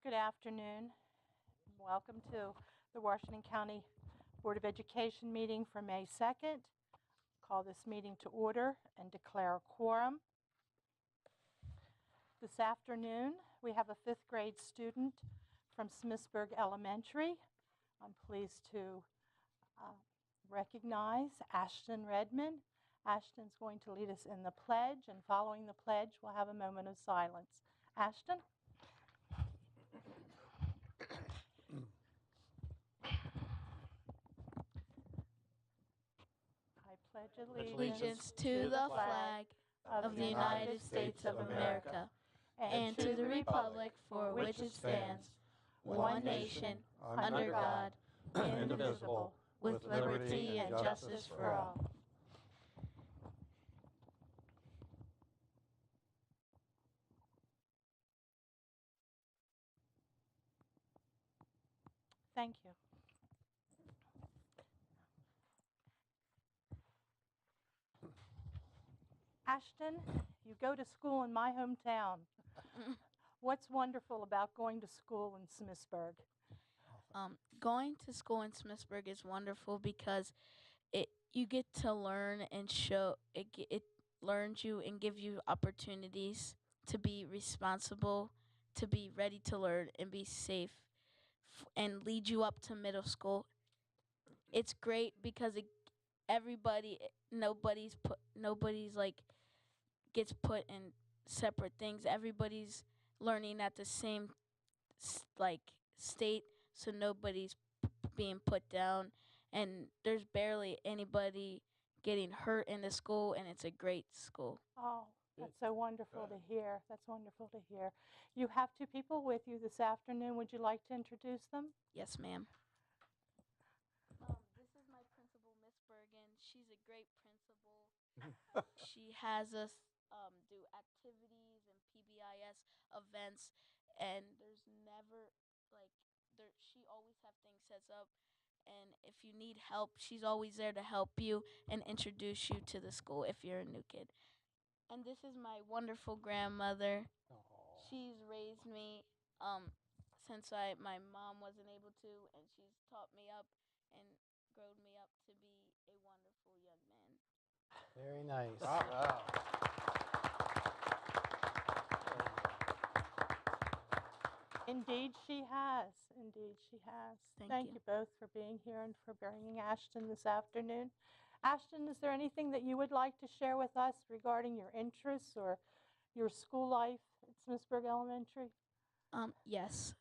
Good afternoon. Welcome to the Washington County Board of Education meeting for May 2nd. Call this meeting to order and declare a quorum. This afternoon, we have a 5th grade student from Smithsburg Elementary. I'm pleased to recognize Ashton Redmond. Ashton's going to lead us in the pledge, and following the pledge, we'll have a moment of silence. Ashton? I pledge allegiance to the flag of the United States of America and to the republic for which it stands, one nation, under God, indivisible, with liberty and justice for all. Thank you. Ashton, you go to school in my hometown. What's wonderful about going to school in Smithsburg? Going to school in Smithsburg is wonderful because you get to learn and it learns you and gives you opportunities to be responsible, to be ready to learn and be safe, and lead you up to middle school. It's great because nobody's like gets put in separate things. Everybody's learning at the same state, so nobody's being put down, and there's barely anybody getting hurt in the school, and it's a great school. Oh, that's so wonderful to hear. That's wonderful to hear. You have 2 people with you this afternoon. Would you like to introduce them? Yes, ma'am. This is my principal, Miss Bergen. She's a great principal. She has us do activities and PBIS events, and there's never she always have things set up, and if you need help, she's always there to help you and introduce you to the school if you're a new kid. And this is my wonderful grandmother. Aww. She's raised me since my mom wasn't able to, and she's taught me up and grown me up to be a wonderful young man. Very nice. Wow. Indeed, she has. Indeed, she has. Thank you both for being here and for bringing Ashton this afternoon. Ashton, is there anything that you would like to share with us regarding your interests or your school life at Smithsburg Elementary? Yes.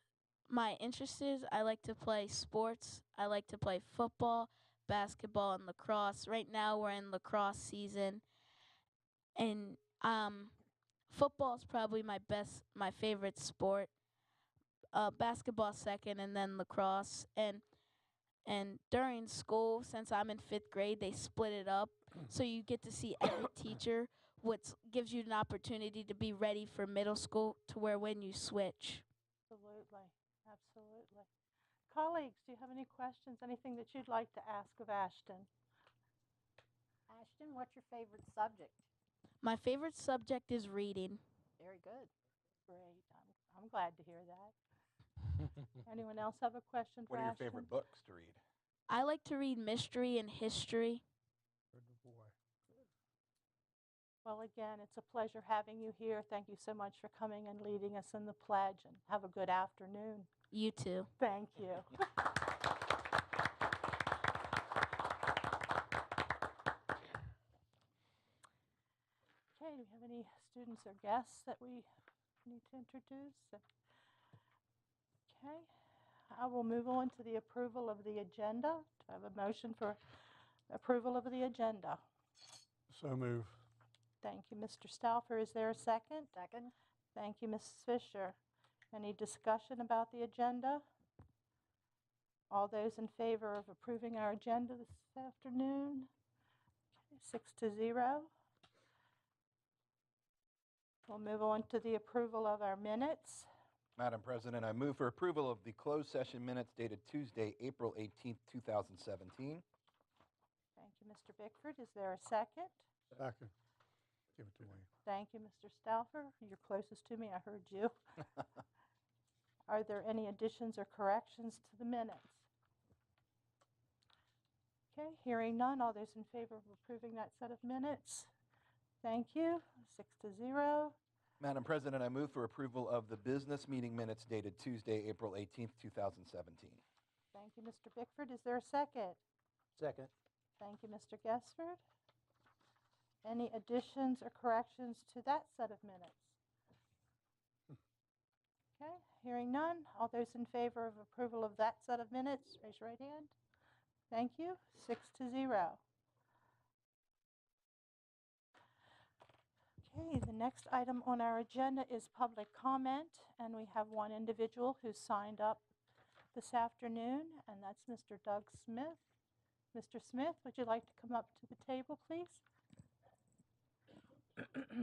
My interest is I like to play sports. I like to play football, basketball, and lacrosse. Right now we're in lacrosse season, and football is probably my favorite sport. Basketball second, and then lacrosse. And during school, since I'm in 5th grade, they split it up, so you get to see every teacher, which gives you an opportunity to be ready for middle school to where when you switch. Absolutely. Absolutely. Colleagues, do you have any questions, anything that you'd like to ask of Ashton? Ashton, what's your favorite subject? My favorite subject is reading. Very good. Great. I'm glad to hear that. Anyone else have a question for Ashton? What are your favorite books to read? I like to read mystery and history. Good boy. Well, again, it's a pleasure having you here. Thank you so much for coming and leading us in the pledge, and have a good afternoon. You too. Thank you. Okay, do we have any students or guests that we need to introduce? Okay, I will move on to the approval of the agenda. Do I have a motion for approval of the agenda? So move. Thank you, Mr. Stauffer. Is there a second? Second. Thank you, Mrs. Fisher. Any discussion about the agenda? All those in favor of approving our agenda this afternoon? Okay, 6-0. We'll move on to the approval of our minutes. Madam President, I move for approval of the closed session minutes dated Tuesday, April 18th, 2017. Thank you, Mr. Bickford. Is there a second? Second. Give it to Wayne. Thank you, Mr. Stauffer. You're closest to me. I heard you. Are there any additions or corrections to the minutes? Okay, hearing none, all those in favor of approving that set of minutes? Thank you, 6-0. Madam President, I move for approval of the business meeting minutes dated Tuesday, April 18th, 2017. Thank you, Mr. Bickford. Is there a second? Second. Thank you, Mr. Gessford. Any additions or corrections to that set of minutes? Okay, hearing none, all those in favor of approval of that set of minutes, raise your right hand. Thank you, 6-0. Okay, the next item on our agenda is public comment, and we have one individual who signed up this afternoon, and that's Mr. Doug Smith. Mr. Smith, would you like to come up to the table, please? Actually,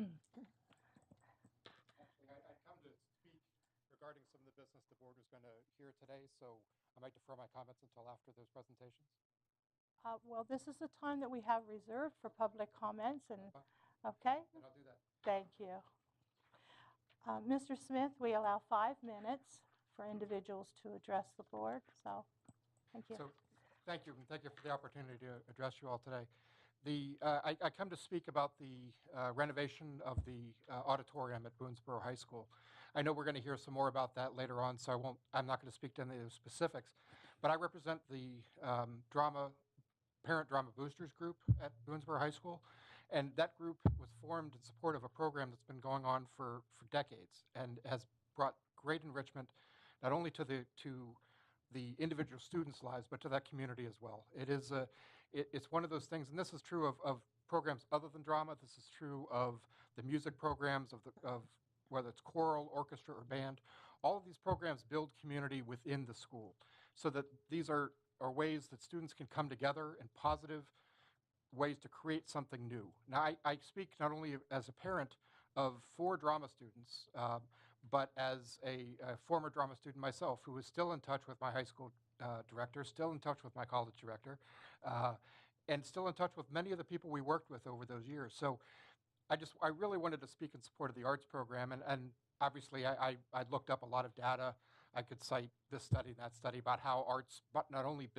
I come to speak regarding some of the business the board was going to hear today, so I might defer my comments until after those presentations. Well, this is the time that we have reserved for public comments, and okay? And I'll do that. Thank you. Mr. Smith, we allow 5 minutes for individuals to address the board, so thank you. So, thank you, and thank you for the opportunity to address you all today. I come to speak about the renovation of the auditorium at Boonesboro High School. I know we're going to hear some more about that later on, so I'm not going to speak to any of the specifics, but I represent the Parent Drama Boosters group at Boonesboro High School, and that group was formed in support of a program that's been going on for decades and has brought great enrichment not only to the individual students' lives, but to that community as well. It's one of those things, and this is true of programs other than drama. This is true of the music programs, of whether it's choral, orchestra, or band. All of these programs build community within the school, so that these are ways that students can come together in positive ways to create something new. Now, I speak not only as a parent of 4 drama students, but as a former drama student myself, who is still in touch with my high school director, still in touch with my college director, and still in touch with many of the people we worked with over those years. So I really wanted to speak in support of the arts program, and obviously I looked up a lot of data. I could cite this study and that study about how arts not only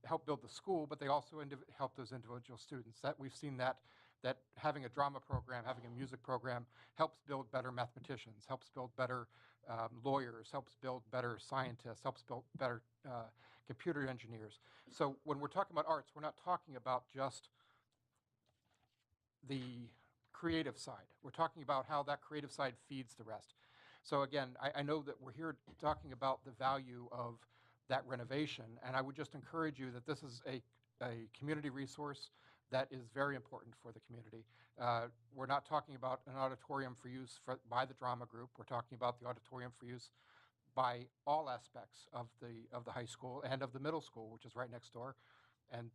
help build the school, but they also help those individual students. That we've seen that having a drama program, having a music program helps build better mathematicians, helps build better lawyers, helps build better scientists, helps build better computer engineers. So when we're talking about arts, we're not talking about just the creative side. We're talking about how that creative side feeds the rest. So again, I know that we're here talking about the value of that renovation, and I would just encourage you that this is a community resource that is very important for the community. We're not talking about an auditorium for use by the drama group. We're talking about the auditorium for use by all aspects of the high school and of the middle school, which is right next door, and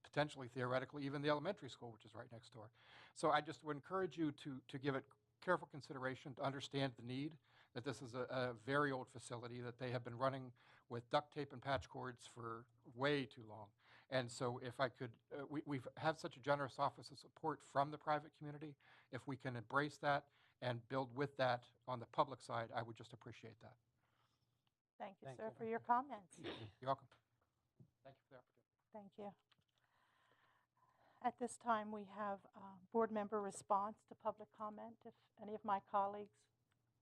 potentially, theoretically, even the elementary school, which is right next door. So I just would encourage you to give it careful consideration, to understand the need, that this is a very old facility, that they have been running with duct tape and patch cords for way too long. And so if I could, we've had such a generous office of support from the private community. If we can embrace that and build with that on the public side, I would just appreciate that. Thank you, sir, for your comments. You're welcome. Thank you for the opportunity. Thank you. At this time, we have board member response to public comment. If any of my colleagues,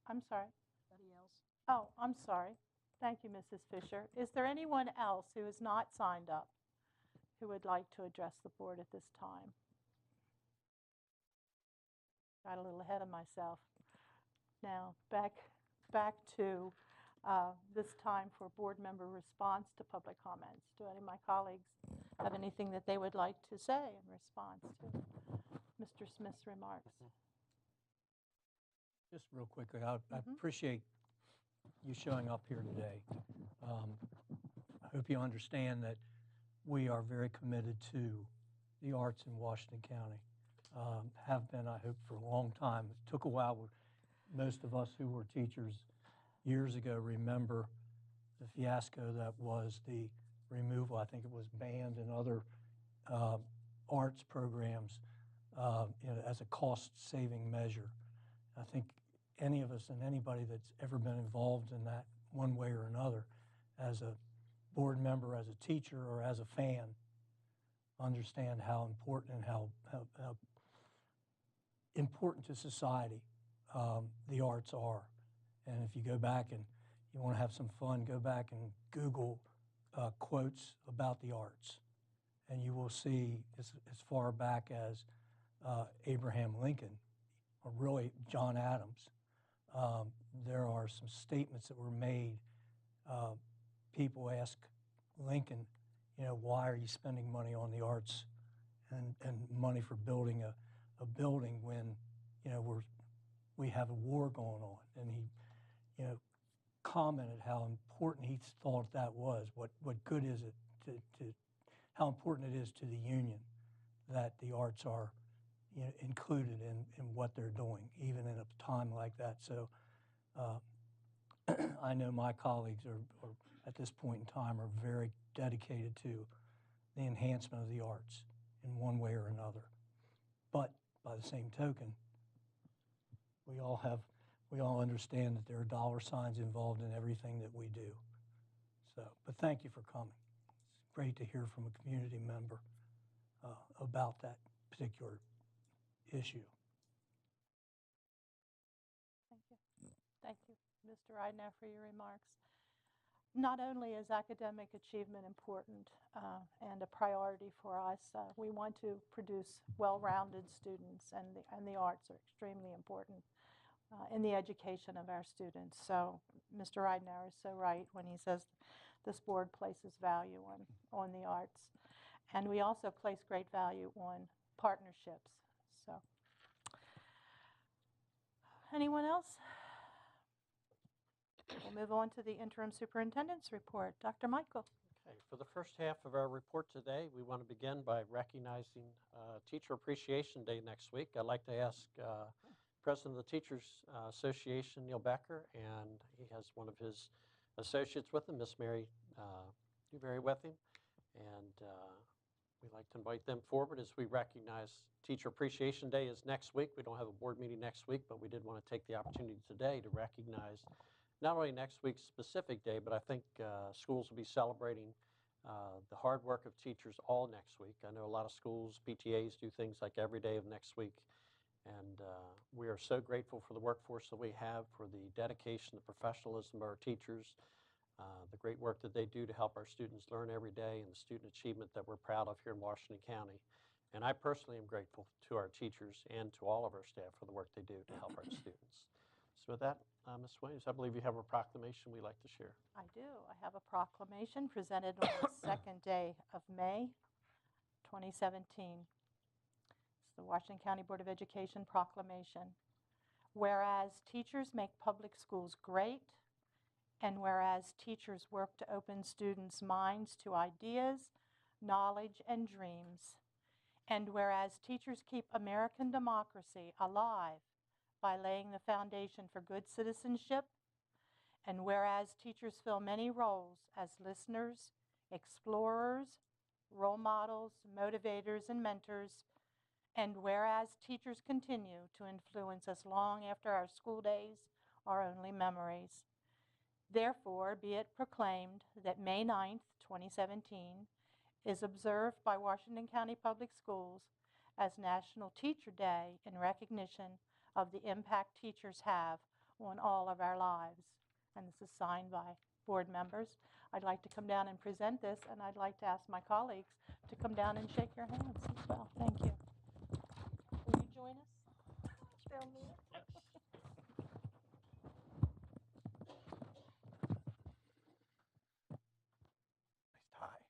I'm sorry. Anybody else? Oh, I'm sorry. Thank you, Mrs. Fisher. Is there anyone else who is not signed up who would like to address the board at this time? Got a little ahead of myself. Now, back to this time for board member response to public comments. Do any of my colleagues have anything that they would like to say in response to Mr. Smith's remarks? Just real quickly, I appreciate you showing up here today. I hope you understand that we are very committed to the arts in Washington County. Have been, I hope, for a long time. It took a while. Most of us who were teachers years ago remember the fiasco that was the removal, I think it was band and other arts programs as a cost-saving measure. I think any of us and anybody that's ever been involved in that one way or another, as a board member, as a teacher, or as a fan, understand how important and how important to society the arts are. And if you go back and you want to have some fun, go back and Google quotes about the arts. And you will see as far back as Abraham Lincoln, or really John Adams, there are some statements that were made. People ask Lincoln, why are you spending money on the arts and money for building a building when, we have a war going on? And he, commented how important he thought that was. What good is it to how important it is to the Union that the arts are included in what they're doing, even in a time like that. So I know my colleagues are at this point in time are very dedicated to the enhancement of the arts in one way or another. But by the same token, we all understand that there are dollar signs involved in everything that we do. So, but thank you for coming. It's great to hear from a community member about that particular issue. Thank you. Thank you, Mr. Ridenour, for your remarks. Not only is academic achievement important and a priority for us, we want to produce well-rounded students, and the arts are extremely important in the education of our students. So Mr. Ridenour is so right when he says this board places value on the arts. And we also place great value on partnerships. So, anyone else? We'll move on to the interim superintendent's report. Dr. Michael. Okay, for the first half of our report today, we want to begin by recognizing Teacher Appreciation Day next week. I'd like to ask President of the Teachers Association, Neil Becker, and he has one of his associates with him, Miss Mary Newberry, with him. And we'd like to invite them forward as we recognize Teacher Appreciation Day is next week. We don't have a board meeting next week, but we did want to take the opportunity today to recognize not only next week's specific day, but I think schools will be celebrating the hard work of teachers all next week. I know a lot of schools, PTAs, do things like every day of next week. And we are so grateful for the workforce that we have, for the dedication, the professionalism of our teachers, the great work that they do to help our students learn every day, and the student achievement that we're proud of here in Washington County. And I personally am grateful to our teachers and to all of our staff for the work they do to help our students. So with that, Ms. Williams, I believe you have a proclamation we'd like to share. I do. I have a proclamation presented on the second day of May 2017. It's the Washington County Board of Education proclamation. Whereas teachers make public schools great, and whereas teachers work to open students' minds to ideas, knowledge, and dreams, and whereas teachers keep American democracy alive by laying the foundation for good citizenship, and whereas teachers fill many roles as listeners, explorers, role models, motivators, and mentors, and whereas teachers continue to influence us long after our school days are only memories. Therefore, be it proclaimed that May 9th, 2017 is observed by Washington County Public Schools as National Teacher Day in recognition of the impact teachers have on all of our lives. And this is signed by board members. I'd like to come down and present this, and I'd like to ask my colleagues to come down and shake your hands as well. Thank you. Will you join us? Film me. Nice tie.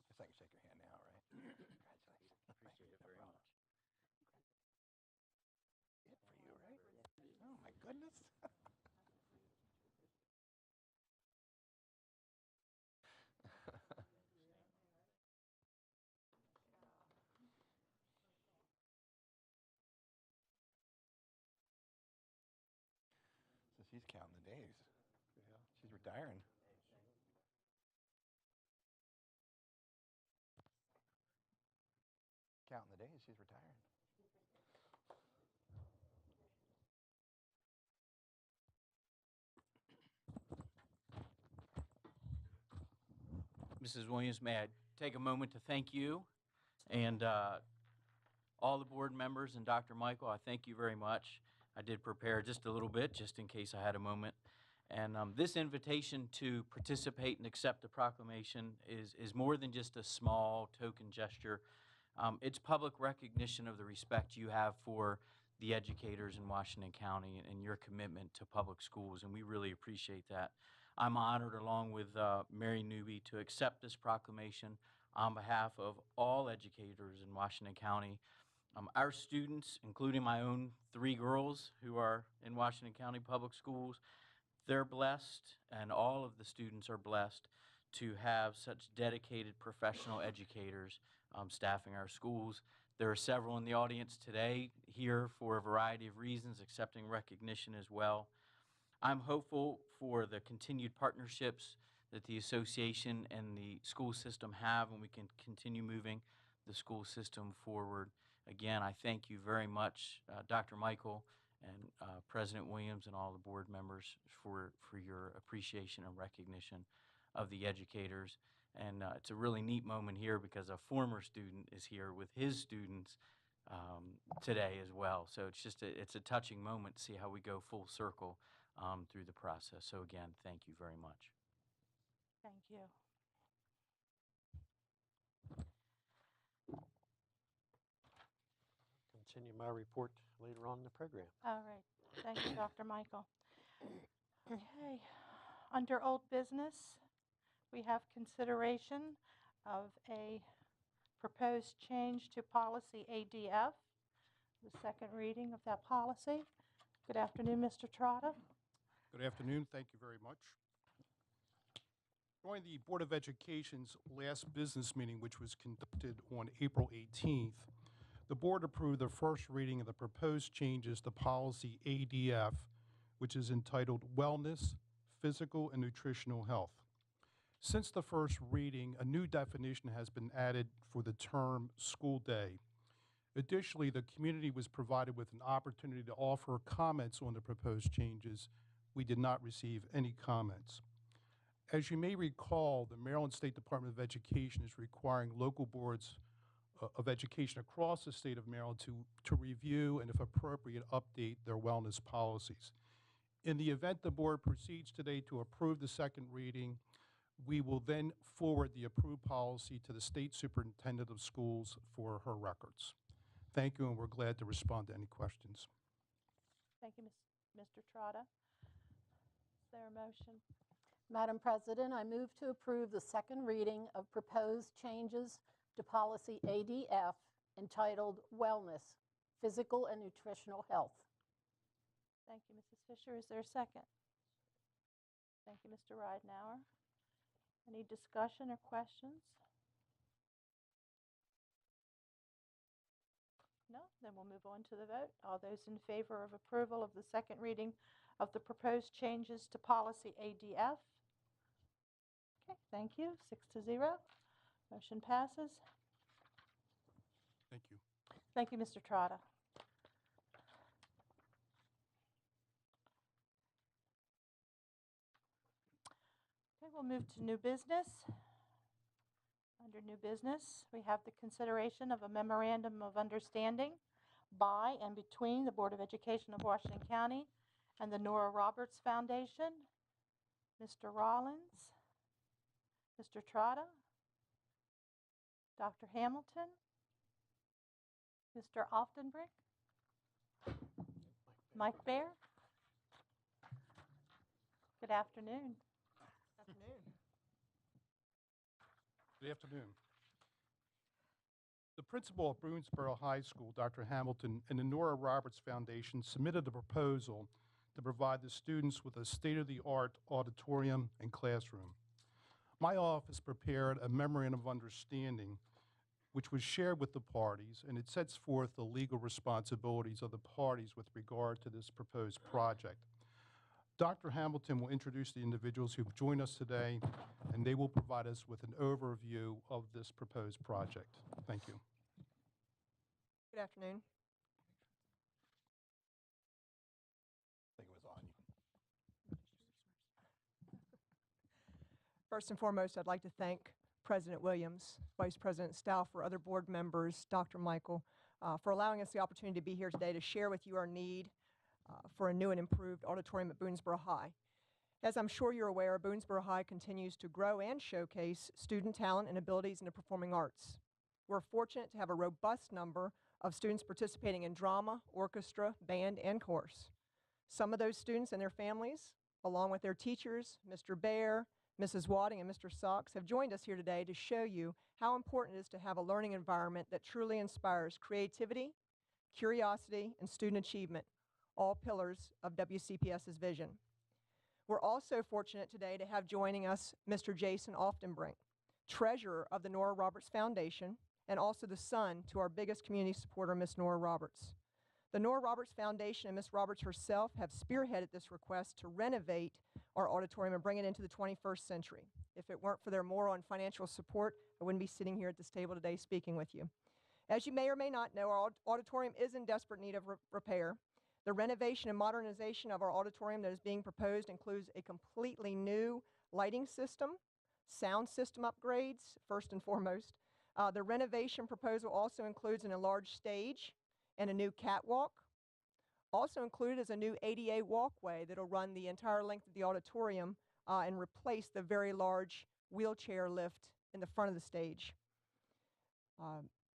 Guess I can shake your hand now, right? Congratulations. Appreciate it very much. It for you, right? Oh my goodness. So she's counting the days. Yeah. She's retiring. counting the days she's retiring. Mrs. Williams, may I take a moment to thank you and all the board members and Dr. Michael. I thank you very much. I did prepare just a little bit, just in case I had a moment. And this invitation to participate and accept the proclamation is more than just a small token gesture. It's public recognition of the respect you have for the educators in Washington County and your commitment to public schools, and we really appreciate that. I'm honored, along with Mary Newby, to accept this proclamation on behalf of all educators in Washington County. Our students, including my own 3 girls who are in Washington County Public Schools, they're blessed, and all of the students are blessed to have such dedicated professional educators staffing our schools. There are several in the audience today here for a variety of reasons, accepting recognition as well. I'm hopeful for the continued partnerships that the association and the school system have, and we can continue moving the school system forward. Again, I thank you very much, Dr. Michael and President Williams and all the board members for your appreciation and recognition of the educators. And it's a really neat moment here because a former student is here with his students today as well. So it's a touching moment to see how we go full circle through the process. So again, thank you very much. Thank you. Continue my report later on in the program. All right. Thank you, Dr. Michael. Okay. Under old business, we have consideration of a proposed change to policy ADF, the second reading of that policy. Good afternoon, Mr. Trotta. Good afternoon. Thank you very much. During the Board of Education's last business meeting, which was conducted on April 18th, the board approved the first reading of the proposed changes to policy ADF, which is entitled Wellness, Physical and Nutritional Health. Since the first reading, a new definition has been added for the term school day. Additionally, the community was provided with an opportunity to offer comments on the proposed changes. We did not receive any comments. As you may recall, the Maryland State Department of Education is requiring local boards of education across the state of Maryland to review and, if appropriate, update their wellness policies. In the event the board proceeds today to approve the second reading, we will then forward the approved policy to the state superintendent of schools for her records. Thank you, and we're glad to respond to any questions. Thank you, Mr. Trotta. Is there a motion? Madam President, I move to approve the second reading of proposed changes to policy ADF entitled Wellness, Physical and Nutritional Health. Thank you, Mrs. Fisher. Is there a second? Thank you, Mr. Ridenhour. Any discussion or questions? No? Then we'll move on to the vote. All those in favor of approval of the second reading of the proposed changes to policy ADF? Okay, thank you. 6-0. Motion passes. Thank you. Thank you, Mr. Trotta. Okay, we'll move to new business. Under new business, we have the consideration of a memorandum of understanding by and between the Board of Education of Washington County and the Nora Roberts Foundation. Mr. Rollins, Mr. Trotta, Dr. Hamilton, Mr. Oftenbrink, Mike Baer. Good afternoon. Good afternoon. The principal of Boonsboro High School, Dr. Hamilton, and the Nora Roberts Foundation submitted a proposal to provide the students with a state-of-the-art auditorium and classroom. My office prepared a memorandum of understanding which was shared with the parties, and it sets forth the legal responsibilities of the parties with regard to this proposed project. Dr. Hamilton will introduce the individuals who've joined us today, and they will provide us with an overview of this proposed project. Thank you. Good afternoon. I think it was on. First and foremost, I'd like to thank President Williams, Vice President Stauffer, other board members, Dr. Michael, for allowing us the opportunity to be here today to share with you our need for a new and improved auditorium at Boonesboro High. As I'm sure you're aware, Boonesboro High continues to grow and showcase student talent and abilities in the performing arts. We're fortunate to have a robust number of students participating in drama, orchestra, band, and chorus. Some of those students and their families, along with their teachers, Mr. Baer, Mrs. Wadding, and Mr. Socks, have joined us here today to show you how important it is to have a learning environment that truly inspires creativity, curiosity, and student achievement, all pillars of WCPS's vision. We're also fortunate today to have joining us Mr. Jason Oftenbrink, treasurer of the Nora Roberts Foundation, and also the son to our biggest community supporter, Miss Nora Roberts. The Nora Roberts Foundation and Miss Roberts herself have spearheaded this request to renovate our auditorium and bring it into the 21st century. If it weren't for their moral and financial support, I wouldn't be sitting here at this table today speaking with you. As you may or may not know, our auditorium is in desperate need of repair. The renovation and modernization of our auditorium that is being proposed includes a completely new lighting system, sound system upgrades, first and foremost. The renovation proposal also includes an enlarged stage and a new catwalk. Also included is a new ADA walkway that will run the entire length of the auditorium and replace the very large wheelchair lift in the front of the stage.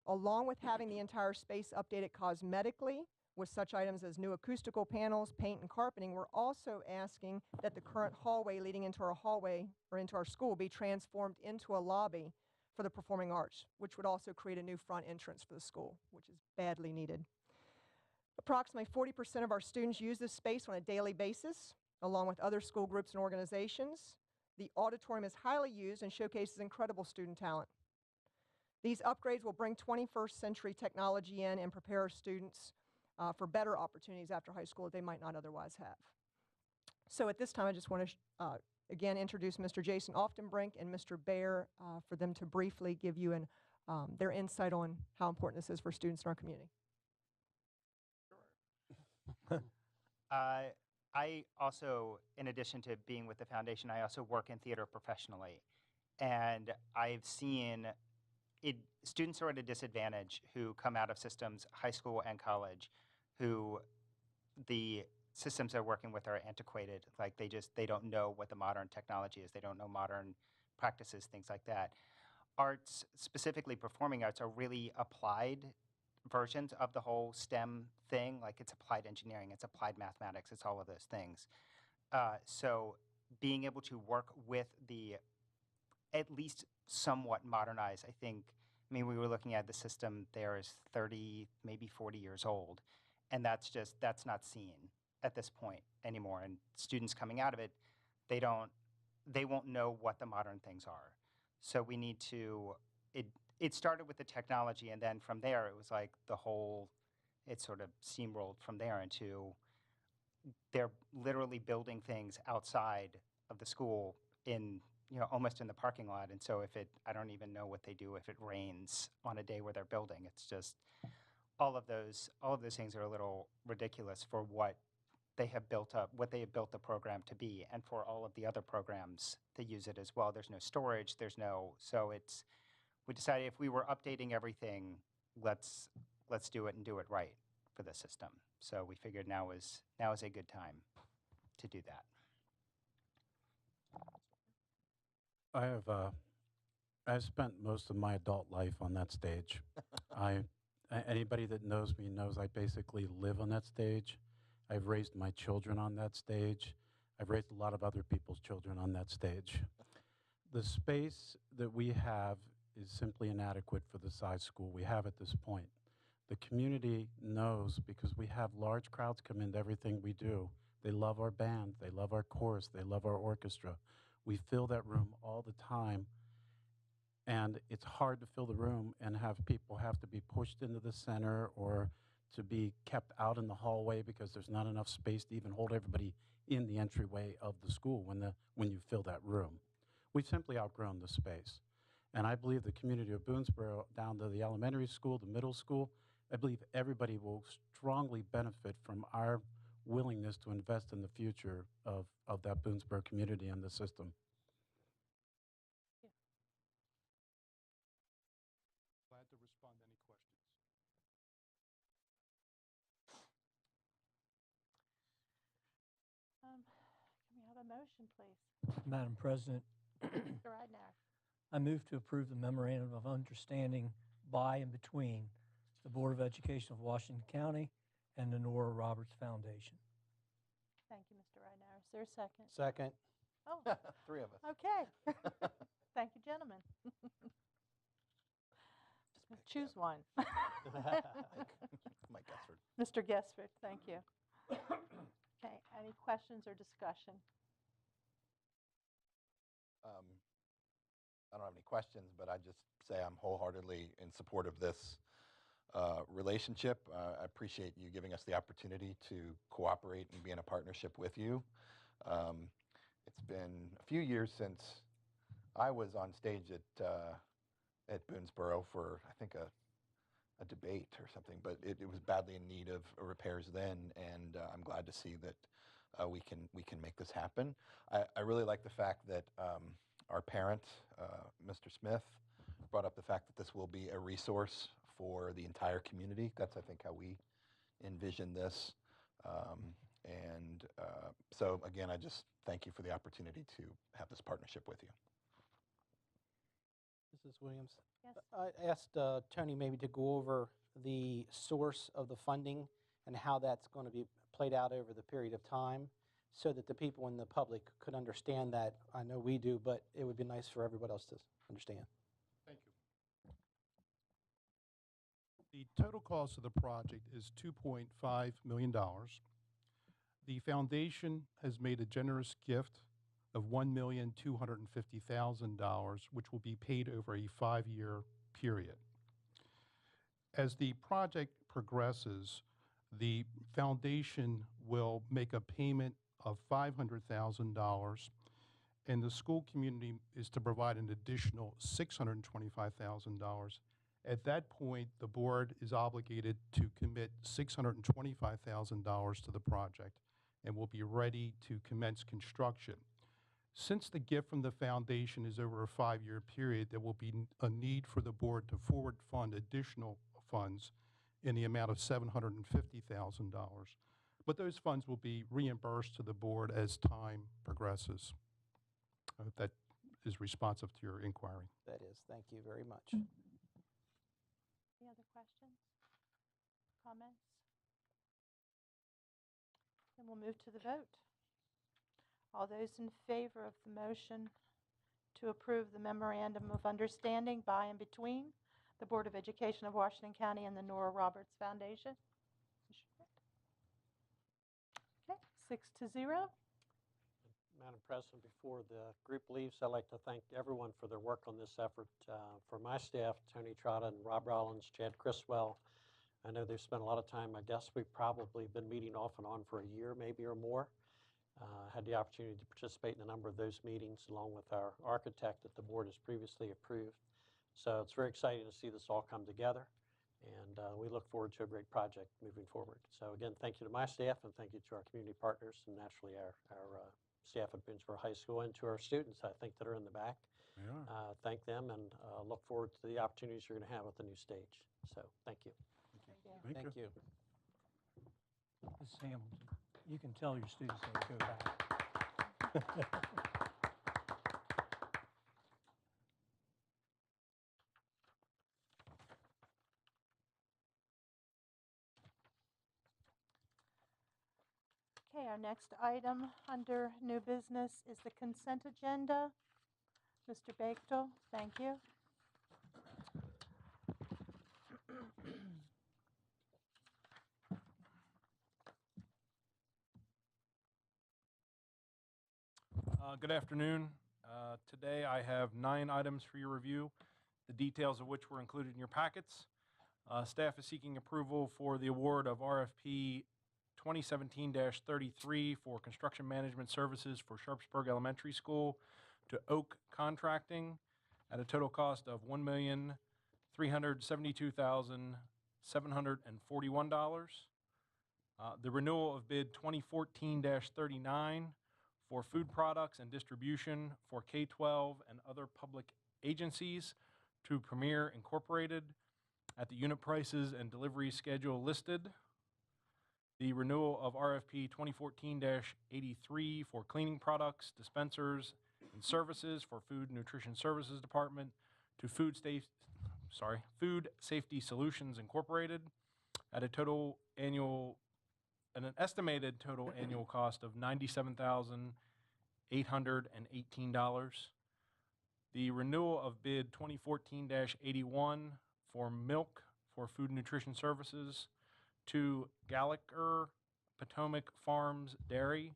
Along with having the entire space updated cosmetically with such items as new acoustical panels, paint, and carpeting, we're also asking that the current hallway leading into our hallway or into our school be transformed into a lobby for the performing arts, which would also create a new front entrance for the school, which is badly needed. Approximately 40% of our students use this space on a daily basis, along with other school groups and organizations. The auditorium is highly used and showcases incredible student talent. These upgrades will bring 21st century technology in and prepare our students for better opportunities after high school that they might not otherwise have. So at this time, I just want to again introduce Mr. Jason Oftenbrink and Mr. Baer for them to briefly give you their insight on how important this is for students in our community. I also, in addition to being with the foundation, I also work in theater professionally. And I've seen students who are at a disadvantage who come out of systems, high school and college, who the systems they're working with are antiquated. Like they don't know what the modern technology is. They don't know modern practices, things like that. Arts, specifically performing arts, are really applied versions of the whole STEM thing. Like it's applied engineering, it's applied mathematics, it's all of those things. So being able to work with the at least somewhat modernized, I mean, we were looking at the system there is 30, maybe 40 years old. And that's not seen at this point anymore. And students coming out of it, they won't know what the modern things are. So we need to, it started with the technology, and then from there it was like it sort of steamrolled from there into, they're literally building things outside of the school almost in the parking lot. And so I don't even know what they do if it rains on a day where they're building. It's just, all of those things are a little ridiculous for what they have built up, what they have built the program to be, and for all of the other programs that use it as well. There's no storage, we decided if we were updating everything, let's do it and do it right for the system. So we figured now is a good time to do that. I've spent most of my adult life on that stage. Anybody that knows me knows I basically live on that stage. I've raised my children on that stage. I've raised a lot of other people's children on that stage. The space that we have is simply inadequate for the size school we have at this point. The community knows because we have large crowds come into everything we do. They love our band, they love our chorus, they love our orchestra. We fill that room all the time, and it's hard to fill the room and have people have to be pushed into the center or to be kept out in the hallway because there's not enough space to even hold everybody in the entryway of the school when you fill that room. We've simply outgrown the space. And I believe the community of Boonesboro, down to the elementary school, the middle school, I believe everybody will strongly benefit from our willingness to invest in the future of that Boonesboro community and the system. Glad to respond to any questions. Can we have a motion, please? Madam President, Mr. Ridenour. I move to approve the memorandum of understanding by and between the Board of Education of Washington County and the Nora Roberts Foundation. Thank you, Mr. Ridenour. Is there a second? Second. Oh, Three of us. okay. Thank you, gentlemen. Choose one. Mike Gessford. Mr. Gessford, thank you. Okay, any questions or discussion? I don't have any questions, but I just say I'm wholeheartedly in support of this relationship. I appreciate you giving us the opportunity to cooperate and be in a partnership with you. It's been a few years since I was on stage at Boonesboro for, I think, a debate or something, but it was badly in need of repairs then, and I'm glad to see that we can make this happen. I really like the fact that our parent, Mr. Smith, brought up the fact that this will be a resource for the entire community. That's, I think, how we envision this. So again, I just thank you for the opportunity to have this partnership with you. Mrs. Williams? Yes. I asked Tony maybe to go over the source of the funding and how that's going to be played out over the period of time so that the people in the public could understand that. I know we do, but it would be nice for everybody else to understand. Thank you. The total cost of the project is $2.5 million. The foundation has made a generous gift of $1,250,000, which will be paid over a 5-year period. As the project progresses, the foundation will make a payment of $500,000, and the school community is to provide an additional $625,000. At that point, the board is obligated to commit $625,000 to the project and will be ready to commence construction. Since the gift from the foundation is over a 5-year period, there will be a need for the board to forward fund additional funds in the amount of $750,000. But those funds will be reimbursed to the board as time progresses. I hope that is responsive to your inquiry. That is. Thank you very much. Any other questions? Comments? Then we'll move to the vote. All those in favor of the motion to approve the memorandum of understanding by and between the Board of Education of Washington County and the Nora Roberts Foundation? Okay, 6-0. Madam President, before the group leaves, I'd like to thank everyone for their work on this effort. For my staff, Tony Trotta and Rob Rollins, Chad Criswell, I know they've spent a lot of time. I guess we've probably been meeting off and on for a year, maybe or more. Had the opportunity to participate in a number of those meetings along with our architect that the board has previously approved. So it's very exciting to see this all come together, and we look forward to a great project moving forward. So again, thank you to my staff, and thank you to our community partners, and naturally our staff at Boonesboro High School, and to our students, I think, that are in the back. Thank them, and look forward to the opportunities you're going to have with the new stage. So thank you. Thank you. Ms. Hamilton, you can tell your students they go back. Okay, our next item under new business is the consent agenda. Mr. Bechtel, thank you. Good afternoon. Today I have 9 items for your review, the details of which were included in your packets. Staff is seeking approval for the award of RFP 2017-33 for construction management services for Sharpsburg Elementary School to Oak Contracting at a total cost of $1,372,700 $741. The renewal of bid 2014-39 for food products and distribution for K-12 and other public agencies to Premier Incorporated at the unit prices and delivery schedule listed. The renewal of RFP 2014-83 for cleaning products, dispensers, and services for Food and Nutrition Services Department to Food Safety Solutions Incorporated at an estimated total annual cost of $97,818. The renewal of bid 2014-81 for milk for Food and Nutrition Services to Gallagher Potomac Farms Dairy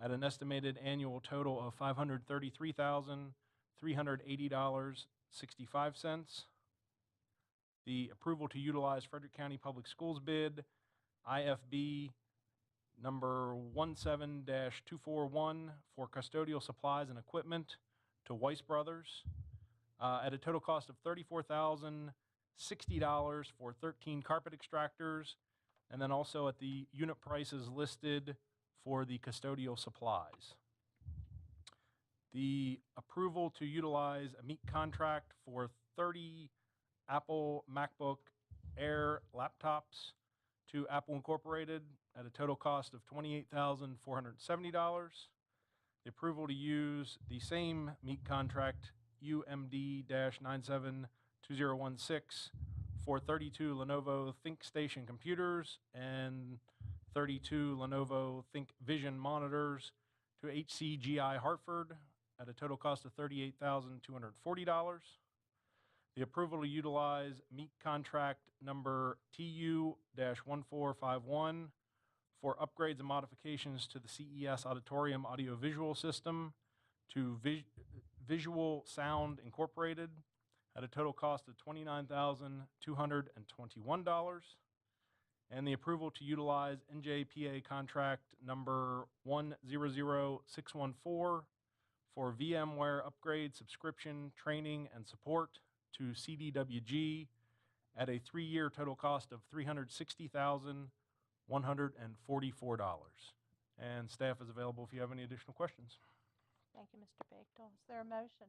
at an estimated annual total of $533,380.65. The approval to utilize Frederick County Public Schools bid IFB number 17-241 for custodial supplies and equipment to Weiss Brothers at a total cost of $34,060 for 13 carpet extractors, and then also at the unit prices listed for the custodial supplies. The approval to utilize a meat contract for 30 Apple MacBook Air laptops to Apple Incorporated at a total cost of $28,470. The approval to use the same meat contract UMD-972016 for 32 Lenovo ThinkStation computers and 32 Lenovo ThinkVision monitors to HCGI Hartford at a total cost of $38,240. The approval to utilize meat contract number TU-1451 for upgrades and modifications to the CES Auditorium audiovisual system to Visual Sound Incorporated at a total cost of $29,221. And the approval to utilize NJPA contract number 100614 for VMware upgrade, subscription, training, and support to CDWG at a 3-year total cost of $360,144. And staff is available if you have any additional questions. Thank you, Mr. Bechtel. Is there a motion?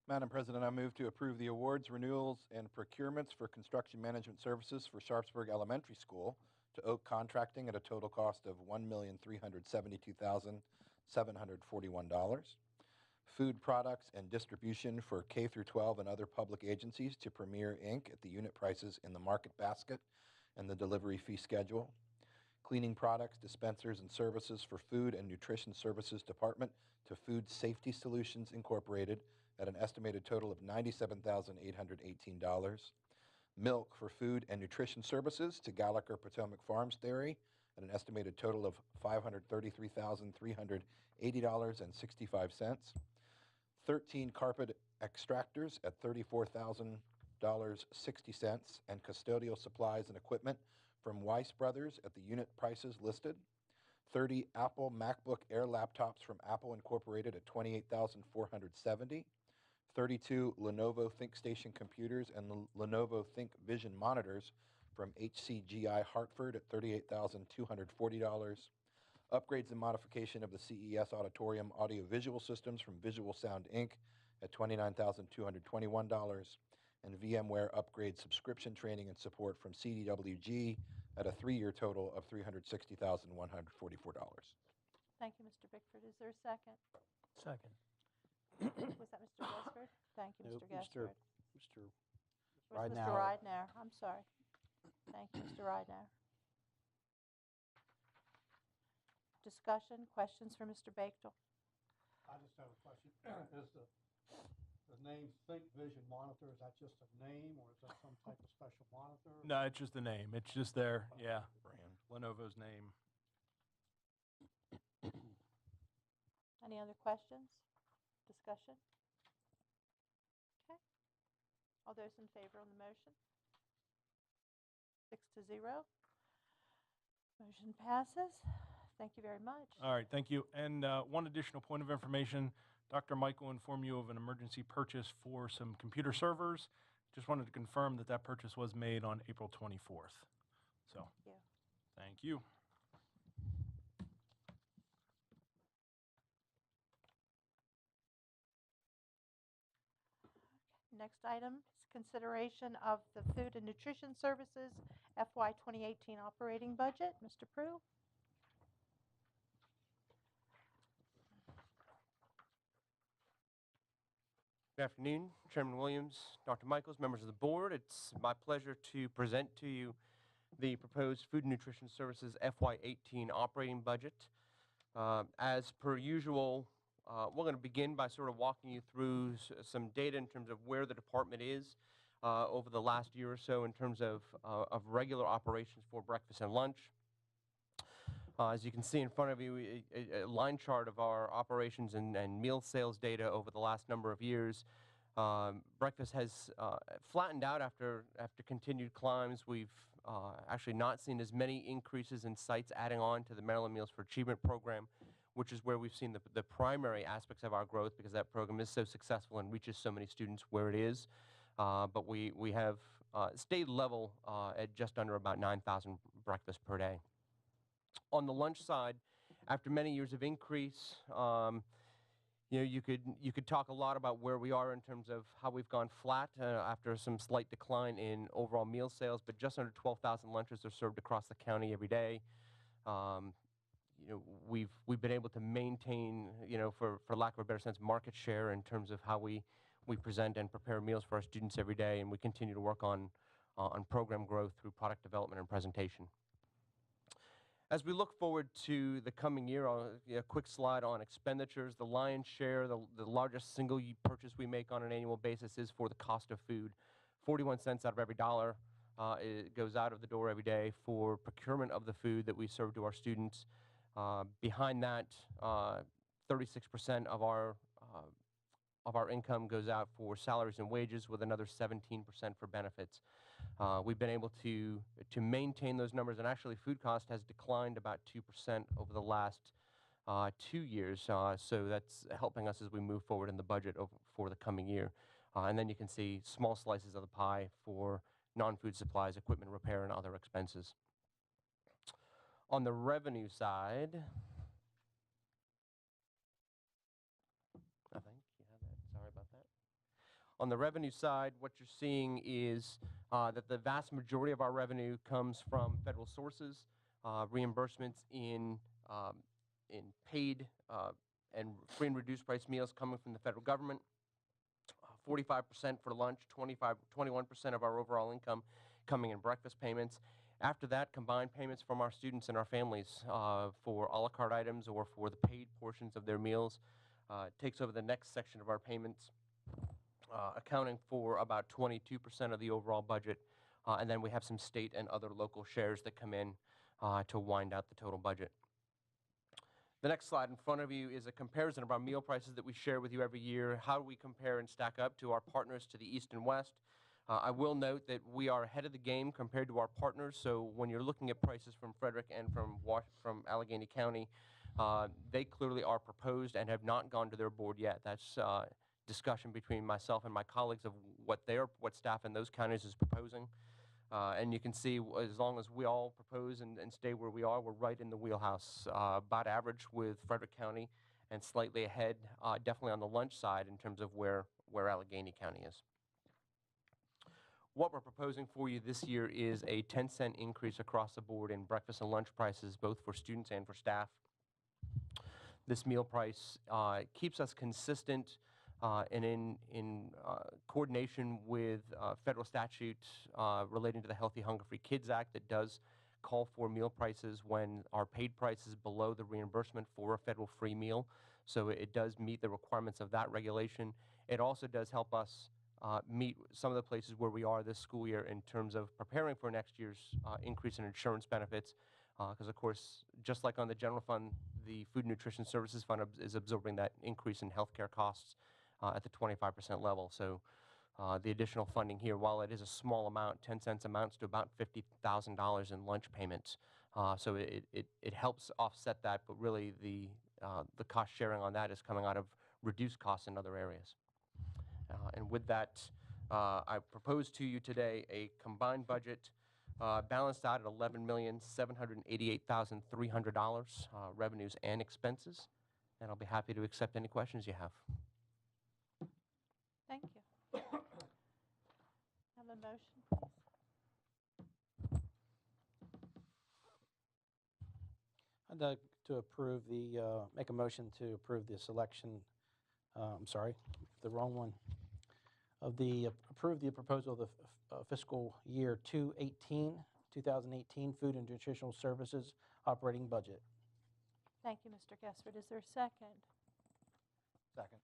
Madam President, I move to approve the awards, renewals, and procurements for construction management services for Sharpsburg Elementary School to Oak Contracting at a total cost of $1,372,741. Food products and distribution for K-12 and other public agencies to Premier Inc. at the unit prices in the market basket and the delivery fee schedule. Cleaning products, dispensers, and services for Food and Nutrition Services Department to Food Safety Solutions Incorporated at an estimated total of $97,818. Milk for Food and Nutrition Services to Gallagher Potomac Farms Dairy at an estimated total of $533,380.65. 13 carpet extractors at $34,000.60, and custodial supplies and equipment from Weiss Brothers at the unit prices listed. 30 Apple MacBook Air laptops from Apple Incorporated at $28,470. 32 Lenovo ThinkStation computers and Lenovo ThinkVision monitors from HCGI Hartford at $38,240. Upgrades and modification of the CES Auditorium audiovisual systems from Visual Sound Inc. at $29,221. And VMware upgrade subscription training and support from CDWG at a 3-year total of $360,144. Thank you, Mr. Bickford. Is there a second? Second. Was that Mr. Gaspard? Thank you, Nope, Mr. Gaspard. Mr. Was Mr. Ridenhour. Ridenhour. I'm sorry. Thank you, Mr. Ridenhour. Discussion, questions for Mr. Bechtel? I just have a question. Is the name ThinkVision Monitor, is that just a name, or is that some type of special monitor? No, it's just a name. It's just their, yeah, Brand. Lenovo's name. Any other questions? Discussion? Okay. All those in favor on the motion? 6-0. Motion passes. Thank you very much. All right, thank you. And one additional point of information, Dr. Michael informed you of an emergency purchase for some computer servers. just wanted to confirm that that purchase was made on April 24th. So, thank you. Next item is consideration of the Food and Nutrition Services FY 2018 operating budget. Mr. Prue? Good afternoon, Chairman Williams, Dr. Michaels, members of the board. It's my pleasure to present to you the proposed Food and Nutrition Services FY18 operating budget. As per usual, we're going to begin by sort of walking you through some data in terms of where the department is over the last year or so in terms of regular operations for breakfast and lunch. As you can see in front of you, a line chart of our operations and meal sales data over the last number of years. Breakfast has flattened out after continued climbs. We've actually not seen as many increases in sites adding on to the Maryland Meals for Achievement program, which is where we've seen the primary aspects of our growth because that program is so successful and reaches so many students where it is. But we have stayed level at just under about 9,000 breakfasts per day. On the lunch side, after many years of increase, you could talk a lot about where we are in terms of how we've gone flat after some slight decline in overall meal sales, but just under 12,000 lunches are served across the county every day. We've been able to maintain, for lack of a better sense, market share in terms of how we present and prepare meals for our students every day, and we continue to work on program growth through product development and presentation. As we look forward to the coming year, a quick slide on expenditures. The lion's share, the largest single purchase we make on an annual basis is for the cost of food. 41 cents out of every dollar it goes out of the door every day for procurement of the food that we serve to our students. Behind that, 36% of our income goes out for salaries and wages, with another 17% for benefits. We've been able to maintain those numbers, and actually food cost has declined about 2% over the last 2 years, so that's helping us as we move forward in the budget for the coming year. And then you can see small slices of the pie for non-food supplies, equipment repair, and other expenses. On the revenue side, I think you have that. Sorry about that. On the revenue side, what you're seeing is that the vast majority of our revenue comes from federal sources, reimbursements in paid and free and reduced price meals coming from the federal government, 45% for lunch, 21% of our overall income coming in breakfast payments. After that, combined payments from our students and our families for a la carte items or for the paid portions of their meals takes over the next section of our payments, accounting for about 22% of the overall budget. And then we have some state and other local shares that come in to wind out the total budget. The next slide in front of you is a comparison of our meal prices that we share with you every year. How do we compare and stack up to our partners to the east and west? I will note that we are ahead of the game compared to our partners, so when you're looking at prices from Frederick and from Allegheny County, they clearly are proposed and have not gone to their board yet. That's discussion between myself and my colleagues of what staff in those counties is proposing. And you can see as long as we all propose and stay where we are, we're right in the wheelhouse, about average with Frederick County and slightly ahead, definitely on the lunch side in terms of where Allegheny County is. What we're proposing for you this year is a 10-cent increase across the board in breakfast and lunch prices, both for students and for staff. This meal price keeps us consistent and in coordination with federal statute relating to the Healthy Hunger-Free Kids Act that does call for meal prices when our paid price is below the reimbursement for a federal free meal. So it does meet the requirements of that regulation. It also does help us meet some of the places where we are this school year in terms of preparing for next year's increase in insurance benefits. Because, of course, just like on the general fund, the Food and Nutrition Services Fund is absorbing that increase in healthcare costs at the 25% level. So the additional funding here, while it is a small amount, 10 cents amounts to about $50,000 in lunch payments. So it helps offset that, but really the cost sharing on that is coming out of reduced costs in other areas. And with that, I propose to you today a combined budget balanced out at $11,788,300, revenues and expenses. And I'll be happy to accept any questions you have. Thank you. Have a motion, please. I'd like to approve make a motion to approve the selection, I'm sorry, the wrong one, approve the proposal of the fiscal year 2018 Food and Nutritional Services operating budget. Thank you, Mr. Gessert. Is there a second? Second.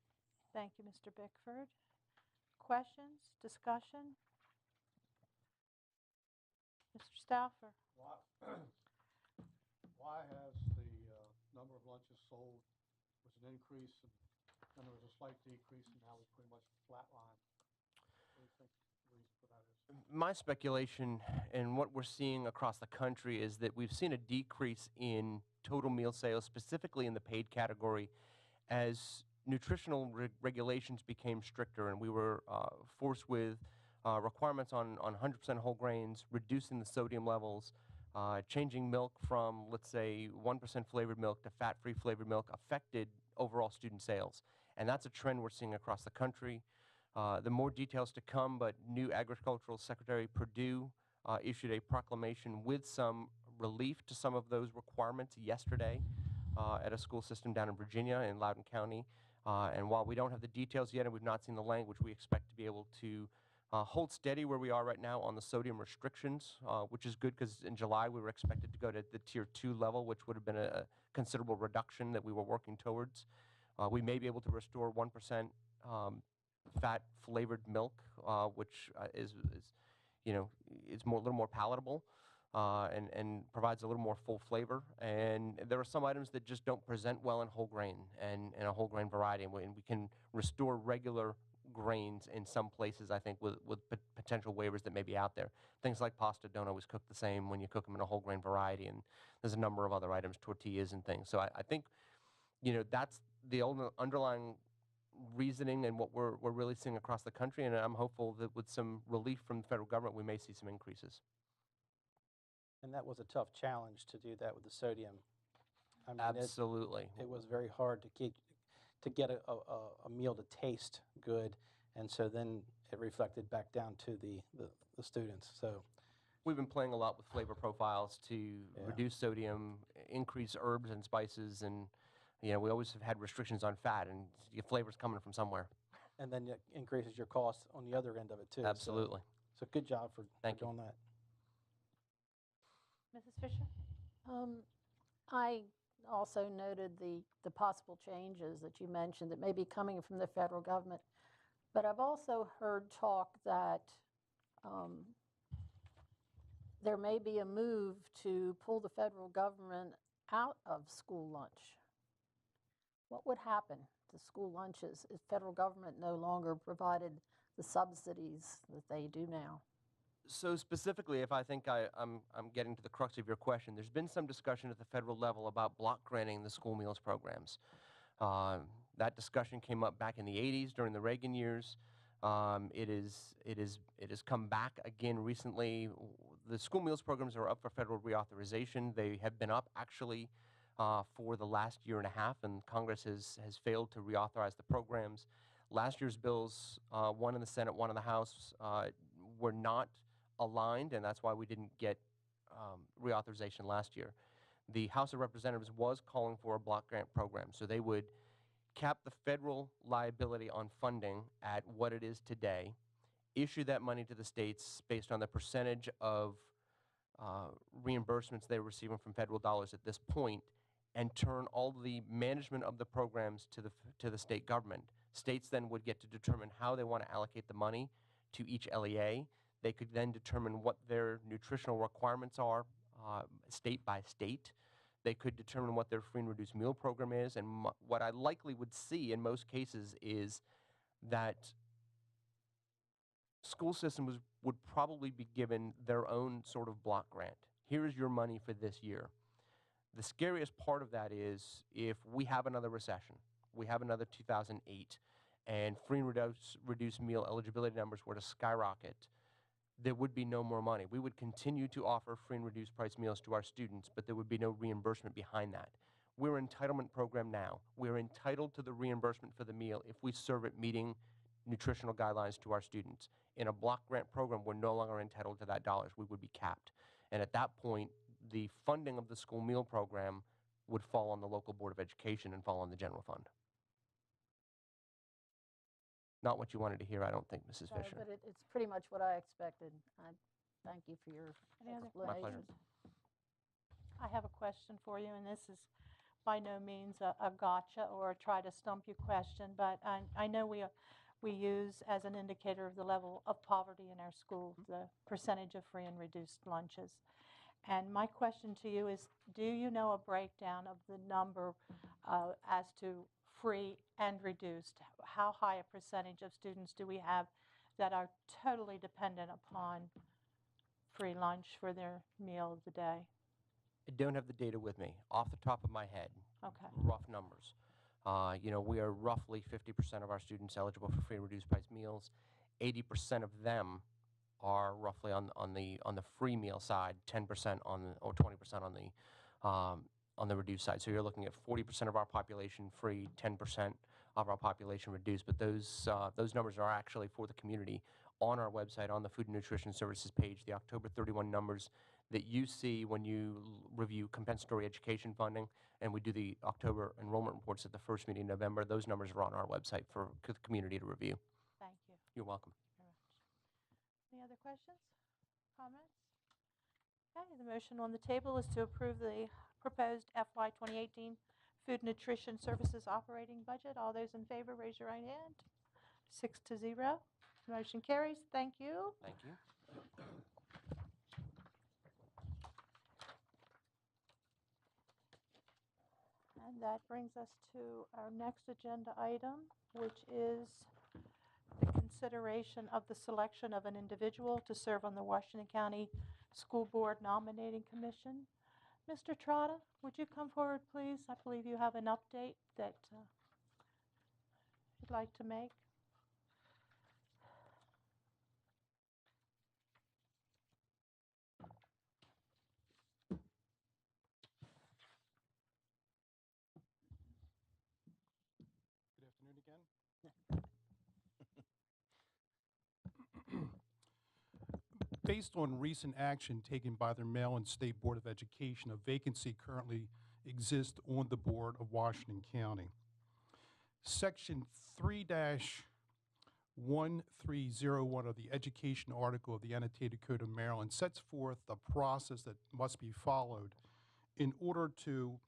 Thank you, Mr. Bickford. Questions, discussion? Mr. Stauffer? Why has the number of lunches sold was an increase and then there was a slight decrease and now we pretty much flatline? What do you think the reason for that is? My speculation and what we're seeing across the country is that we've seen a decrease in total meal sales, specifically in the paid category, as nutritional regulations became stricter and we were forced with requirements on 100% whole grains, reducing the sodium levels, changing milk from, let's say, 1% flavored milk to fat-free flavored milk affected overall student sales. And that's a trend we're seeing across the country. The more details to come, but new Agricultural Secretary Perdue issued a proclamation with some relief to some of those requirements yesterday at a school system down in Virginia in Loudoun County. And while we don't have the details yet and we've not seen the language, we expect to be able to hold steady where we are right now on the sodium restrictions, which is good because in July we were expected to go to the Tier 2 level, which would have been a considerable reduction that we were working towards. We may be able to restore 1% fat-flavored milk, which is it's a little more palatable and provides a little more full flavor. And there are some items that just don't present well in whole grain and a whole grain variety, and we can restore regular grains in some places, I think, with potential waivers that may be out there. Things like pasta don't always cook the same when you cook them in a whole grain variety, and there's a number of other items, tortillas and things. So I think, that's the underlying reasoning and what we're really seeing across the country, and I'm hopeful that with some relief from the federal government, we may see some increases. And that was a tough challenge to do that with the sodium. I mean, Absolutely. It was very hard to get a meal to taste good, and so then it reflected back down to the students. So we've been playing a lot with flavor profiles to reduce sodium, increase herbs and spices, and we always have had restrictions on fat, and your flavor's coming from somewhere. And then it increases your cost on the other end of it too. Absolutely. So good job for doing that. Mrs. Fisher? I also noted the possible changes that you mentioned that may be coming from the federal government. But I've also heard talk that there may be a move to pull the federal government out of school lunch. What would happen to school lunches if federal government no longer provided the subsidies that they do now? So specifically, if I think I'm getting to the crux of your question, there's been some discussion at the federal level about block granting the school meals programs. That discussion came up back in the 80s during the Reagan years. It has come back again recently. The school meals programs are up for federal reauthorization. They have been up actually for the last year and a half, and Congress has failed to reauthorize the programs. Last year's bills, one in the Senate, one in the House, were not aligned, and that's why we didn't get reauthorization last year. The House of Representatives was calling for a block grant program, so they would cap the federal liability on funding at what it is today, issue that money to the states based on the percentage of reimbursements they're receiving from federal dollars at this point, and turn all the management of the programs to the state government. States then would get to determine how they want to allocate the money to each LEA. They could then determine what their nutritional requirements are state by state. They could determine what their free and reduced meal program is. And what I likely would see in most cases is that school systems would probably be given their own sort of block grant. Here is your money for this year. The scariest part of that is if we have another recession, we have another 2008, and free and reduced meal eligibility numbers were to skyrocket, there would be no more money. We would continue to offer free and reduced price meals to our students, but there would be no reimbursement behind that. We're an entitlement program now. We're entitled to the reimbursement for the meal if we serve it meeting nutritional guidelines to our students. In a block grant program, we're no longer entitled to that dollars. We would be capped. And at that point, the funding of the school meal program would fall on the local Board of Education and fall on the general fund. Not what you wanted to hear, I don't think, Mrs. No, Fisher. but it's pretty much what I expected. I thank you for your Any other My pleasure. explanations. I have a question for you, and this is by no means a gotcha or a try to stump you question, but I know we use as an indicator of the level of poverty in our schools the percentage of free and reduced lunches. And my question to you is, do you know a breakdown of the number as to free and reduced? How high a percentage of students do we have that are totally dependent upon free lunch for their meal of the day? I don't have the data with me. Off the top of my head, Okay. rough numbers. We are roughly 50% of our students eligible for free and reduced price meals. 80% of them are roughly on the free meal side, 10% or 20% on the reduced side. So you're looking at 40% of our population free, 10% of our population reduced. But those numbers are actually for the community on our website, on the Food and Nutrition Services page. The October 31 numbers that you see when you review compensatory education funding, and we do the October enrollment reports at the first meeting in November, those numbers are on our website for the community to review. Thank you. You're welcome. Very much. Any other questions, comments? Okay, the motion on the table is to approve the proposed FY 2018 Food Nutrition Services operating budget. All those in favor, raise your right hand. 6-0. Motion carries. Thank you. Thank you. And that brings us to our next agenda item, which is the consideration of the selection of an individual to serve on the Washington County School Board Nominating Commission. Mr. Trotta, would you come forward, please? I believe you have an update that you'd like to make. Good afternoon again. Based on recent action taken by the Maryland State Board of Education, a vacancy currently exists on the board of Washington County. Section 3-1301 of the Education article of the Annotated Code of Maryland sets forth the process that must be followed in order to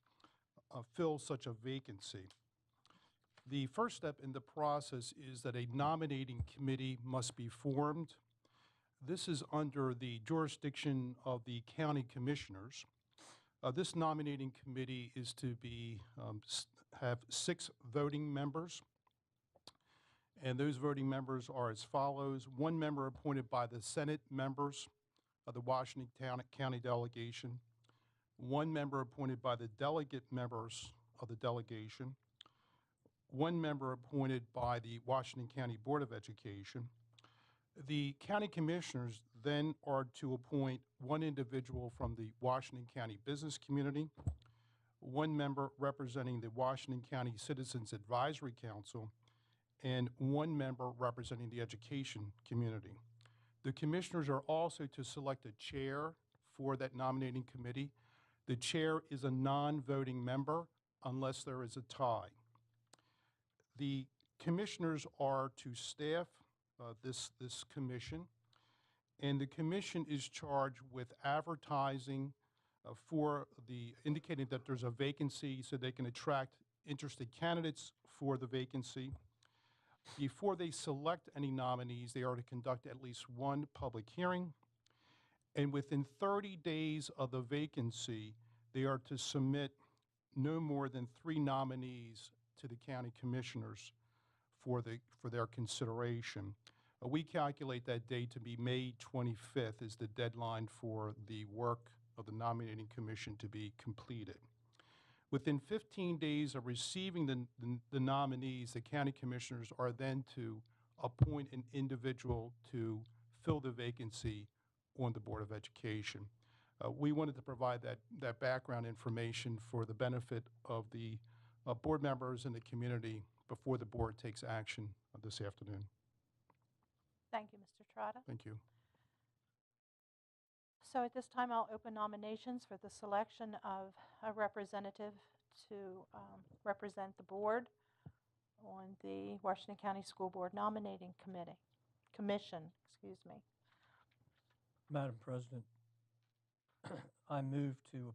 fill such a vacancy. The first step in the process is that a nominating committee must be formed. This is under the jurisdiction of the county commissioners. This nominating committee is to have 6 voting members, and those voting members are as follows: 1 member appointed by the Senate members of the Washington County delegation, 1 member appointed by the delegate members of the delegation, 1 member appointed by the Washington County Board of Education. The county commissioners then are to appoint 1 individual from the Washington County business community, 1 member representing the Washington County Citizens Advisory Council, and 1 member representing the education community. The commissioners are also to select a chair for that nominating committee. The chair is a non-voting member unless there is a tie. The commissioners are to staff this commission, and the commission is charged with advertising indicating that there's a vacancy so they can attract interested candidates for the vacancy. Before they select any nominees, they are to conduct at least 1 public hearing, and within 30 days of the vacancy, they are to submit no more than 3 nominees to the county commissioners for their consideration. We calculate that date to be May 25th is the deadline for the work of the nominating commission to be completed. Within 15 days of receiving the nominees, the county commissioners are then to appoint an individual to fill the vacancy on the Board of Education. We wanted to provide that background information for the benefit of the board members and the community before the board takes action this afternoon. Thank you, Mr. Trotta. Thank you. So at this time, I'll open nominations for the selection of a representative to represent the board on the Washington County School Board Nominating Commission. Madam President, I move to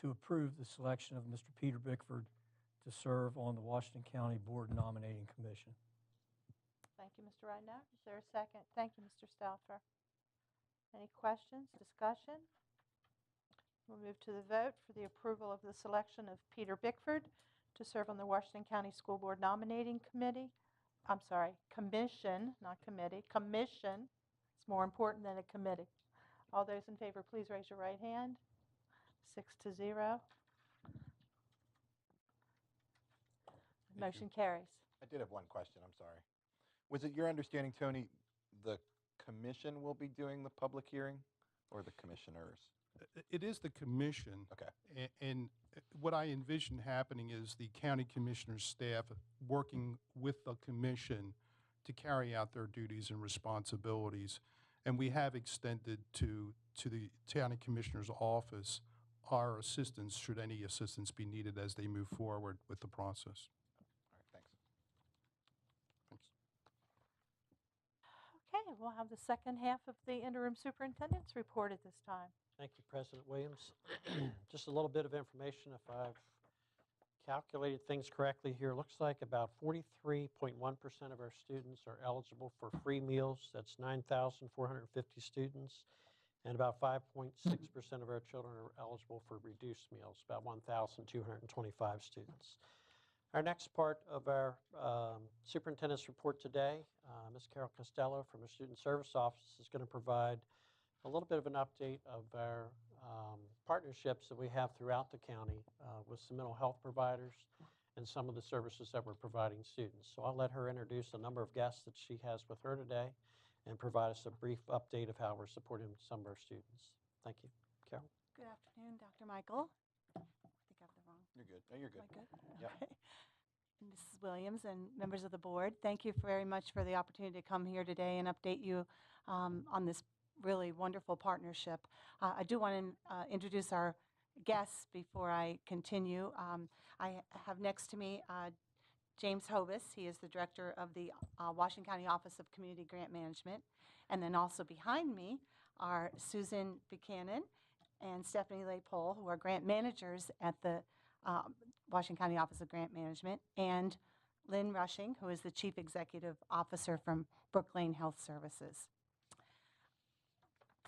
approve the selection of Mr. Peter Bickford to serve on the Washington County Board Nominating Commission. Thank you, Mr. Rydnak. Is there a second? Thank you, Mr. Stauffer. Any questions, discussion? We'll move to the vote for the approval of the selection of Peter Bickford to serve on the Washington County School Board Nominating Committee. Commission, not committee. Commission. It's more important than a committee. All those in favor, please raise your right hand. 6-0. Motion carries. I did have one question, I'm sorry. Was it your understanding, Tony, the commission will be doing the public hearing or the commissioners? It is the commission. Okay. And what I envision happening is the county commissioner's staff working with the commission to carry out their duties and responsibilities. And we have extended to the county commissioner's office our assistance, should any assistance be needed as they move forward with the process. All right, thanks. Okay, we'll have the second half of the interim superintendent's report at this time. Thank you, President Williams. Just a little bit of information, if I've calculated things correctly here. Looks like about 43.1% of our students are eligible for free meals. That's 9,450 students. And about 5.6% of our children are eligible for reduced meals, about 1,225 students. Our next part of our superintendent's report today, Ms. Carol Costello from the Student Service Office is going to provide a little bit of an update of our partnerships that we have throughout the county with some mental health providers and some of the services that we're providing students. So I'll let her introduce a number of guests that she has with her today and provide us a brief update of how we're supporting some of our students. Thank you. Carol? Good afternoon, Dr. Michael. I think I have the wrong. You're good. No, you're good. Am I good? Yep. Okay. Mrs. Williams and members of the board, thank you very much for the opportunity to come here today and update you on this really wonderful partnership. I do want to introduce our guests before I continue. I have next to me James Hovis. He is the director of the Washington County Office of Community Grant Management. And then also behind me are Susan Buchanan and Stephanie Laypole, who are grant managers at the Washington County Office of Grant Management, and Lynn Rushing, who is the Chief Executive Officer from Brook Lane Health Services.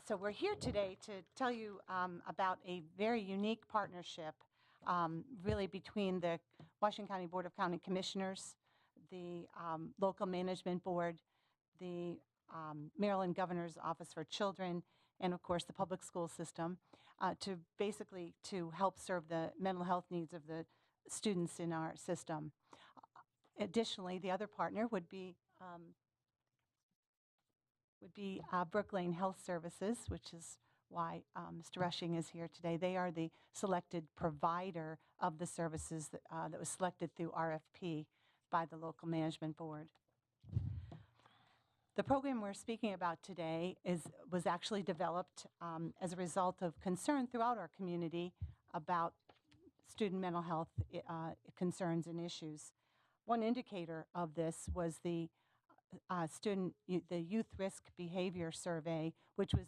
So we're here today to tell you about a very unique partnership really between the Washington County Board of County Commissioners, the Local Management Board, the Maryland Governor's Office for Children, and of course the public school system to basically to help serve the mental health needs of the students in our system. Additionally, the other partner would be Brook Lane Health Services, which is why Mr. Rushing is here today. They are the selected provider of the services that was selected through RFP by the Local Management Board. The program we're speaking about today was actually developed as a result of concern throughout our community about student mental health concerns and issues. One indicator of this was the Youth Risk Behavior Survey, which was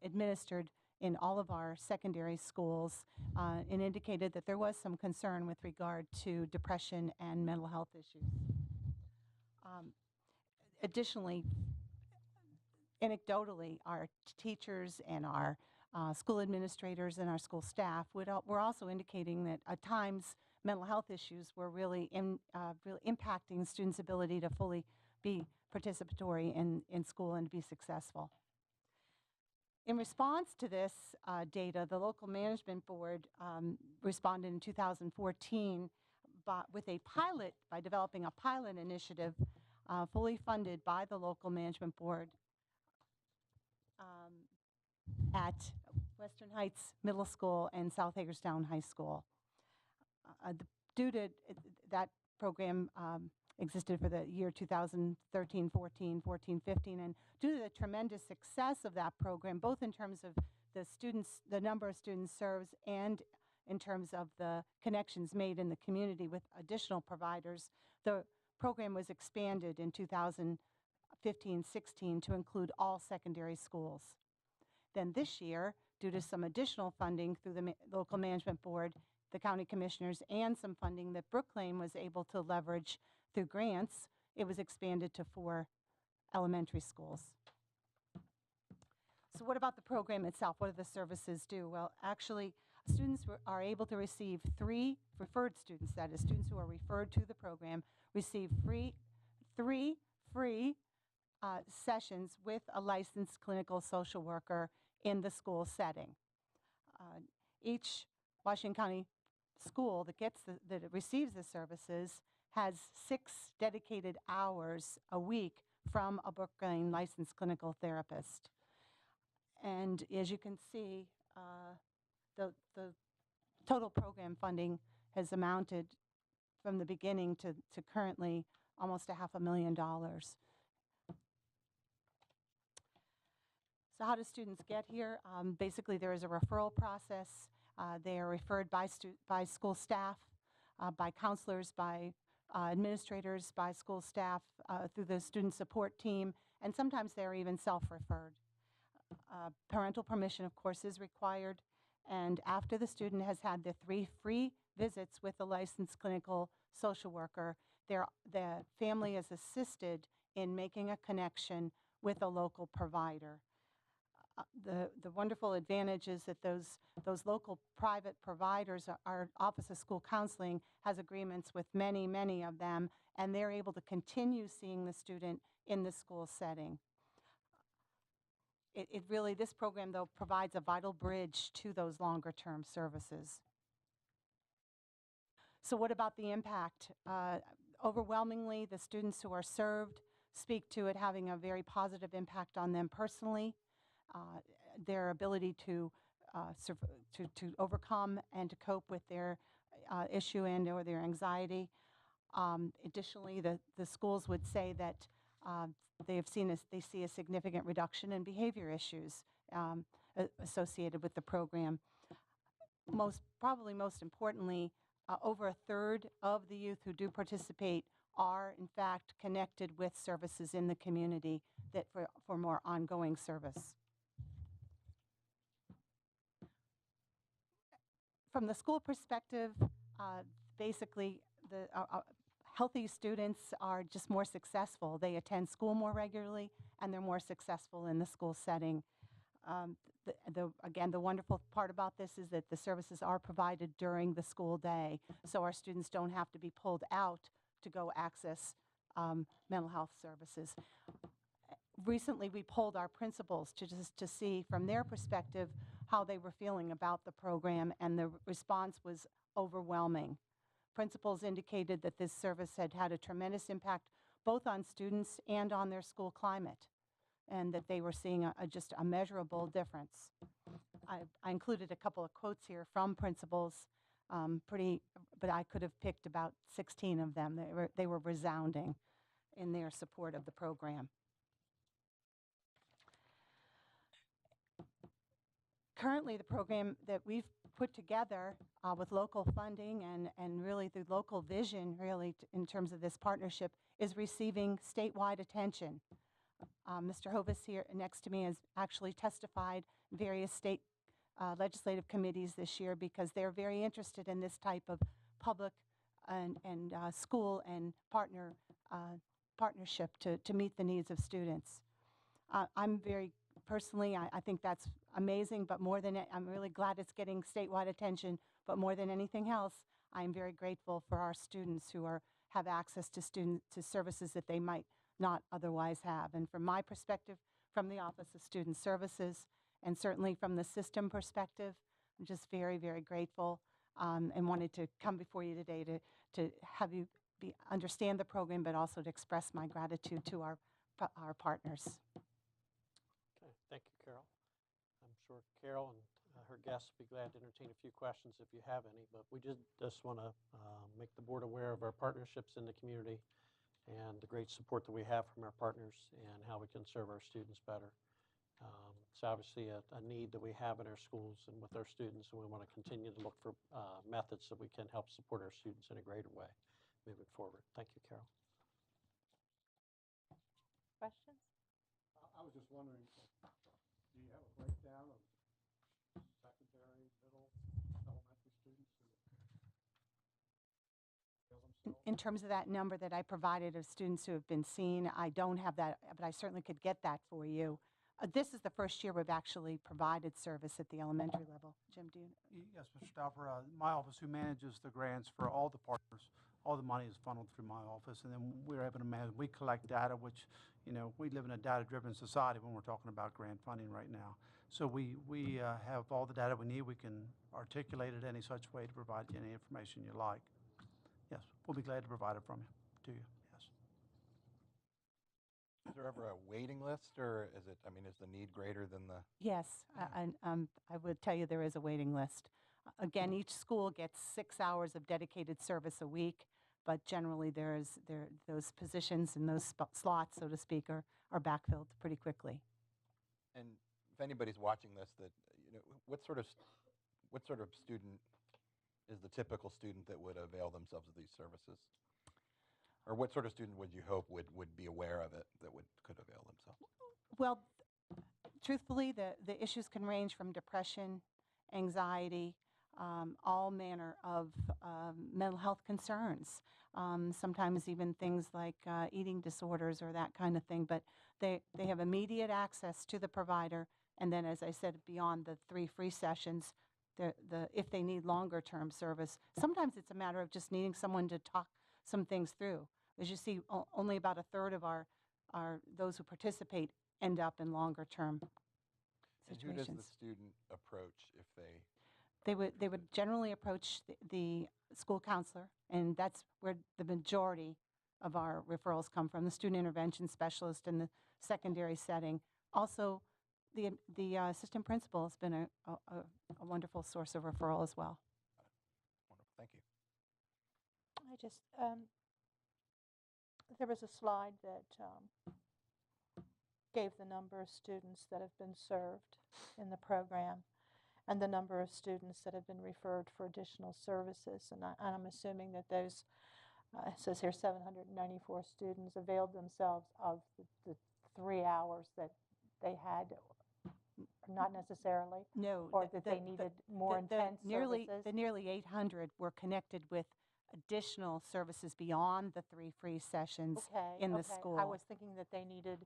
administered in all of our secondary schools and indicated that there was some concern with regard to depression and mental health issues. Additionally, anecdotally, our teachers and our school administrators and our school staff were also indicating that at times mental health issues were really impacting students' ability to fully be participatory in school and be successful. In response to this data, the local management board responded in 2014 by developing a pilot initiative fully funded by the local management board at Western Heights Middle School and South Hagerstown High School. Due to that program existed for the year 2013, 14, 15, and due to the tremendous success of that program, both in terms of the number of students served and in terms of the connections made in the community with additional providers, the program was expanded in 2015-16 to include all secondary schools. Then this year, due to some additional funding through the local management board, the county commissioners, and some funding that Brookline was able to leverage through grants, it was expanded to 4 elementary schools. So what about the program itself? What do the services do? Well, actually, students are able to receive 3 referred students, that is, students who are referred to the program, receive 3 free sessions with a licensed clinical social worker in the school setting. Each Washington County school that receives the services has 6 dedicated hours a week from a Brookline licensed clinical therapist. And as you can see, the total program funding has amounted from the beginning to currently almost $500,000. So how do students get here? Basically, there is a referral process. They are referred by school staff, by counselors, by administrators, by school staff, through the student support team, and sometimes they're even self-referred. Parental permission, of course, is required, and after the student has had the 3 free visits with a licensed clinical social worker, the family is assisted in making a connection with a local provider. The wonderful advantage is that those local private providers, our Office of School Counseling has agreements with many of them, and they're able to continue seeing the student in the school setting. This program, though, provides a vital bridge to those longer-term services. So what about the impact? Overwhelmingly, the students who are served speak to it having a very positive impact on them personally. Their ability to overcome and to cope with their issue or their anxiety. Additionally, the schools would say that they see a significant reduction in behavior issues associated with the program. Probably most importantly, over a third of the youth who do participate are in fact connected with services in the community for more ongoing service. From the school perspective, basically the healthy students are just more successful. They attend school more regularly, and they're more successful in the school setting. Again, the wonderful part about this is that the services are provided during the school day, so our students don't have to be pulled out to go access mental health services. Recently, we polled our principals to see from their perspective how they were feeling about the program, and the response was overwhelming. Principals indicated that this service had had a tremendous impact both on students and on their school climate, and that they were seeing just a measurable difference. I included a couple of quotes here from principals, but I could have picked about 16 of them. They were resounding in their support of the program. Currently, the program that we've put together with local funding and really through local vision, really in terms of this partnership, is receiving statewide attention. Mr. Hovis here next to me has actually testified in various state legislative committees this year because they're very interested in this type of public and school and partnership to meet the needs of students. I'm very personally, I think that's amazing, but I'm really glad it's getting statewide attention, but more than anything else, I'm very grateful for our students who have access to services that they might not otherwise have. And from my perspective, from the Office of Student Services And certainly from the system perspective, I'm just very, very grateful and wanted to come before you today to have you understand the program, but also to express my gratitude to our partners. Okay, thank you, Carol. I'm sure Carol and her guests will be glad to entertain a few questions if you have any, but we just want to make the board aware of our partnerships in the community and the great support that we have from our partners and how we can serve our students better. It's obviously a need that we have in our schools and with our students, and we want to continue to look for methods that we can help support our students in a greater way moving forward. Thank you, Carol. Questions? I was just wondering, do you have a breakdown of secondary, middle, elementary students who fail themselves? In terms of that number that I provided of students who have been seen, I don't have that, but I certainly could get that for you. This is the first year we've actually provided service at the elementary level. Jim, do you? Yes, Mr. Stauffer, my office, who manages the grants for all the partners, all the money is funneled through my office, and then we're able to manage. We collect data, which, you know, we live in a data-driven society when we're talking about grant funding right now. So we have all the data we need. We can articulate it any such way to provide you any information you like. Yes, we'll be glad to provide it to you. Yes. Is there ever a waiting list, or is it? I mean, is the need greater than the? Yes, I would tell you there is a waiting list. Again, each school gets 6 hours of dedicated service a week, but generally those positions and those slots, so to speak, are backfilled pretty quickly. And if anybody's watching this, that you know, what sort of student is the typical student that would avail themselves of these services? Or what sort of student would you hope would be aware of it that could avail themselves? Well, truthfully, the issues can range from depression, anxiety, all manner of mental health concerns, sometimes even things like eating disorders or that kind of thing. But they have immediate access to the provider. And then, as I said, beyond the 3 free sessions, if they need longer-term service, sometimes it's a matter of just needing someone to talk some things through. As you see, only about a third of those who participate end up in longer-term situations. And who does the student approach if they? They would generally approach the school counselor, and that's where the majority of our referrals come from, the student intervention specialist in the secondary setting. Also, the assistant principal has been a wonderful source of referral as well. Wonderful, thank you. I just, there was a slide that gave the number of students that have been served in the program and the number of students that have been referred for additional services. And I'm assuming that those, it says here 794 students availed themselves of the 3 hours that they had, not necessarily? No. Or that they needed more intense services? The nearly 800 were connected with additional services beyond the 3 free sessions in the school. I was thinking that they needed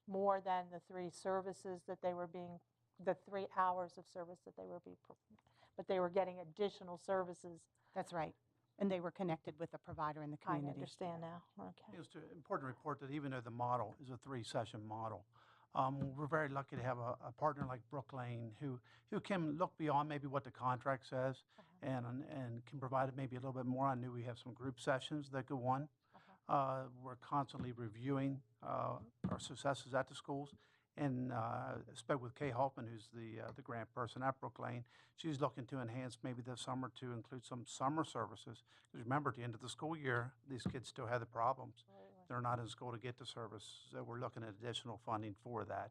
more than the 3 services that they were being, the 3 hours of service that they were being, but they were getting additional services. That's right. And they were connected with a provider in the community. I understand now. Okay. It's important to report that even though the model is a 3-session model, we're very lucky to have a partner like Brook Lane who can look beyond maybe what the contract says and can provide maybe a little bit more. I knew we have some group sessions that go on. We're constantly reviewing our successes at the schools. And spoke with Kay Hoffman, who's the grant person at Brook Lane. She's looking to enhance maybe this summer to include some summer services. Because remember, at the end of the school year, these kids still have the problems. They're not in school to get the service. So we're looking at additional funding for that.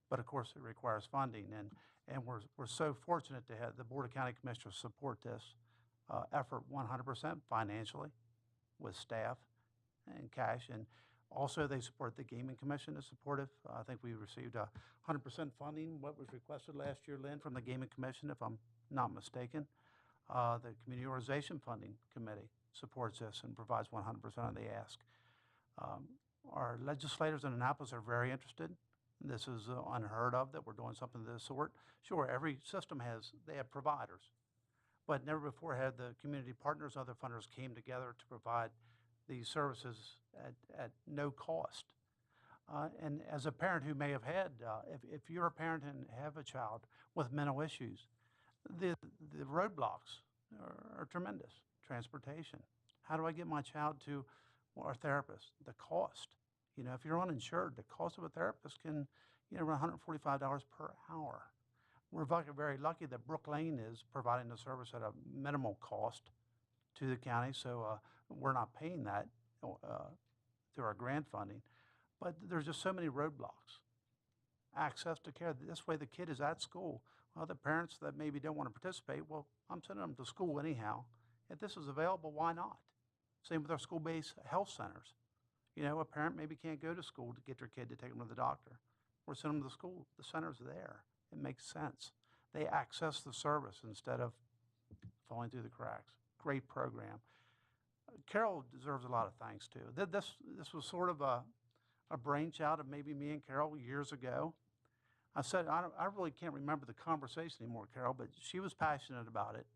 But of course, it requires funding. And we're so fortunate to have the Board of County Commissioners support this effort 100% financially with staff and cash. And also, they support the Gaming Commission is supportive. I think we received 100% funding, what was requested last year, Lynn, from the Gaming Commission, if I'm not mistaken. The Community Organization Funding Committee supports this and provides 100% of the ask. Our legislators in Annapolis are very interested. This is unheard of that we're doing something of this sort. Sure, every system they have providers, but never before had the community partners, other funders came together to provide these services at no cost. And as a parent who may have had, if you're a parent and have a child with mental issues, the, the roadblocks are tremendous. Transportation. How do I get my child to our therapist? The cost. You know, if you're uninsured, the cost of a therapist can, run $145 per hour. We're very lucky that Brook Lane is providing the service at a minimal cost to the county, so we're not paying that through our grant funding. But there's just so many roadblocks. Access to care. This way the kid is at school. Well, the parents that maybe don't want to participate, well, I'm sending them to school anyhow. If this is available, why not? Same with our school-based health centers. A parent maybe can't go to school to get their kid to take them to the doctor. We're sending them to school. The center's there. It makes sense. They access the service instead of falling through the cracks. Great program. Carol deserves a lot of thanks, too. This was sort of a brainchild of maybe me and Carol years ago. I said, I really can't remember the conversation anymore, Carol, but she was passionate about it.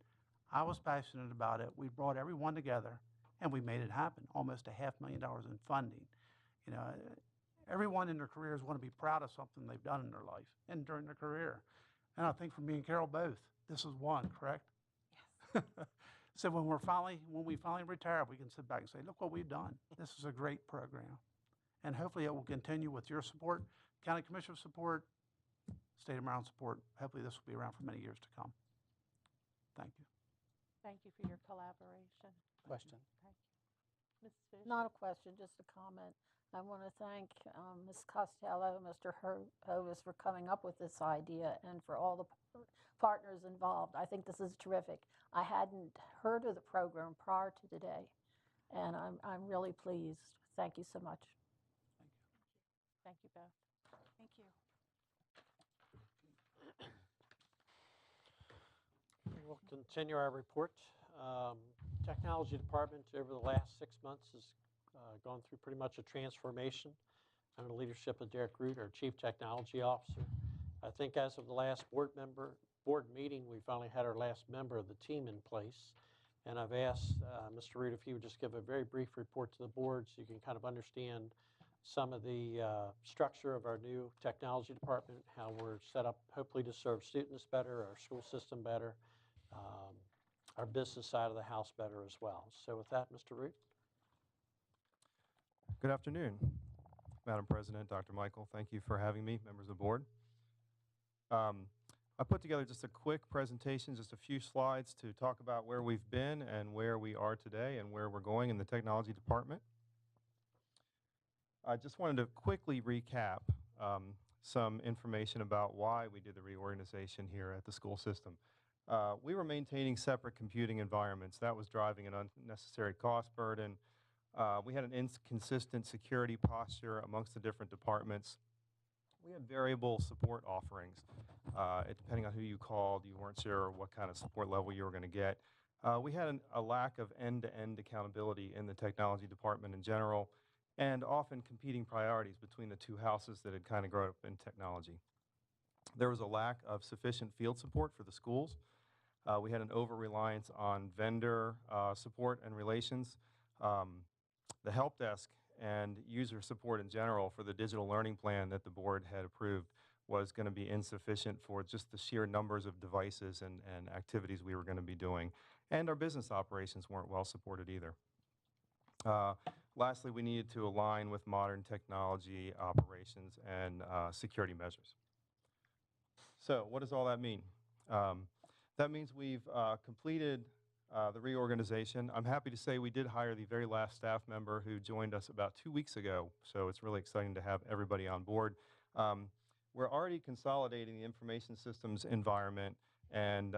I was passionate about it. We brought everyone together, and we made it happen. Almost $500,000 in funding. Everyone in their careers want to be proud of something they've done in their life and during their career. And I think for me and Carol both, this is one, correct? Yes. So when we finally retire, we can sit back and say, look what we've done. This is a great program. And hopefully it will continue with your support, county commissioner support, state of Maryland support. Hopefully this will be around for many years to come. Thank you. Thank you for your collaboration. Question. Thank you. Ms. Fisher? Not a question, just a comment. I want to thank Ms. Costello, Mr. Hovis for coming up with this idea and for all the partners involved. I think this is terrific. I hadn't heard of the program prior to today, and I'm really pleased. Thank you so much. Thank you both. Thank you. We'll continue our report. Technology department over the last 6 months has gone through pretty much a transformation under the leadership of Derek Root, our Chief Technology Officer. I think as of the last board meeting, we finally had our last member of the team in place. And I've asked Mr. Root if he would just give a very brief report to the board so you can kind of understand some of the structure of our new technology department, how we're set up hopefully to serve students better, our school system better, our business side of the house better as well. So with that, Mr. Root. Good afternoon, Madam President, Dr. Michael. Thank you for having me, members of the board. I put together just a quick presentation, just a few slides to talk about where we've been and where we are today and where we're going in the technology department. I just wanted to quickly recap some information about why we did the reorganization here at the school system. We were maintaining separate computing environments. That was driving an unnecessary cost burden. We had an inconsistent security posture amongst the different departments. We had variable support offerings. Depending on who you called, you weren't sure what kind of support level you were going to get. We had a lack of end-to-end accountability in the technology department in general, and often competing priorities between the two houses that had kind of grown up in technology. There was a lack of sufficient field support for the schools. We had an over-reliance on vendor support and relations. The help desk and user support in general for the digital learning plan that the board had approved was going to be insufficient for just the sheer numbers of devices and activities we were going to be doing. And our business operations weren't well supported either. Lastly, we needed to align with modern technology operations and security measures. So what does all that mean? That means we've completed the reorganization. I'm happy to say we did hire the very last staff member who joined us about 2 weeks ago, so it's really exciting to have everybody on board. We're already consolidating the information systems environment and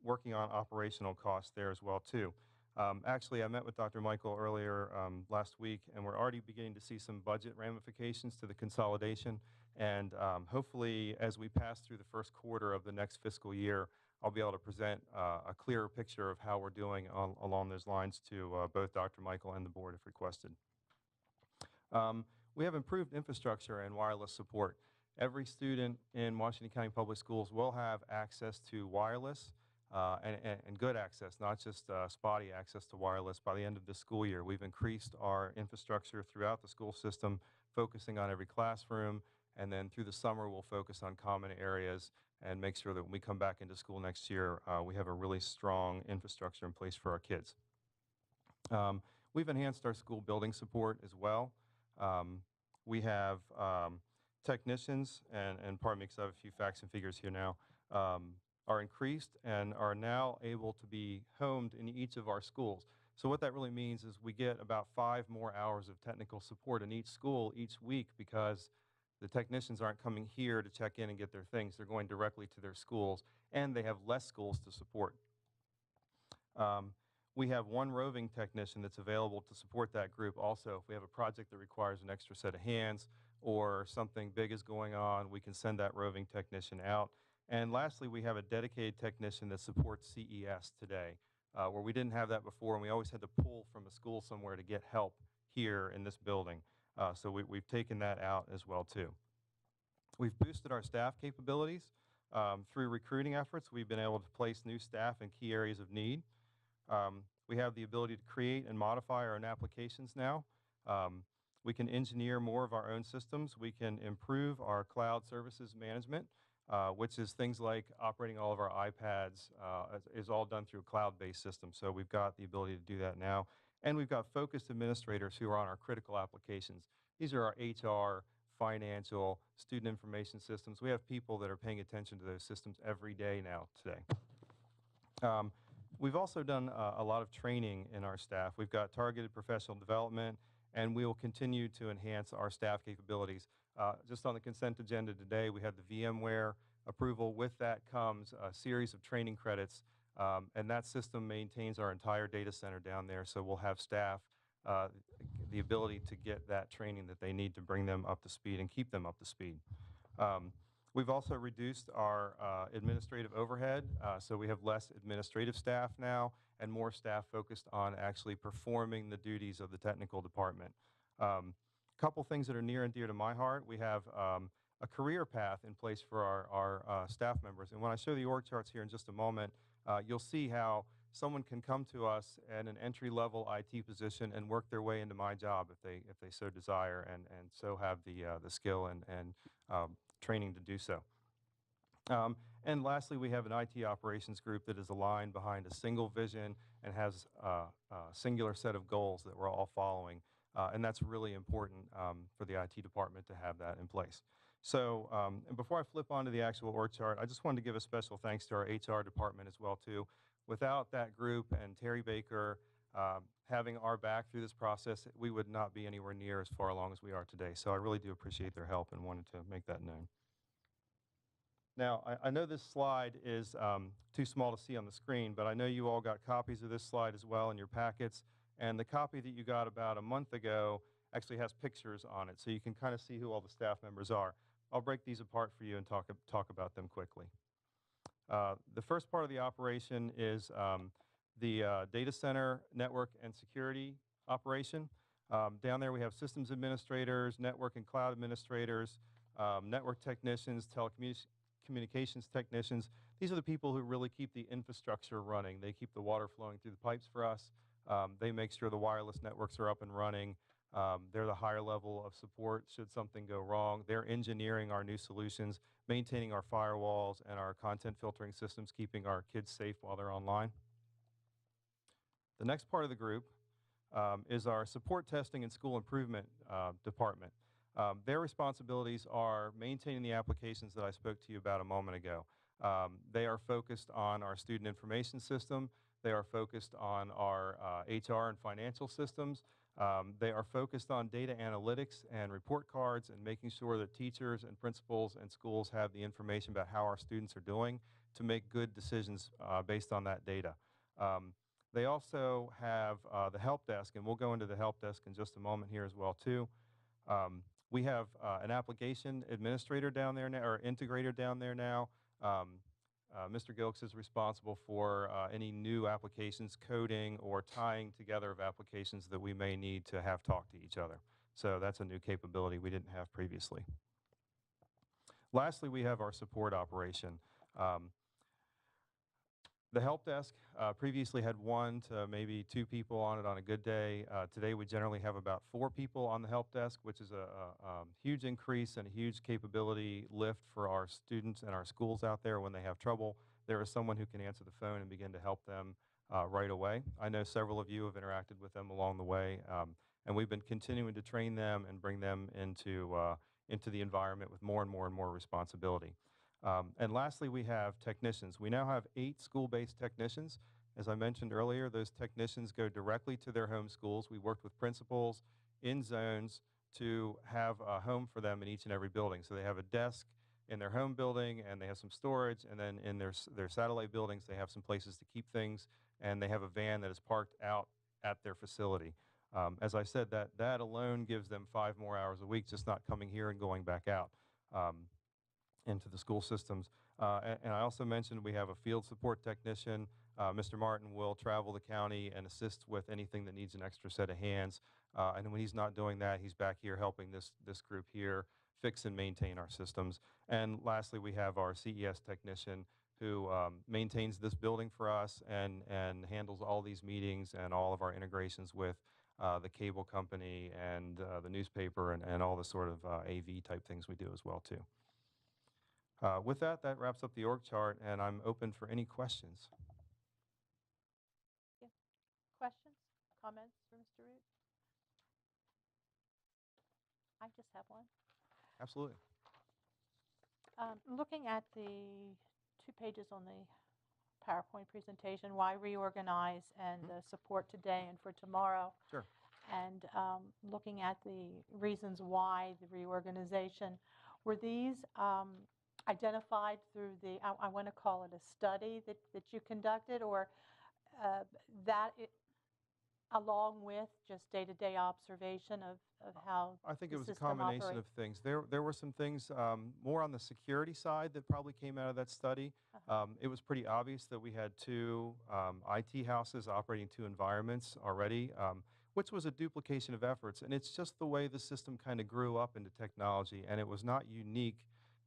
working on operational costs there as well too. Actually, I met with Dr. Michael earlier last week, and we're already beginning to see some budget ramifications to the consolidation, and hopefully as we pass through the first quarter of the next fiscal year, I'll be able to present a clearer picture of how we're doing along those lines to both Dr. Michael and the board if requested. We have improved infrastructure and wireless support. Every student in Washington County Public Schools will have access to wireless and good access, not just spotty access to wireless by the end of this school year. We've increased our infrastructure throughout the school system, focusing on every classroom, and then through the summer we'll focus on common areas and make sure that when we come back into school next year, we have a really strong infrastructure in place for our kids. We've enhanced our school building support as well. We have technicians, and pardon me because I have a few facts and figures here now, are increased and are now able to be homed in each of our schools. So what that really means is we get about 5 more hours of technical support in each school each week because the technicians aren't coming here to check in and get their things. They're going directly to their schools, and they have less schools to support. We have 1 roving technician that's available to support that group also. If we have a project that requires an extra set of hands or something big is going on, we can send that roving technician out. And lastly, we have a dedicated technician that supports CES today, where we didn't have that before, and we always had to pull from a school somewhere to get help here in this building. So we've taken that out as well too. We've boosted our staff capabilities. Through recruiting efforts, we've been able to place new staff in key areas of need. We have the ability to create and modify our own applications now. We can engineer more of our own systems. We can improve our cloud services management, which is things like operating all of our iPads is all done through a cloud-based system. So we've got the ability to do that now. And we've got focused administrators who are on our critical applications. These are our HR, financial, student information systems. We have people that are paying attention to those systems every day now today. We've also done a lot of training in our staff. We've got targeted professional development, and we will continue to enhance our staff capabilities. Just on the consent agenda today, we had the VMware approval. With that comes a series of training credits, and that system maintains our entire data center down there, so we'll have staff the ability to get that training that they need to bring them up to speed and keep them up to speed. We've also reduced our administrative overhead, so we have less administrative staff now and more staff focused on actually performing the duties of the technical department. Couple things that are near and dear to my heart. We have a career path in place for our staff members. And when I show the org charts here in just a moment, you'll see how someone can come to us at an entry-level IT position and work their way into my job if they so desire and so have the skill and training to do so. And lastly, we have an IT operations group that is aligned behind a single vision and has a singular set of goals that we're all following. And that's really important for the IT department to have that in place. So and before I flip onto the actual org chart, I just wanted to give a special thanks to our HR department as well too. Without that group and Terry Baker having our back through this process, we would not be anywhere near as far along as we are today. So I really do appreciate their help and wanted to make that known. Now, I know this slide is too small to see on the screen, but I know you all got copies of this slide as well in your packets. And the copy that you got about a month ago actually has pictures on it, so you can kind of see who all the staff members are. I'll break these apart for you and talk about them quickly. The first part of the operation is the data center network and security operation. Down there we have systems administrators, network and cloud administrators, network technicians, telecommunications technicians. These are the people who really keep the infrastructure running. They keep the water flowing through the pipes for us. They make sure the wireless networks are up and running. They're the higher level of support should something go wrong. They're engineering our new solutions, maintaining our firewalls and our content filtering systems, keeping our kids safe while they're online. The next part of the group is our support testing and school improvement department. Their responsibilities are maintaining the applications that I spoke to you about a moment ago. They are focused on our student information system. They are focused on our HR and financial systems. They are focused on data analytics and report cards and making sure that teachers and principals and schools have the information about how our students are doing to make good decisions based on that data. They also have the help desk, and we'll go into the help desk in just a moment here as well too. We have an application administrator down there now, or integrator down there now. Mr. Gilks is responsible for any new applications, coding, or tying together of applications that we may need to have talk to each other. So that's a new capability we didn't have previously. Lastly, we have our support operation. The help desk previously had 1 to maybe 2 people on it on a good day. Today we generally have about 4 people on the help desk, which is a huge increase and a huge capability lift for our students and our schools out there. When they have trouble, there is someone who can answer the phone and begin to help them right away. I know several of you have interacted with them along the way, and we've been continuing to train them and bring them into the environment with more and more and more responsibility. And lastly, we have technicians. We now have 8 school-based technicians. As I mentioned earlier, those technicians go directly to their home schools. We worked with principals in zones to have a home for them in each and every building. So they have a desk in their home building, and they have some storage, and then in their satellite buildings, they have some places to keep things, and they have a van that is parked out at their facility. As I said, that alone gives them 5 more hours a week, just not coming here and going back out. Into the school systems. And I also mentioned we have a field support technician. Mr. Martin will travel the county and assist with anything that needs an extra set of hands. And when he's not doing that, he's back here helping this group here fix and maintain our systems. And lastly, we have our CES technician who maintains this building for us and handles all these meetings and all of our integrations with the cable company and the newspaper and all the sort of AV type things we do as well too. With that wraps up the org chart, and I'm open for any questions. Yeah. Questions, comments for Mr. Root? I just have one. Absolutely. Looking at the 2 pages on the PowerPoint presentation, why reorganize and the support today and for tomorrow. Sure. And looking at the reasons why the reorganization, were these identified through I want to call it a study that you conducted, or along with just day-to-day observation of how I think the it was a system combination operates? of things. There were some things more on the security side that probably came out of that study. It was pretty obvious that we had 2 IT houses operating 2 environments already, which was a duplication of efforts. And it's just the way the system kind of grew up into technology, and it was not unique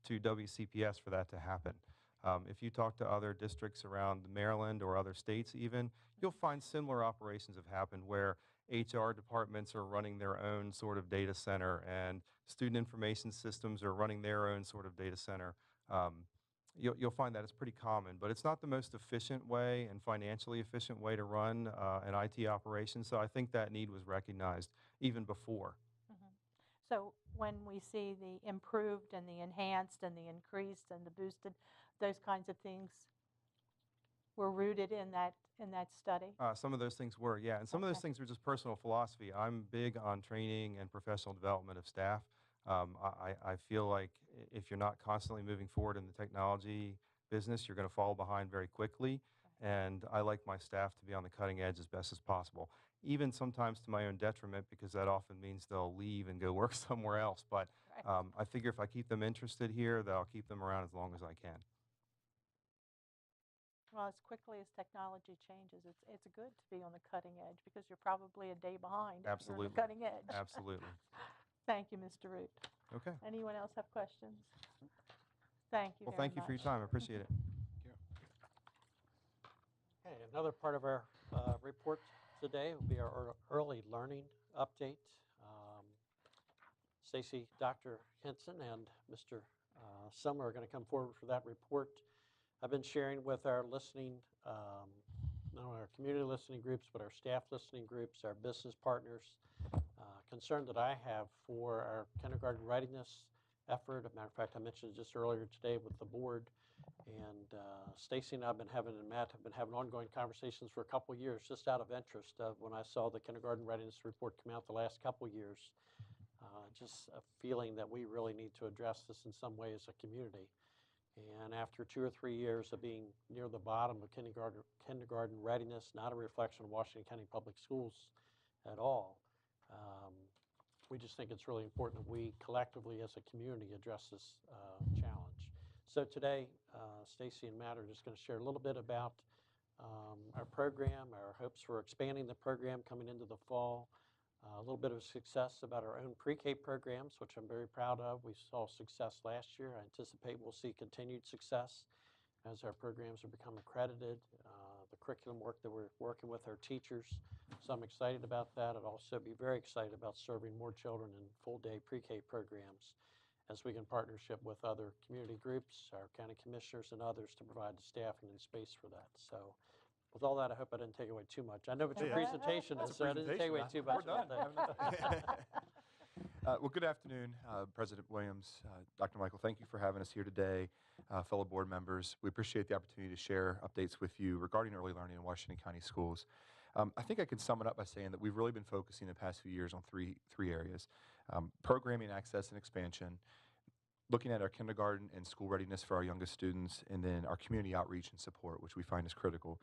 to WCPS for that to happen. If you talk to other districts around Maryland or other states even, you'll find similar operations have happened where HR departments are running their own sort of data center and student information systems are running their own sort of data center. You'll find that it's pretty common, but it's not the most efficient way and financially efficient way to run an IT operation. So I think that need was recognized even before. So when we see the improved and the enhanced and the increased and the boosted, those kinds of things were rooted in that study? Some of those things were, yeah. And some of those things were just personal philosophy. I'm big on training and professional development of staff. I feel like if you're not constantly moving forward in the technology business, you're going to fall behind very quickly. And I like my staff to be on the cutting edge as best as possible, even sometimes to my own detriment, because that often means they'll leave and go work somewhere else. But I figure if I keep them interested here, that I'll keep them around as long as I can. Well, as quickly as technology changes, it's good to be on the cutting edge because you're probably a day behind. Absolutely. If you're on the cutting edge. Absolutely. Thank you, Mr. Root. Okay. Anyone else have questions? Thank you. Well, thank you for your time. I appreciate it. Okay, another part of our report today will be our early learning update. Stacy, Dr. Henson, and Mr. Summer are going to come forward for that report. I've been sharing with our listening, not only our community listening groups, but our staff listening groups, our business partners, concern that I have for our kindergarten readiness effort. As a matter of fact, I mentioned it just earlier today with the board. And Stacy and I have been having, and Matt have been having ongoing conversations for a couple of years, just out of interest when I saw the kindergarten readiness report come out the last couple of years. Just a feeling that we really need to address this in some way as a community. And after 2 or 3 years of being near the bottom of kindergarten readiness, not a reflection of Washington County Public Schools at all, we just think it's really important that we collectively as a community address this challenge. So today, Stacy and Matt are just going to share a little bit about our program, our hopes for expanding the program coming into the fall, a little bit of success about our own pre-K programs, which I'm very proud of. We saw success last year. I anticipate we'll see continued success. as our programs are become accredited, the curriculum work that we're working with our teachers. So I'm excited about that. I'd also be very excited about serving more children in full-day pre-K programs as we can partnership with other community groups, our county commissioners, and others to provide the staffing and space for that. So with all that, I hope I didn't take away too much. I know what your presentation is, so I didn't take away too much. We're done. Well, good afternoon, President Williams, Dr. Michael. Thank you for having us here today, fellow board members. We appreciate the opportunity to share updates with you regarding early learning in Washington County schools. I think I can sum it up by saying that we've really been focusing the past few years on three areas: programming, access, and expansion, looking at our kindergarten and school readiness for our youngest students, and then our community outreach and support, which we find is critical.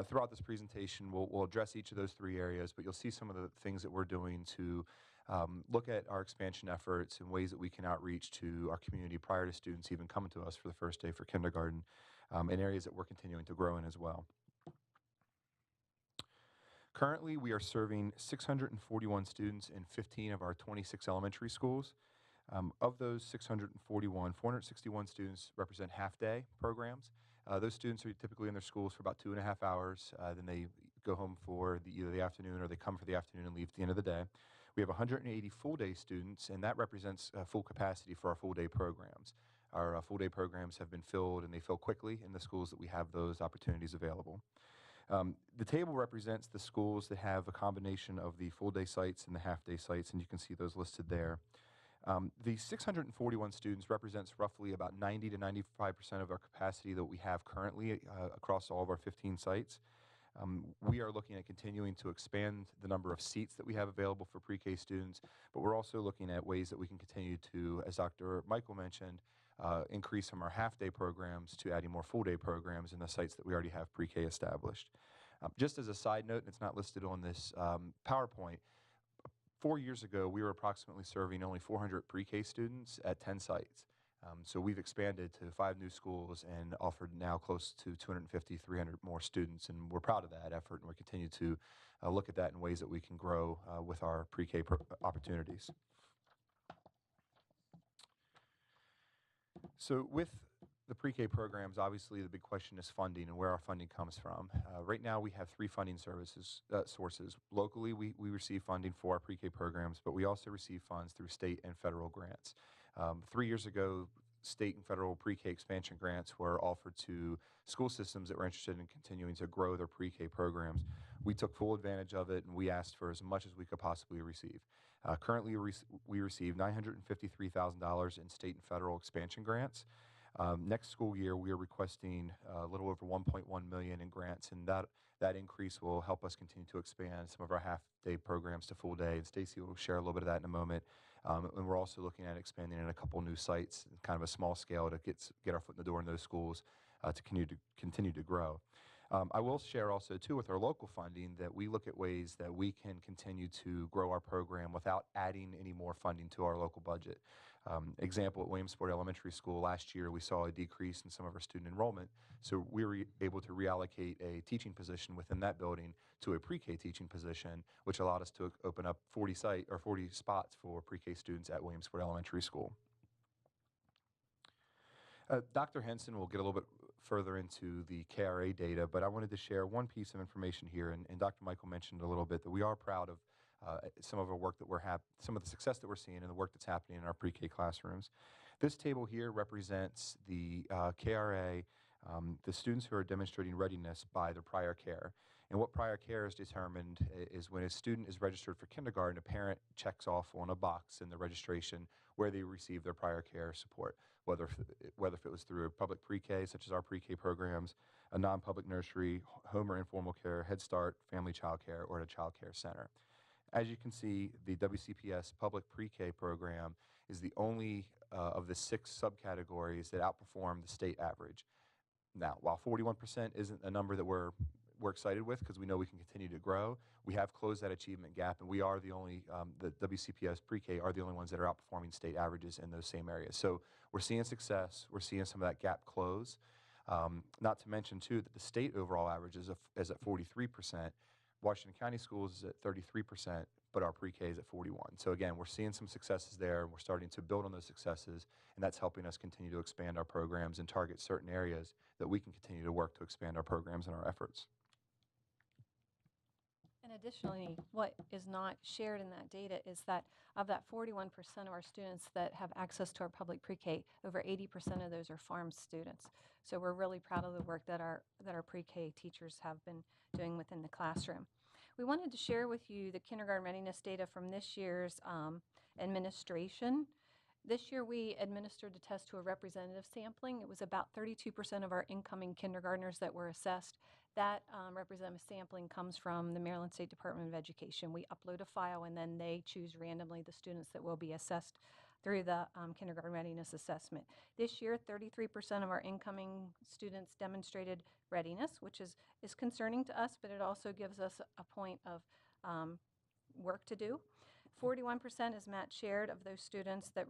Throughout this presentation, we'll address each of those three areas, but you'll see some of the things that we're doing to look at our expansion efforts and ways that we can outreach to our community prior to students even coming to us for the first day for kindergarten, and areas that we're continuing to grow in as well. Currently, we are serving 641 students in 15 of our 26 elementary schools. Of those 641, 461 students represent half-day programs. Those students are typically in their schools for about 2.5 hours. Then they go home for either the afternoon, or they come for the afternoon and leave at the end of the day. We have 180 full-day students, and that represents full capacity for our full-day programs. Our full-day programs have been filled, and they fill quickly in the schools that we have those opportunities available. The table represents the schools that have a combination of the full-day sites and the half-day sites, and you can see those listed there. The 641 students represents roughly about 90 to 95% of our capacity that we have currently across all of our 15 sites. We are looking at continuing to expand the number of seats that we have available for pre-K students, but we're also looking at ways that we can continue to, as Dr. Michael mentioned, increase from our half-day programs to adding more full-day programs in the sites that we already have pre-K established. Just as a side note, and it's not listed on this PowerPoint, 4 years ago, we were approximately serving only 400 pre-K students at 10 sites. So we've expanded to 5 new schools and offered now close to 250, 300 more students, and we're proud of that effort, and we'll continue to look at that in ways that we can grow with our pre-K opportunities. So with the pre-K programs, obviously the big question is funding and where our funding comes from. Right now we have 3 funding sources. Locally, we receive funding for our pre-K programs, but we also receive funds through state and federal grants. 3 years ago, state and federal pre-K expansion grants were offered to school systems that were interested in continuing to grow their pre-K programs. We took full advantage of it, and we asked for as much as we could possibly receive. Currently, we receive $953,000 in state and federal expansion grants. Next school year, we are requesting a little over $1.1 million in grants, and that increase will help us continue to expand some of our half-day programs to full day. And Stacy will share a little bit of that in a moment. And we're also looking at expanding in a couple new sites, kind of a small scale, to get our foot in the door in those schools to continue to grow. I will share also, too, with our local funding that we look at ways that we can continue to grow our program without adding any more funding to our local budget. Example, at Williamsport Elementary School last year, we saw a decrease in some of our student enrollment, so we were able to reallocate a teaching position within that building to a pre-K teaching position, which allowed us to open up 40 spots for pre-K students at Williamsport Elementary School. Dr. Henson will get a little bit further into the KRA data, but I wanted to share one piece of information here, and Dr. Michael mentioned a little bit that we are proud of some of our work that some of the success that we're seeing and the work that's happening in our pre-K classrooms. This table here represents the KRA, the students who are demonstrating readiness by their prior care. And what prior care is determined is when a student is registered for kindergarten, a parent checks off on a box in the registration where they receive their prior care support, whether if it was through a public pre-K, such as our pre-K programs, a non-public nursery, home or informal care, Head Start, family child care, or at a child care center. As you can see, the WCPS public pre-K program is the only of the 6 subcategories that outperform the state average. Now, while 41% isn't a number that we're excited with, because we know we can continue to grow, we have closed that achievement gap, and we are the only, the WCPS pre-K are the only ones that are outperforming state averages in those same areas. So we're seeing success, we're seeing some of that gap close. Not to mention, too, that the state overall average is at 43%, Washington County Schools is at 33%, but our pre-K is at 41. So again, we're seeing some successes there, and we're starting to build on those successes, and that's helping us continue to expand our programs and target certain areas that we can continue to work to expand our programs and our efforts. And additionally, what is not shared in that data is that of that 41% of our students that have access to our public pre-K, over 80% of those are farm students. So we're really proud of the work that our pre-K teachers have been doing within the classroom. We wanted to share with you the kindergarten readiness data from this year's administration. This year we administered a test to a representative sampling. It was about 32% of our incoming kindergartners that were assessed. That representative sampling comes from the Maryland State Department of Education. We upload a file and then they choose randomly the students that will be assessed through the kindergarten readiness assessment. This year, 33% of our incoming students demonstrated readiness, which is concerning to us, but it also gives us a point of work to do. 41%, as Matt shared, of those students that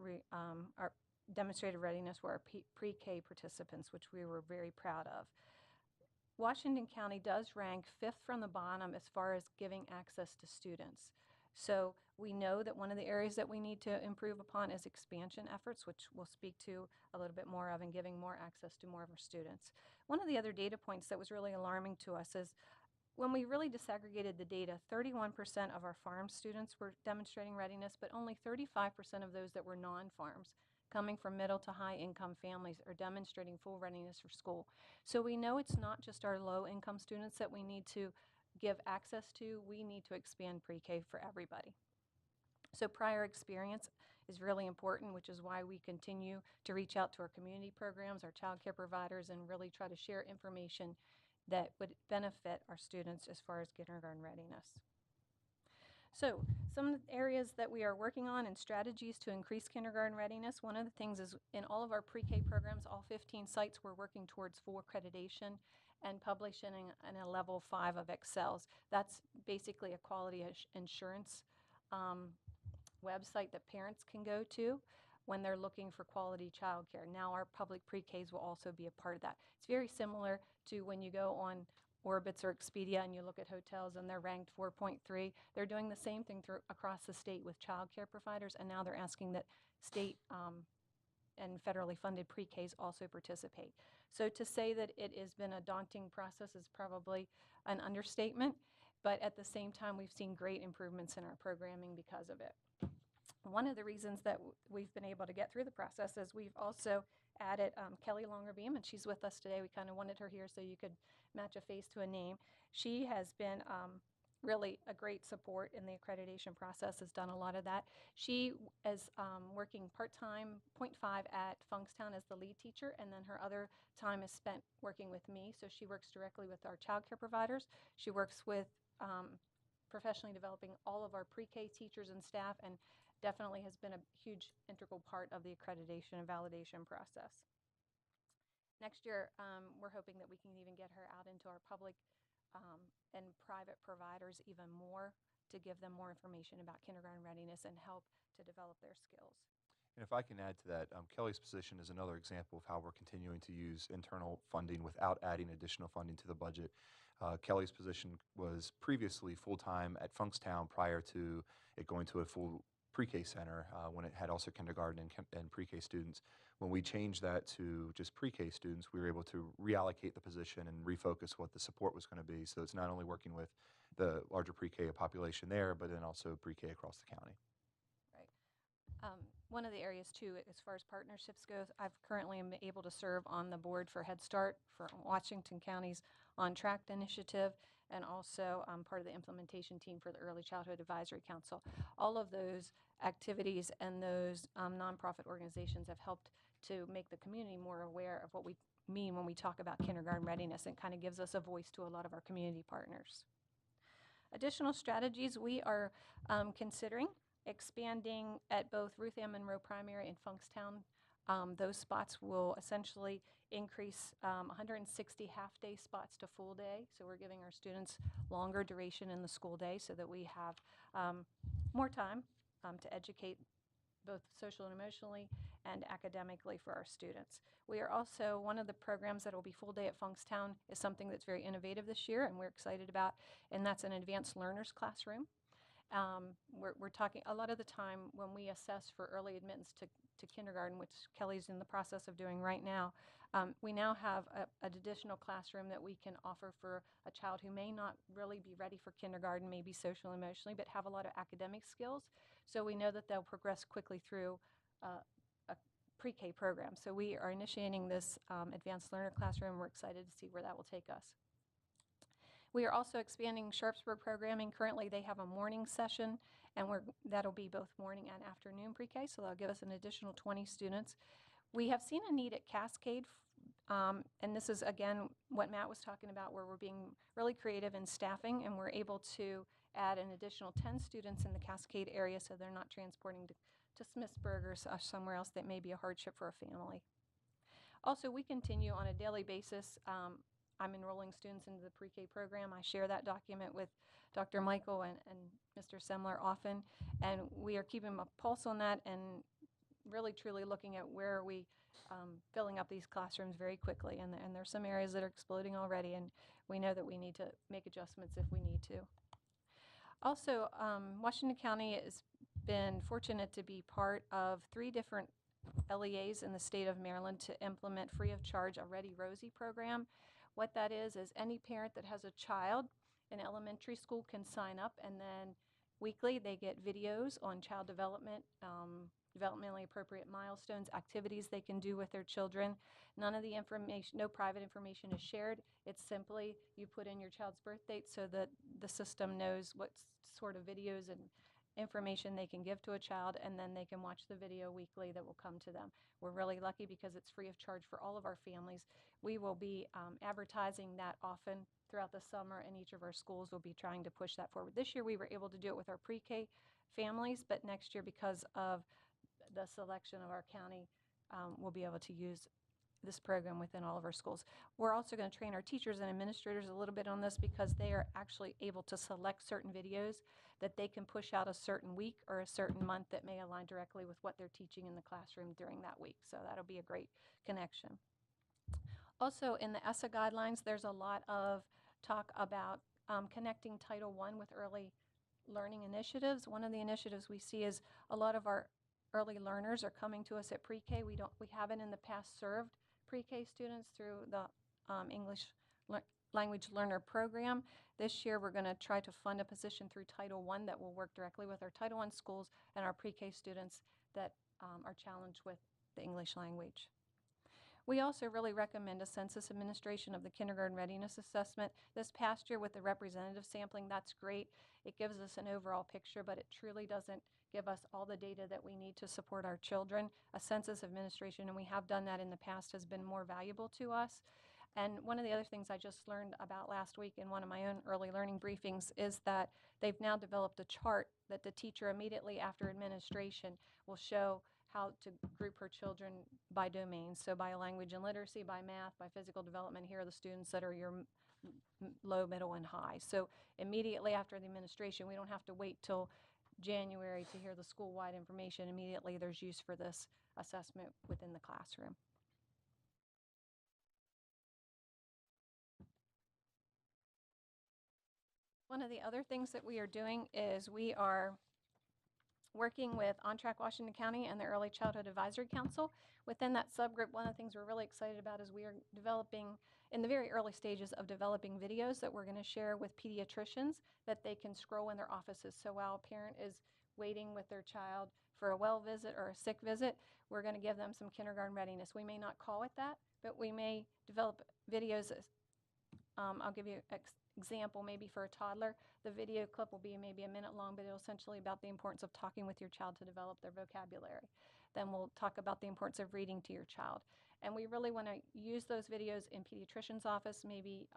are demonstrated readiness were our pre-K participants, which we were very proud of. Washington County does rank 5th from the bottom as far as giving access to students. So we know that one of the areas that we need to improve upon is expansion efforts, which we'll speak to a little bit more of, and giving more access to more of our students. One of the other data points that was really alarming to us is when we really disaggregated the data, 31% of our farm students were demonstrating readiness, but only 35% of those that were non-farms, coming from middle to high income families, are demonstrating full readiness for school. So we know it's not just our low income students that we need to give access to, we need to expand pre-K for everybody. So prior experience is really important, which is why we continue to reach out to our community programs, our child care providers, and really try to share information that would benefit our students as far as kindergarten readiness. So some areas that we are working on and strategies to increase kindergarten readiness. One of the things is in all of our pre-K programs, all 15 sites, we're working towards full accreditation and publishing in a level 5 of Excels. That's basically a quality insurance website that parents can go to when they're looking for quality childcare. Now our public pre-Ks will also be a part of that. It's very similar to when you go on Orbitz or Expedia and you look at hotels and they're ranked 4.3. They're doing the same thing across the state with childcare providers, and now they're asking that state and federally funded pre-Ks also participate. So to say that it has been a daunting process is probably an understatement, but at the same time we've seen great improvements in our programming because of it. One of the reasons that we've been able to get through the process is we've also added Kelly Longerbeam, and she's with us today. We kind of wanted her here so you could match a face to a name. She has been really a great support in the accreditation process, has done a lot of that. She is working part-time, 0.5 at Funkstown as the lead teacher, and then her other time is spent working with me. So she works directly with our child care providers. She works with professionally developing all of our pre-K teachers and staff, and definitely has been a huge integral part of the accreditation and validation process. Next year, we're hoping that we can even get her out into our public and private providers even more to give them more information about kindergarten readiness and help to develop their skills. And if I can add to that, Kelly's position is another example of how we're continuing to use internal funding without adding additional funding to the budget. Kelly's position was previously full-time at Funkstown prior to it going to a full pre-K center when it had also kindergarten and pre-K students. When we changed that to just pre-K students, we were able to reallocate the position and refocus what the support was going to be. So it's not only working with the larger pre-K population there, but then also pre-K across the county. Right. One of the areas too, as far as partnerships goes, I've currently am able to serve on the board for Head Start for Washington County's On Track initiative, and also part of the implementation team for the Early Childhood Advisory Council. All of those activities and those nonprofit organizations have helped to make the community more aware of what we mean when we talk about kindergarten readiness, and kind of gives us a voice to a lot of our community partners. Additional strategies we are considering expanding at both Ruth Ann Monroe Primary and Funkstown. Those spots will essentially increase 160 half-day spots to full day. So we're giving our students longer duration in the school day so that we have more time to educate both social and emotionally and academically for our students. We are also, one of the programs that will be full day at Funkstown is something that's very innovative this year and we're excited about, and that's an advanced learners classroom. We're talking, a lot of the time when we assess for early admittance to kindergarten, which Kelly's in the process of doing right now, we now have an additional classroom that we can offer for a child who may not really be ready for kindergarten, maybe social and emotionally, but have a lot of academic skills. So we know that they'll progress quickly through a pre-K program. So we are initiating this advanced learner classroom. We're excited to see where that will take us. We are also expanding Sharpsburg programming. Currently, they have a morning session, and that'll be both morning and afternoon pre-K, so that'll give us an additional 20 students. We have seen a need at Cascade, and this is, again, what Matt was talking about, where we're being really creative in staffing, and we're able to add an additional 10 students in the Cascade area so they're not transporting to Smithsburg or somewhere else that may be a hardship for a family. Also, we continue on a daily basis. I'm enrolling students into the pre-K program. I share that document with Dr. Michael and Mr. Semler often, and we are keeping a pulse on that and really truly looking at where are we filling up these classrooms very quickly, and there's some areas that are exploding already, and we know that we need to make adjustments if we need to. Also, Washington County has been fortunate to be part of 3 different LEAs in the state of Maryland to implement free of charge a Ready Rosie program. What that is any parent that has a child in elementary school can sign up, and then weekly they get videos on child development, developmentally appropriate milestones, activities they can do with their children. None of the information, no private information is shared. It's simply you put in your child's birth date so that the system knows what sort of videos and information they can give to a child, and then they can watch the video weekly that will come to them. We're really lucky because it's free of charge for all of our families. We will be advertising that often throughout the summer, and each of our schools will be trying to push that forward. This year we were able to do it with our pre-K families, but next year, because of the selection of our county, we'll be able to use this program within all of our schools. We're also going to train our teachers and administrators a little bit on this because they are actually able to select certain videos that they can push out a certain week or a certain month that may align directly with what they're teaching in the classroom during that week. So that'll be a great connection. Also, in the ESSA guidelines, there's a lot of talk about connecting Title I with early learning initiatives. One of the initiatives we see is a lot of our early learners are coming to us at pre-K. We haven't in the past served pre-K students through the English language learner program. This year we're going to try to fund a position through Title I that will work directly with our Title I schools and our pre-K students that are challenged with the English language. We also really recommend a census administration of the kindergarten readiness assessment. This past year with the representative sampling, that's great. It gives us an overall picture, but it truly doesn't give us all the data that we need to support our children. A census administration, and we have done that in the past, has been more valuable to us. And one of the other things I just learned about last week in one of my own early learning briefings is that they've now developed a chart that the teacher immediately after administration will show how to group her children by domains. So by language and literacy, by math, by physical development. Here are the students that are your low, middle, and high. So immediately after the administration, we don't have to wait till January to hear the school-wide information. Immediately there's use for this assessment within the classroom. One of the other things that we are doing is we are working with On Track Washington County and the Early Childhood Advisory Council. Within that subgroup, one of the things we're really excited about is we are developing, in the very early stages of developing videos that we're going to share with pediatricians that they can scroll in their offices. So while a parent is waiting with their child for a well visit or a sick visit, we're going to give them some kindergarten readiness. We may not call it that, but we may develop videos. I'll give you an example, maybe for a toddler. The video clip will be maybe a minute long, but it'll essentially about the importance of talking with your child to develop their vocabulary. Then we'll talk about the importance of reading to your child. And we really want to use those videos in pediatrician's office, maybe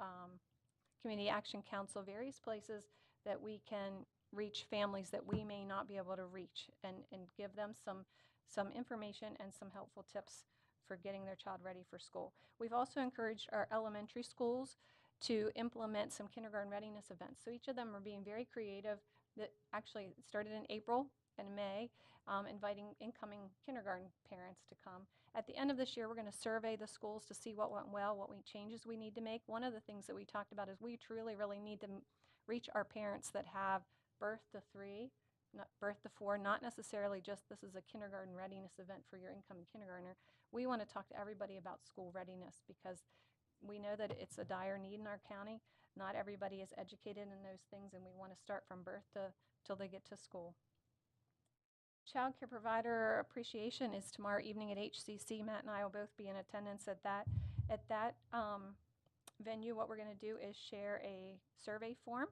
Community Action Council, various places that we can reach families that we may not be able to reach, and give them some information and some helpful tips for getting their child ready for school. We've also encouraged our elementary schools to implement some kindergarten readiness events. So each of them are being very creative. That actually started in April and May, inviting incoming kindergarten parents to come. At the end of this year, we're going to survey the schools to see what went well, what changes we need to make. One of the things that we talked about is we truly really need to reach our parents that have birth to 3, not birth to 4, not necessarily just this is a kindergarten readiness event for your incoming kindergartner. We want to talk to everybody about school readiness because we know that it's a dire need in our county. Not everybody is educated in those things, and we want to start from birth to till they get to school. Child care provider appreciation is tomorrow evening at HCC. Matt and I will both be in attendance at that. At that venue, what we're going to do is share a survey form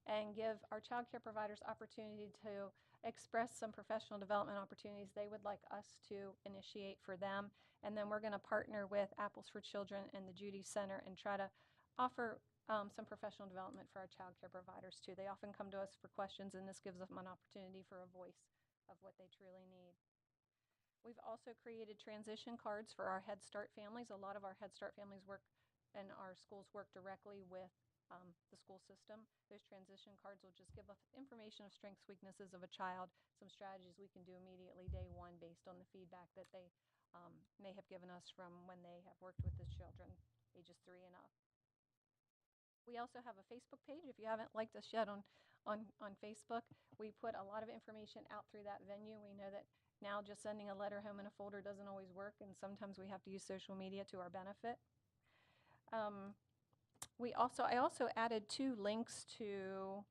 and give our child care providers opportunity to express some professional development opportunities they would like us to initiate for them. And then we're going to partner with Apples for Children and the Judy Center and try to offer some professional development for our child care providers too. They often come to us for questions, and this gives them an opportunity for a voice of what they truly need. We've also created transition cards for our Head Start families. A lot of our Head Start families work and our schools work directly with the school system. Those transition cards will just give us information of strengths, weaknesses of a child, some strategies we can do immediately day one based on the feedback that they may have given us from when they have worked with the children ages 3 and up. We also have a Facebook page. If you haven't liked us yet on Facebook, we put a lot of information out through that venue. We know that now just sending a letter home in a folder doesn't always work, and sometimes we have to use social media to our benefit. I also added 2 links to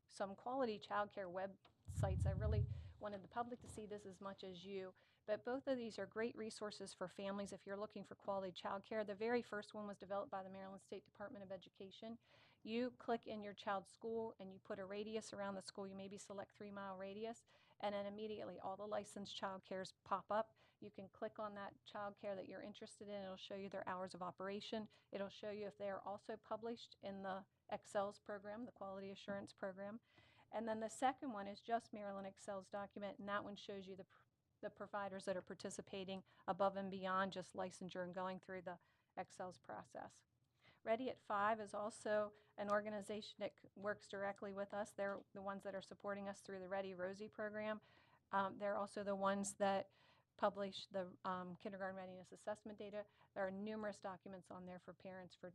some quality childcare websites. I really wanted the public to see this as much as you, but both of these are great resources for families if you're looking for quality childcare. The very first one was developed by the Maryland State Department of Education. You click in your child's school and you put a radius around the school. You maybe select 3-mile radius, and then immediately all the licensed childcares pop up. You can click on that childcare that you're interested in. It'll show you their hours of operation. It'll show you if they are also published in the Excels program, the Quality Assurance Program. And then the second one is just Maryland Excels document, and that one shows you the providers that are participating above and beyond just licensure and going through the Excels process. Ready at 5 is also an organization that works directly with us. They're the ones that are supporting us through the Ready Rosie program. They're also the ones that publish the kindergarten readiness assessment data. There are numerous documents on there for parents for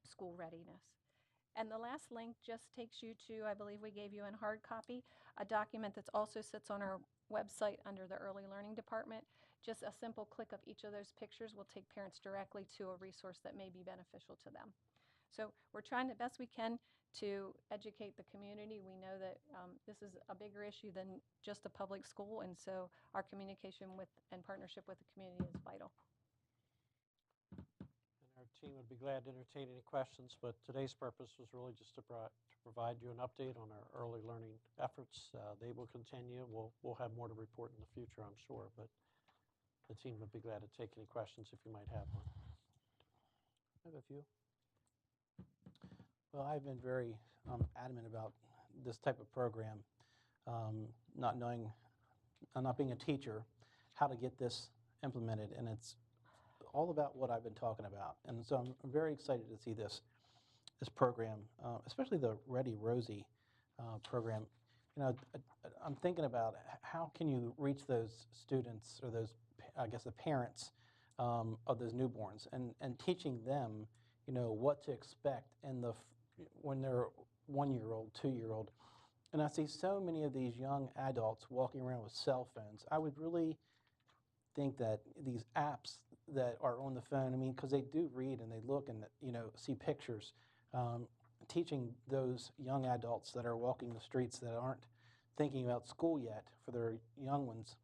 school readiness. And the last link just takes you to, I believe we gave you in hard copy, a document that also sits on our website under the Early Learning Department. Just a simple click of each of those pictures will take parents directly to a resource that may be beneficial to them. So we're trying the best we can to educate the community. We know that this is a bigger issue than just a public school, and so our communication with and partnership with the community is vital. And our team would be glad to entertain any questions, but today's purpose was really just to provide you an update on our early learning efforts. They will continue. We'll have more to report in the future, I'm sure, but the team would be glad to take any questions if you might have one. I have a few. Well, I've been very adamant about this type of program, not being a teacher, how to get this implemented, and it's all about what I've been talking about. And so I'm very excited to see this program, especially the Ready Rosie program. You know, I'm thinking about how can you reach those students or those, I guess, the parents of those newborns, and teaching them, you know, what to expect in when they're 1-year-old, 2-year-old. And I see so many of these young adults walking around with cell phones. I would really think that these apps that are on the phone, I mean, because they do read and they look and, you know, see pictures, teaching those young adults that are walking the streets that aren't thinking about school yet for their young ones,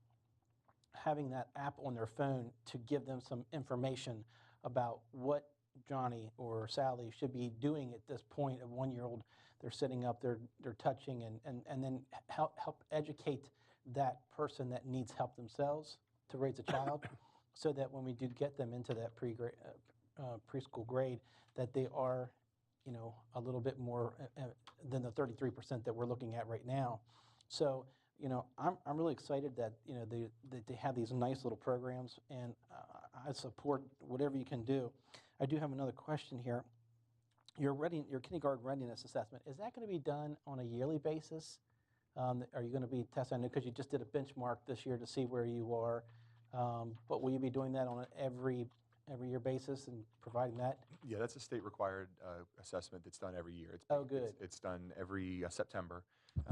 having that app on their phone to give them some information about what Johnny or Sally should be doing at this point of 1-year-old. They're sitting up, they're touching, and then help educate that person that needs help themselves to raise a child, so that when we do get them into that preschool grade, that they are, you know, a little bit more than the 33% that we're looking at right now. So, you know, I'm really excited that, you know, they have these nice little programs, and I support whatever you can do. I do have another question here. Your kindergarten readiness assessment, is that going to be done on a yearly basis? Are you going to be testing? I know because you just did a benchmark this year to see where you are, but will you be doing that on every every year basis and providing that? Yeah, that's a state-required assessment that's done every year. Oh, good. It's done every September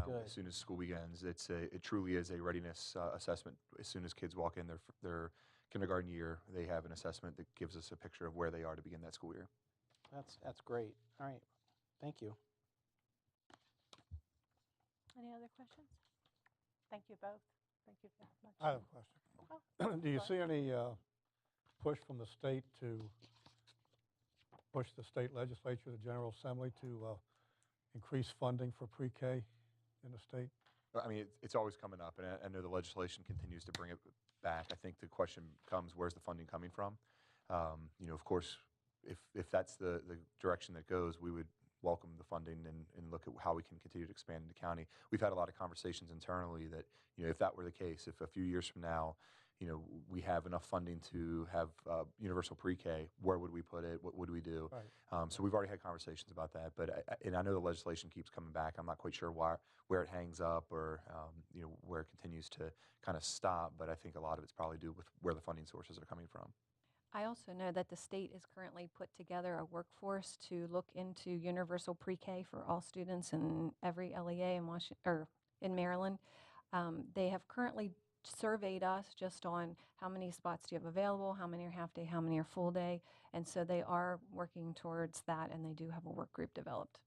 Good. as soon as school begins. It truly is a readiness assessment. As soon as kids walk in their kindergarten year, they have an assessment that gives us a picture of where they are to begin that school year. That's great. All right. Thank you. Any other questions? Thank you both. Thank you very much. I have a question. Oh, Do you go see any push from the state to push the state legislature, the General Assembly, to increase funding for pre-K in the state? I mean, it's always coming up, and I know the legislation continues to bring it back. I think the question comes, where's the funding coming from? Of course, if that's the direction that goes, we would welcome the funding and look at how we can continue to expand in the county. We've had a lot of conversations internally that, if that were the case, if a few years from now, we have enough funding to have universal pre-K, where would we put it? What would we do? Right. So we've already had conversations about that, but I know the legislation keeps coming back. I'm not quite sure where it hangs up or where it continues to kind of stop, but I think a lot of it's probably due with where the funding sources are coming from. I also know that the state has currently put together a workforce to look into universal pre-K for all students in every LEA in Washington or in Maryland. They have currently surveyed us just on how many spots do you have available, how many are half day, how many are full day, and so they are working towards that, and they do have a work group developed.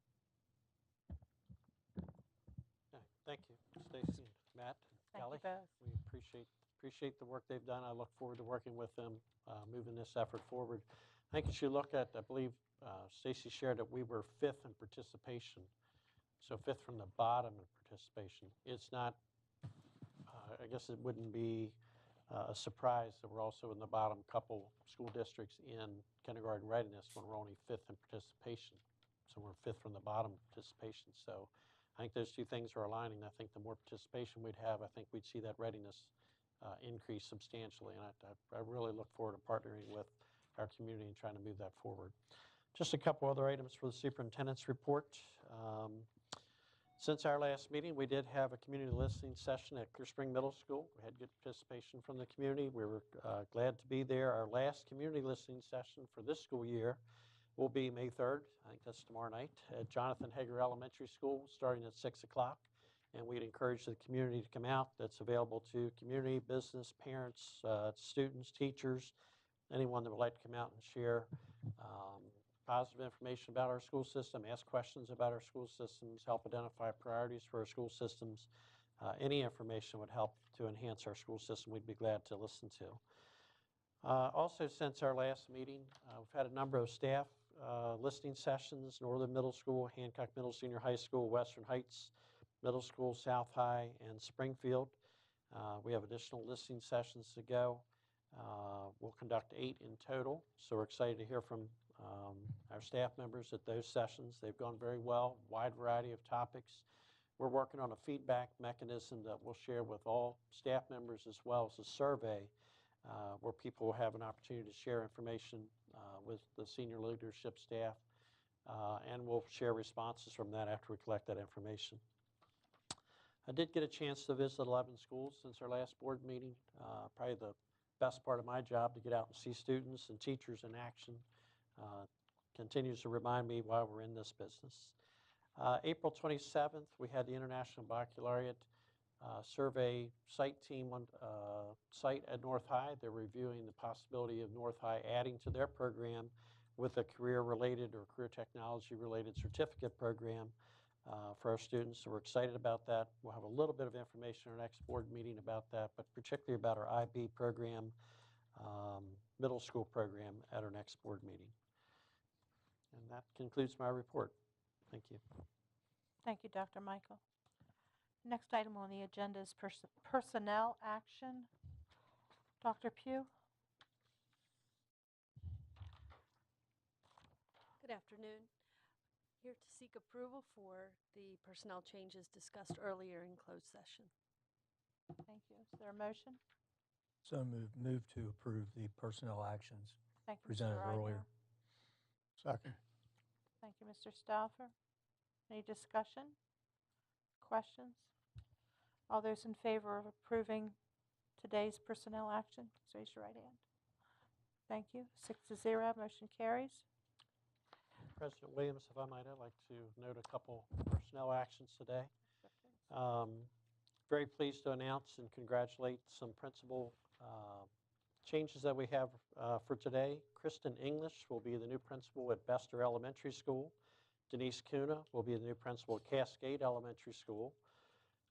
Okay, thank you, Stacy and Matt, Thank Kelly. you both. We appreciate the work they've done. I look forward to working with them, moving this effort forward. I think as you look at, I believe Stacy shared that we were 5th in participation, so 5th from the bottom in participation. It's not, I guess it wouldn't be a surprise that we're also in the bottom couple school districts in kindergarten readiness when we're only 5th in participation. So we're 5th from the bottom participation. So I think those two things are aligning. I think the more participation we'd have, I think we'd see that readiness increase substantially. And I really look forward to partnering with our community and trying to move that forward. Just a couple other items for the superintendent's report. Since our last meeting, we did have a community listening session at Clear Spring Middle School. We had good participation from the community. We were glad to be there. Our last community listening session for this school year will be May 3rd. I think that's tomorrow night at Jonathan Hager Elementary School, starting at 6 o'clock. And we'd encourage the community to come out. That's available to community, business, parents, students, teachers, anyone that would like to come out and share positive information about our school system, ask questions about our school systems, help identify priorities for our school systems. Any information would help to enhance our school system. We'd be glad to listen to. Also, since our last meeting, we've had a number of staff listening sessions, Northern Middle School, Hancock Middle Senior High School, Western Heights Middle School, South High, and Springfield. We have additional listening sessions to go. We'll conduct 8 in total, so we're excited to hear from our staff members at those sessions. They've gone very well, wide variety of topics. We're working on a feedback mechanism that we'll share with all staff members, as well as a survey where people will have an opportunity to share information with the senior leadership staff, and we'll share responses from that after we collect that information. I did get a chance to visit 11 schools since our last board meeting. Probably the best part of my job, to get out and see students and teachers in action. Continues to remind me why we're in this business. April 27th, we had the International Baccalaureate Survey site team on site at North High. They're reviewing the possibility of North High adding to their program with a career-related or career technology-related certificate program for our students. So we're excited about that. We'll have a little bit of information in our next board meeting about that, but particularly about our IB program, middle school program at our next board meeting. And that concludes my report. Thank you. Thank you, Dr. Michael. Next item on the agenda is personnel action. Dr. Pugh? Good afternoon. Here to seek approval for the personnel changes discussed earlier in closed session. Thank you. Is there a motion? So move to approve the personnel actions Thank you, presented Mr. earlier. Second. Thank you, Mr. Stauffer. Any discussion? Questions? All those in favor of approving today's personnel action, please raise your right hand. Thank you. 6-0, motion carries. President Williams, if I might, I'd like to note a couple personnel actions today. Very pleased to announce and congratulate some principal changes that we have for today. Kristen English will be the new principal at Bester Elementary School. Denise Kuna will be the new principal at Cascade Elementary School.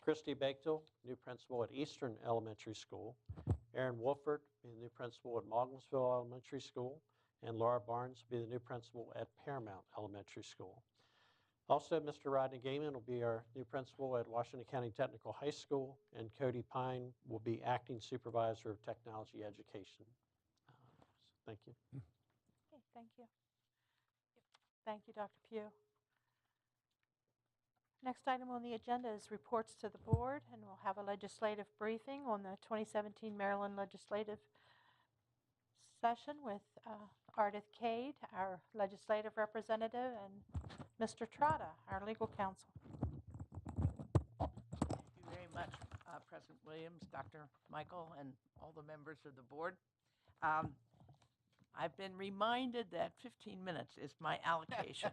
Christy Bagtel, new principal at Eastern Elementary School. Aaron Wolford will be the new principal at Mogulsville Elementary School. And Laura Barnes will be the new principal at Paramount Elementary School. Also, Mr. Rodney Gaiman will be our new principal at Washington County Technical High School, and Cody Pine will be acting supervisor of technology education. Thank you. Okay, thank you. Thank you, Dr. Pugh. Next item on the agenda is reports to the board, and we'll have a legislative briefing on the 2017 Maryland legislative session with Ardith Cade, our legislative representative, and Mr. Trotta, our legal counsel. Thank you very much, President Williams, Dr. Michael, and all the members of the board. I've been reminded that 15 minutes is my allocation,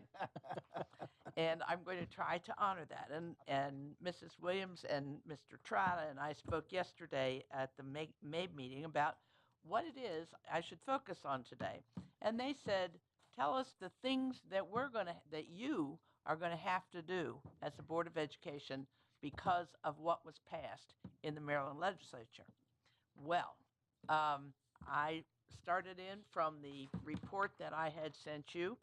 and I'm going to try to honor that. And Mrs. Williams and Mr. Trotta and I spoke yesterday at the May meeting about what it is I should focus on today. And they said, tell us the things that that you are going to have to do as a Board of Education because of what was passed in the Maryland legislature. Well, I started in from the report that I had sent you,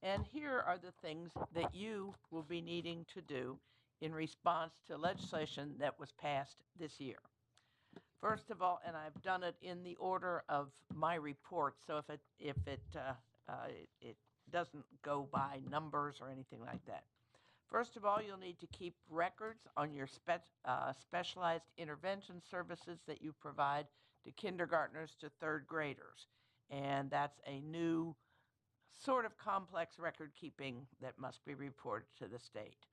and here are the things that you will be needing to do in response to legislation that was passed this year. First of all, and I've done it in the order of my report, so if it doesn't go by numbers or anything like that. First of all, you'll need to keep records on your specialized intervention services that you provide to kindergartners to third graders. And that's a new sort of complex record keeping that must be reported to the state.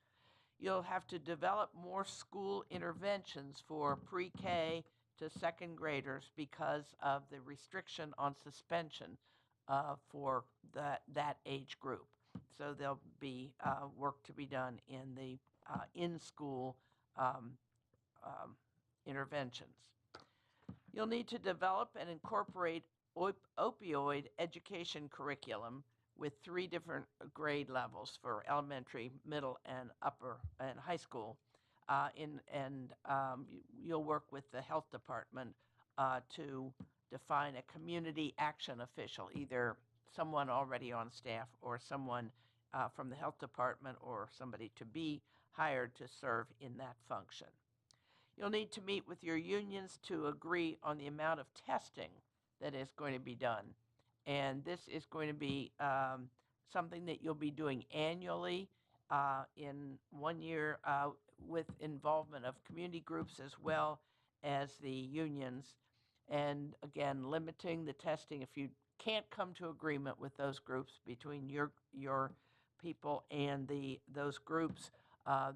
You'll have to develop more school interventions for pre-K to second graders because of the restriction on suspension for that age group. So there'll be work to be done in the in-school interventions. You'll need to develop and incorporate opioid education curriculum with 3 different grade levels for elementary, middle, and upper and high school. You'll work with the health department to define a community action official, either someone already on staff or someone from the health department or somebody to be hired to serve in that function. You'll need to meet with your unions to agree on the amount of testing that is going to be done. And this is going to be something that you'll be doing annually in 1 year with involvement of community groups as well as the unions. And again, limiting the testing. If you can't come to agreement with those groups between your people and those groups,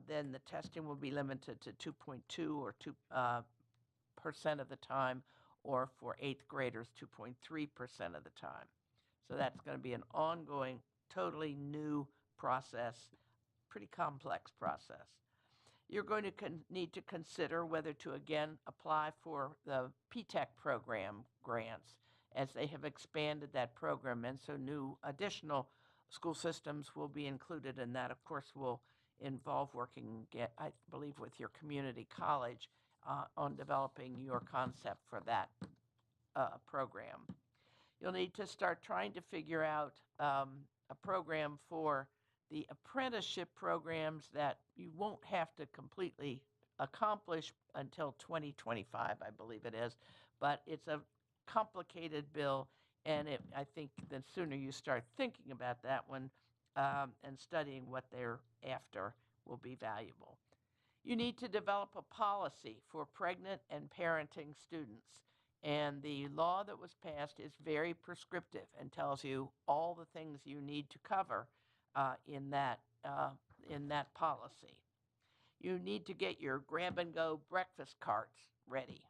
then the testing will be limited to 2.2 or 2% of the time, or for 8th graders, 2.3% of the time. So that's going to be an ongoing, totally new process, pretty complex process. You're going to need to consider whether to again apply for the PTEC program grants, as they have expanded that program, and so new additional school systems will be included, and that of course will involve working, I believe, with your community college on developing your concept for that program. You'll need to start trying to figure out a program for the apprenticeship programs that you won't have to completely accomplish until 2025, I believe it is, but it's a complicated bill, and I think the sooner you start thinking about that one and studying what they're after will be valuable. You need to develop a policy for pregnant and parenting students. And the law that was passed is very prescriptive and tells you all the things you need to cover in that policy. You need to get your grab-and-go breakfast carts ready.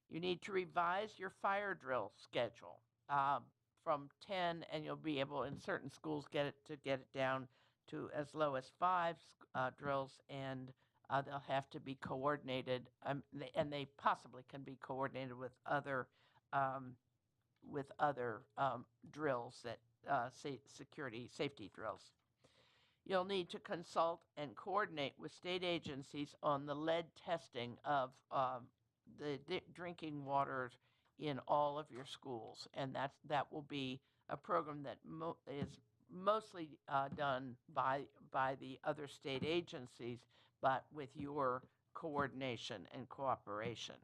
You need to revise your fire drill schedule. from 10, and you'll be able, in certain schools, get it down to as low as 5 drills, and they'll have to be coordinated, and they possibly can be coordinated with other drills that safety drills. You'll need to consult and coordinate with state agencies on the lead testing of the drinking water in all of your schools, and that will be a program that is mostly done by the other state agencies, but with your coordination and cooperation.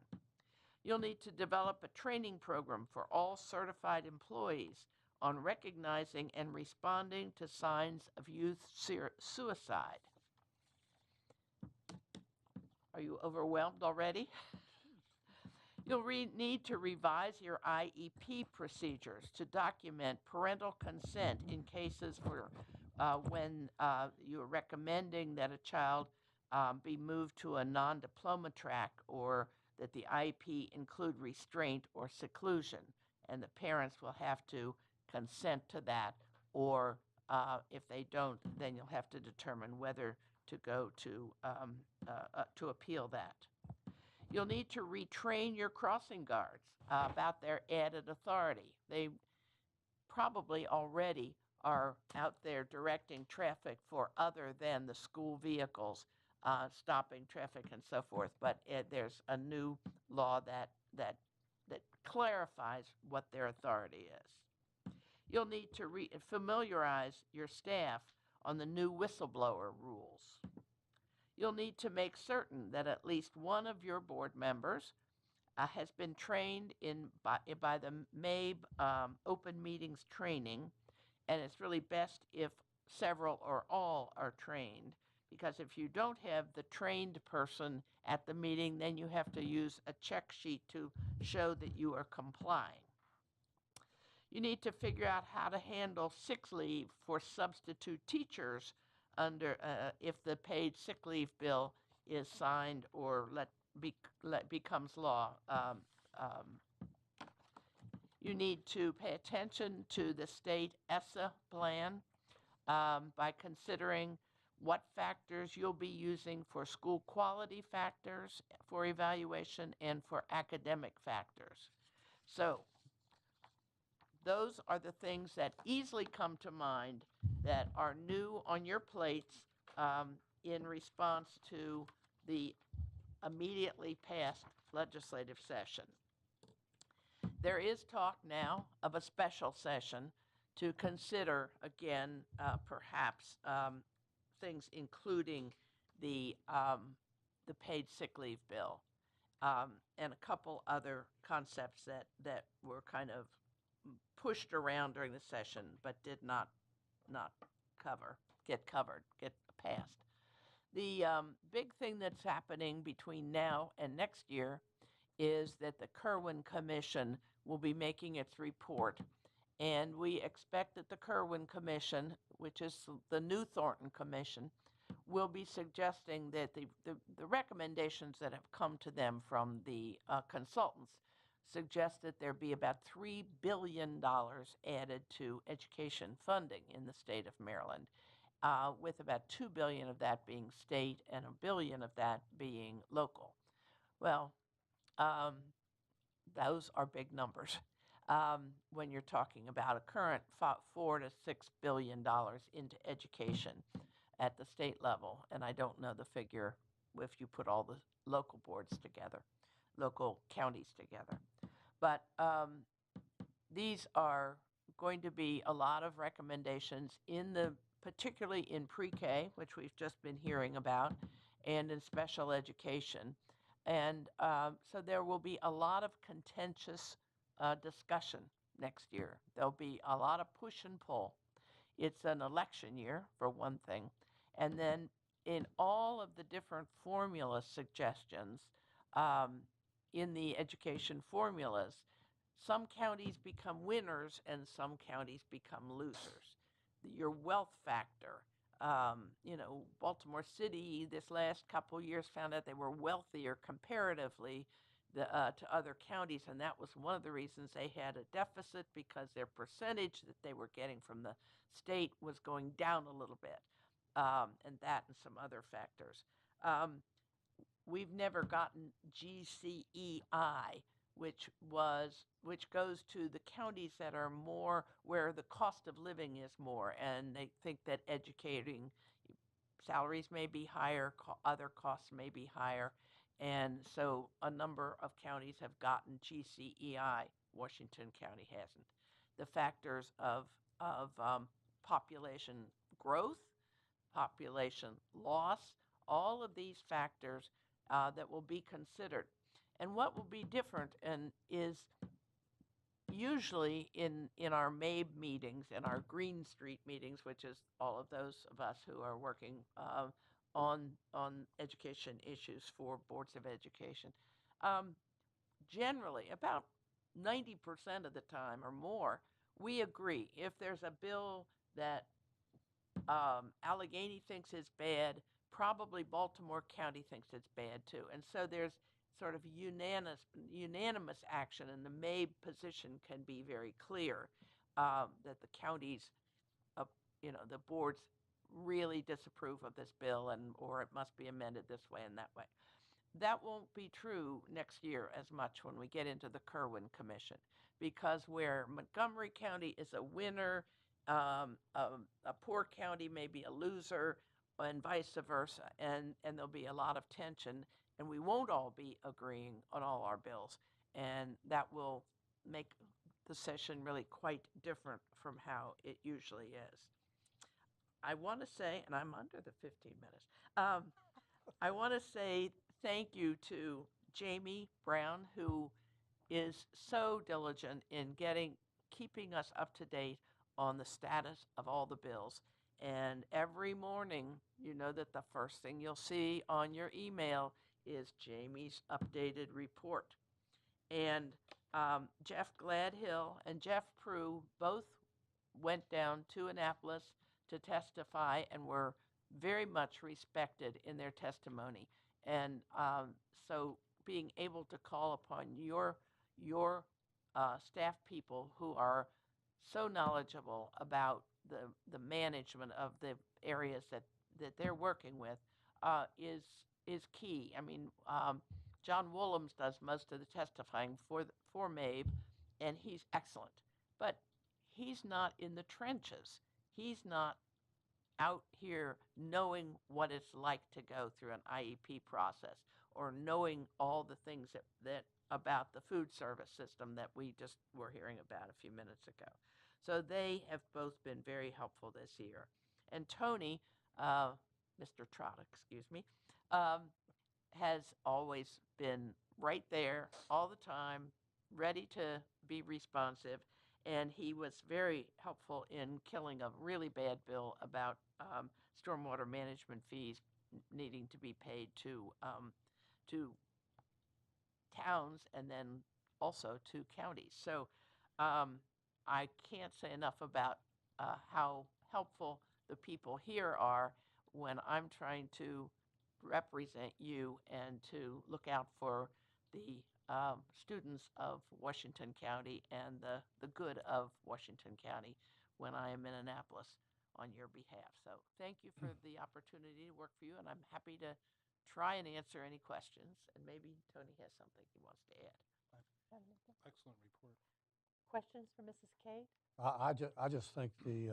You'll need to develop a training program for all certified employees on recognizing and responding to signs of youth suicide. Are you overwhelmed already? You'll need to revise your IEP procedures to document parental consent in cases where when you're recommending that a child be moved to a non-diploma track, or that the IEP include restraint or seclusion, and the parents will have to consent to that, or if they don't, then you'll have to determine whether to go to appeal that. You'll need to retrain your crossing guards about their added authority. They probably already are out there directing traffic for other than the school vehicles, stopping traffic and so forth, but there's a new law that clarifies what their authority is. You'll need to familiarize your staff on the new whistleblower rules. You'll need to make certain that at least one of your board members has been trained by the MABE open meetings training, and it's really best if several or all are trained, because if you don't have the trained person at the meeting, then you have to use a check sheet to show that you are complying. You need to figure out how to handle sick leave for substitute teachers if the paid sick leave bill is signed or becomes law. You need to pay attention to the state ESSA plan by considering what factors you'll be using for school quality factors, for evaluation, and for academic factors. So those are the things that easily come to mind that are new on your plates in response to the immediately passed legislative session. There is talk now of a special session to consider, again, perhaps things including the paid sick leave bill and a couple other concepts that were kind of pushed around during the session but did not get passed. The big thing that's happening between now and next year is that the Kirwan Commission will be making its report, and we expect that the Kirwan Commission, which is the new Thornton Commission, will be suggesting that the recommendations that have come to them from the consultants suggest that there be about $3 billion added to education funding in the state of Maryland, with about $2 billion of that being state and $1 billion of that being local. Well, those are big numbers when you're talking about a current $4 to $6 billion into education at the state level, and I don't know the figure if you put all the local boards together, local counties together. But these are going to be a lot of recommendations particularly in pre-K, which we've just been hearing about, and in special education. And so there will be a lot of contentious discussion next year. There'll be a lot of push and pull. It's an election year, for one thing. And then in all of the different formula suggestions in the education formulas, some counties become winners and some counties become losers. Your wealth factor, Baltimore City this last couple years found out they were wealthier comparatively to other counties, and that was one of the reasons they had a deficit, because their percentage that they were getting from the state was going down a little bit, and that and some other factors. We've never gotten GCEI, which goes to the counties that are more where the cost of living is more, and they think that educating salaries may be higher, other costs may be higher, and so a number of counties have gotten GCEI. Washington County hasn't. The factors of population growth, population loss, all of these factors that will be considered. And what will be different is usually in our MABE meetings, in our Green Street meetings, which is all of those of us who are working on education issues for boards of education, generally about 90% of the time or more, we agree. If there's a bill that Allegheny thinks is bad, probably Baltimore County thinks it's bad too. And so there's sort of unanimous action, and the MABE position can be very clear that the counties, the boards really disapprove of this bill, or it must be amended this way and that way. That won't be true next year as much when we get into the Kerwin Commission, because where Montgomery County is a winner, a poor county may be a loser, and vice versa, and there'll be a lot of tension, and we won't all be agreeing on all our bills, and that will make the session really quite different from how it usually is. I want to say, and I'm under the 15 minutes, I want to say thank you to Jamie Brown, who is so diligent in keeping us up to date on the status of all the bills. And every morning, you know that the first thing you'll see on your email is Jamie's updated report. And Jeff Gladhill and Jeff Prue both went down to Annapolis to testify and were very much respected in their testimony. And so being able to call upon your staff people who are so knowledgeable about the management of the areas that they're working with is key. I mean, John Woolhams does most of the testifying for MABE, and he's excellent. But he's not in the trenches. He's not out here knowing what it's like to go through an IEP process, or knowing all the things that about the food service system that we just were hearing about a few minutes ago. So they have both been very helpful this year. And Tony, Mr. Trotta, excuse me, has always been right there all the time, ready to be responsive. And he was very helpful in killing a really bad bill about stormwater management fees needing to be paid to towns and then also to counties. So I can't say enough about how helpful the people here are when I'm trying to represent you and to look out for the students of Washington County and the good of Washington County when I am in Annapolis on your behalf. So thank you for the opportunity to work for you, and I'm happy to try and answer any questions, and maybe Tony has something he wants to add. Excellent report. Questions for Mrs. Cade? I just think the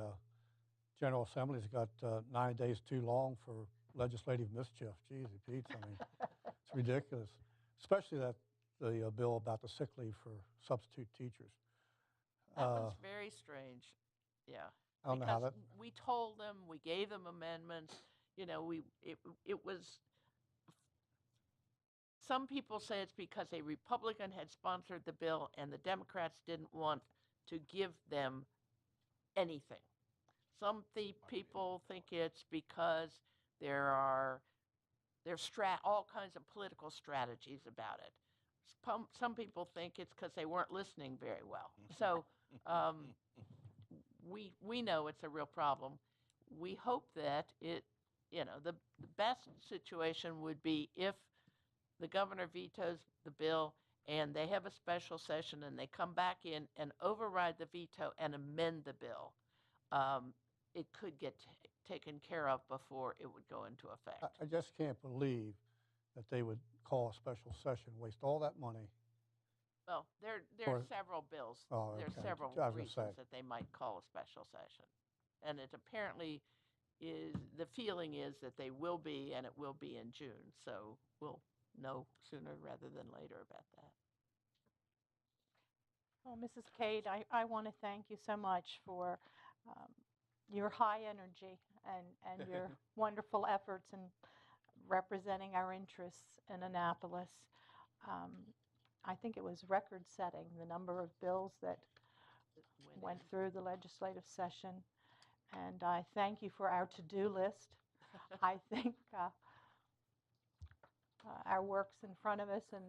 General Assembly's got 9 days too long for legislative mischief. Jeez, Pete, I mean, it's ridiculous. Especially the bill about the sick leave for substitute teachers. That was very strange. Yeah. I don't know how that. We told them, we gave them amendments. You know, it was. Some people say it's because a Republican had sponsored the bill and the Democrats didn't want to give them anything. Some people think it's because there's all kinds of political strategies about it. Some people think it's because they weren't listening very well. So we know it's a real problem. We hope that the best situation would be if the governor vetoes the bill and they have a special session and they come back in and override the veto and amend the bill, it could get taken care of before it would go into effect. I just can't believe that they would call a special session, waste all that money. Well, there are several bills. Oh, There are okay. several I was gonna reasons say. that they might call a special session. And it apparently is, the feeling is that they will be, and it will be in June. So we'll know sooner rather than later about that. Well, Mrs. Cade, I want to thank you so much for your high energy and your wonderful efforts in representing our interests in Annapolis. I think it was record-setting, the number of bills that went through the legislative session. And I thank you for our to-do list. I think our work's in front of us, and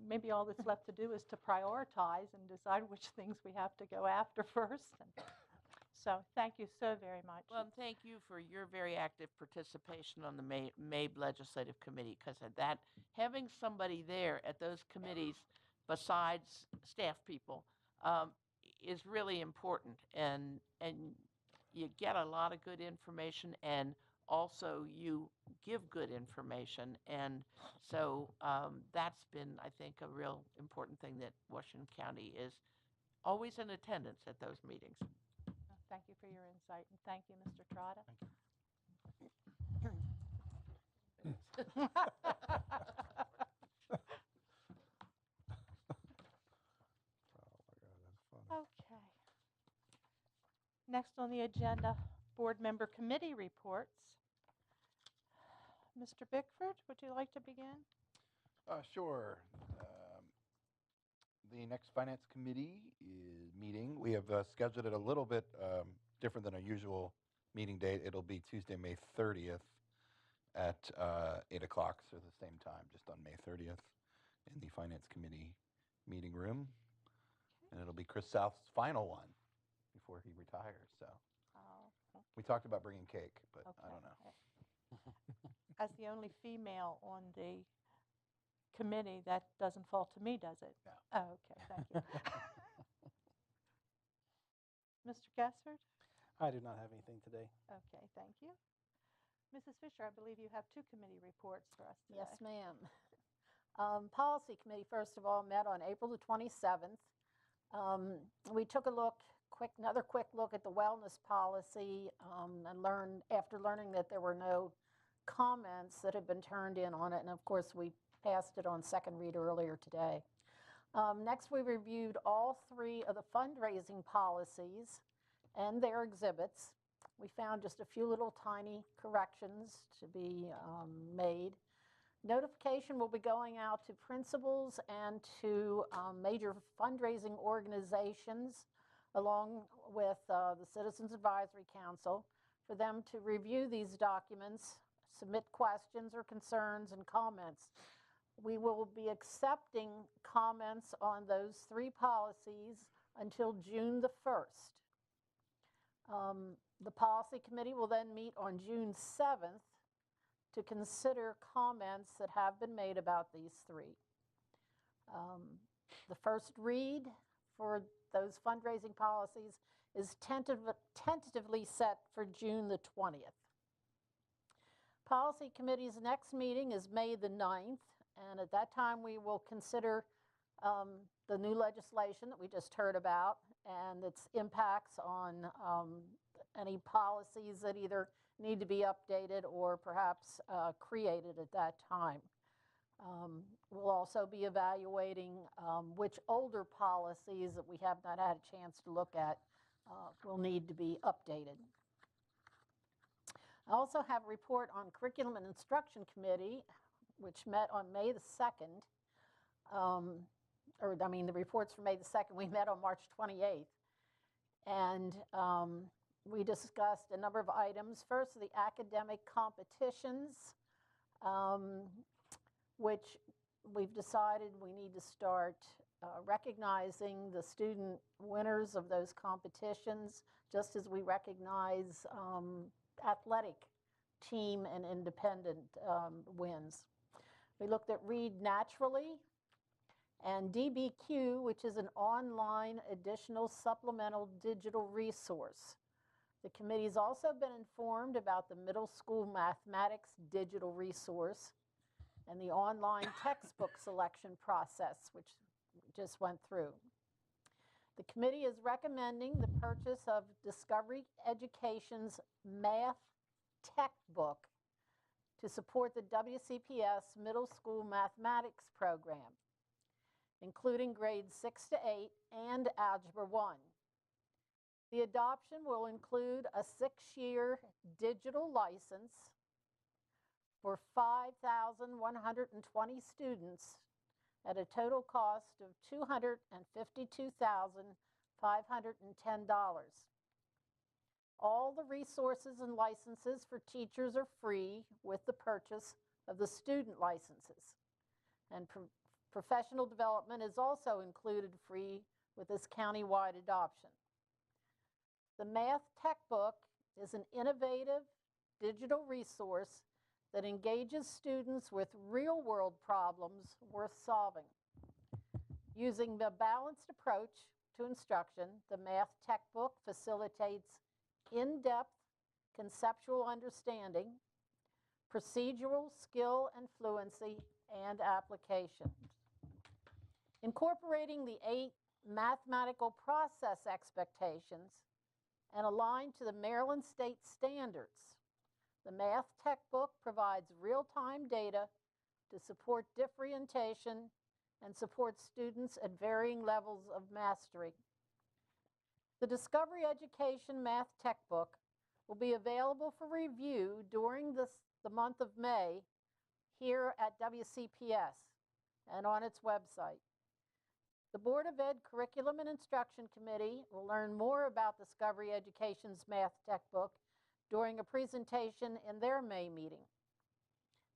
maybe all that's left to do is to prioritize and decide which things we have to go after first. And so thank you so very much. Well, and thank you for your very active participation on the MABE Legislative Committee, because of that, having somebody there at those committees besides staff people is really important, and you get a lot of good information, and also you give good information, and so that's been, I think, a real important thing, that Washington County is always in attendance at those meetings. Thank you for your insight, and thank you, Mr. Trotta. Okay. Next on the agenda, board member committee reports. Mr. Bickford, would you like to begin? Sure. The next Finance Committee is meeting. We have scheduled it a little bit different than our usual meeting date. It'll be Tuesday, May 30th at 8 o'clock, so the same time, just on May 30th in the Finance Committee meeting room. And it'll be Chris South's final one before he retires. So we talked about bringing cake, but I don't know. As the only female on the committee, that doesn't fall to me, does it? No. Oh, okay, thank you. Mr. Gassford? I do not have anything today. Okay, thank you. Mrs. Fisher, I believe you have 2 committee reports for us today. Yes, ma'am. Policy Committee, first of all, met on April the 27th. We took another quick look at the wellness policy and after learning that there were no comments that had been turned in on it, and of course we passed it on second read earlier today. Next, we reviewed all 3 of the fundraising policies and their exhibits. We found just a few little tiny corrections to be made. Notification will be going out to principals and to major fundraising organizations, along with the Citizens Advisory Council, for them to review these documents, submit questions or concerns and comments. We will be accepting comments on those 3 policies until June the 1st. The Policy Committee will then meet on June 7th to consider comments that have been made about these 3. The first read for those fundraising policies is tentatively set for June the 20th. Policy Committee's next meeting is May the 9th, and at that time we will consider the new legislation that we just heard about and its impacts on any policies that either need to be updated or perhaps created at that time. We'll also be evaluating which older policies that we have not had a chance to look at will need to be updated. I also have a report on Curriculum and Instruction Committee, which met on May the 2nd. The reports for May the 2nd, we met on March 28th. And we discussed a number of items. First, the academic competitions, which we've decided we need to start recognizing the student winners of those competitions, just as we recognize athletic team and independent wins. We looked at Read Naturally and DBQ, which is an online additional supplemental digital resource. The committee's also been informed about the middle school mathematics digital resource and the online textbook selection process, which we just went through. The committee is recommending the purchase of Discovery Education's Math Tech Book to support the WCPS Middle School Mathematics program, including grades 6 to 8 and Algebra 1. The adoption will include a 6-year digital license for 5,120 students at a total cost of $252,510. All the resources and licenses for teachers are free with the purchase of the student licenses. And professional development is also included free with this countywide adoption. The Math Tech Book is an innovative digital resource that engages students with real-world problems worth solving. Using the balanced approach to instruction, the Math Tech Book facilitates in-depth conceptual understanding, procedural skill and fluency, and application. Incorporating the 8 mathematical process expectations and aligned to the Maryland State standards, the Math Tech Book provides real-time data to support differentiation and support students at varying levels of mastery. The Discovery Education Math Tech Book will be available for review during the month of May here at WCPS and on its website. The Board of Ed Curriculum and Instruction Committee will learn more about Discovery Education's Math Tech Book during a presentation in their May meeting.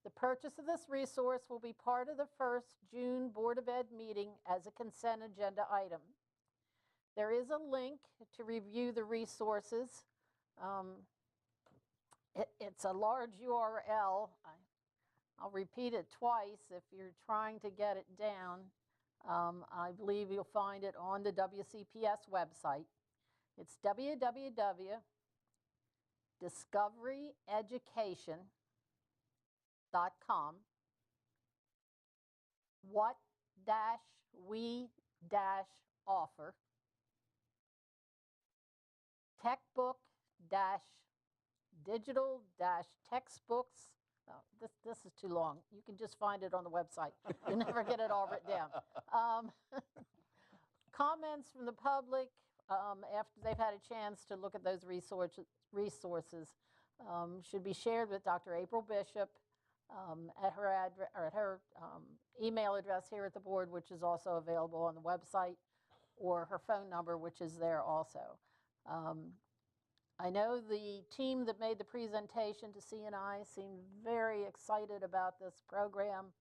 The purchase of this resource will be part of the first June Board of Ed meeting as a consent agenda item. There is a link to review the resources. It's a large URL. I'll repeat it twice if you're trying to get it down. I believe you'll find it on the WCPS website. It's www.discoveryeducation.com. What-we-offer textbook-digital-textbooks. Oh, this is too long. You can just find it on the website. You'll never get it all written down. Comments from the public after they've had a chance to look at those resources should be shared with Dr. April Bishop at her email address here at the board, which is also available on the website, or her phone number, which is there also. I know the team that made the presentation to CNI seemed very excited about this program.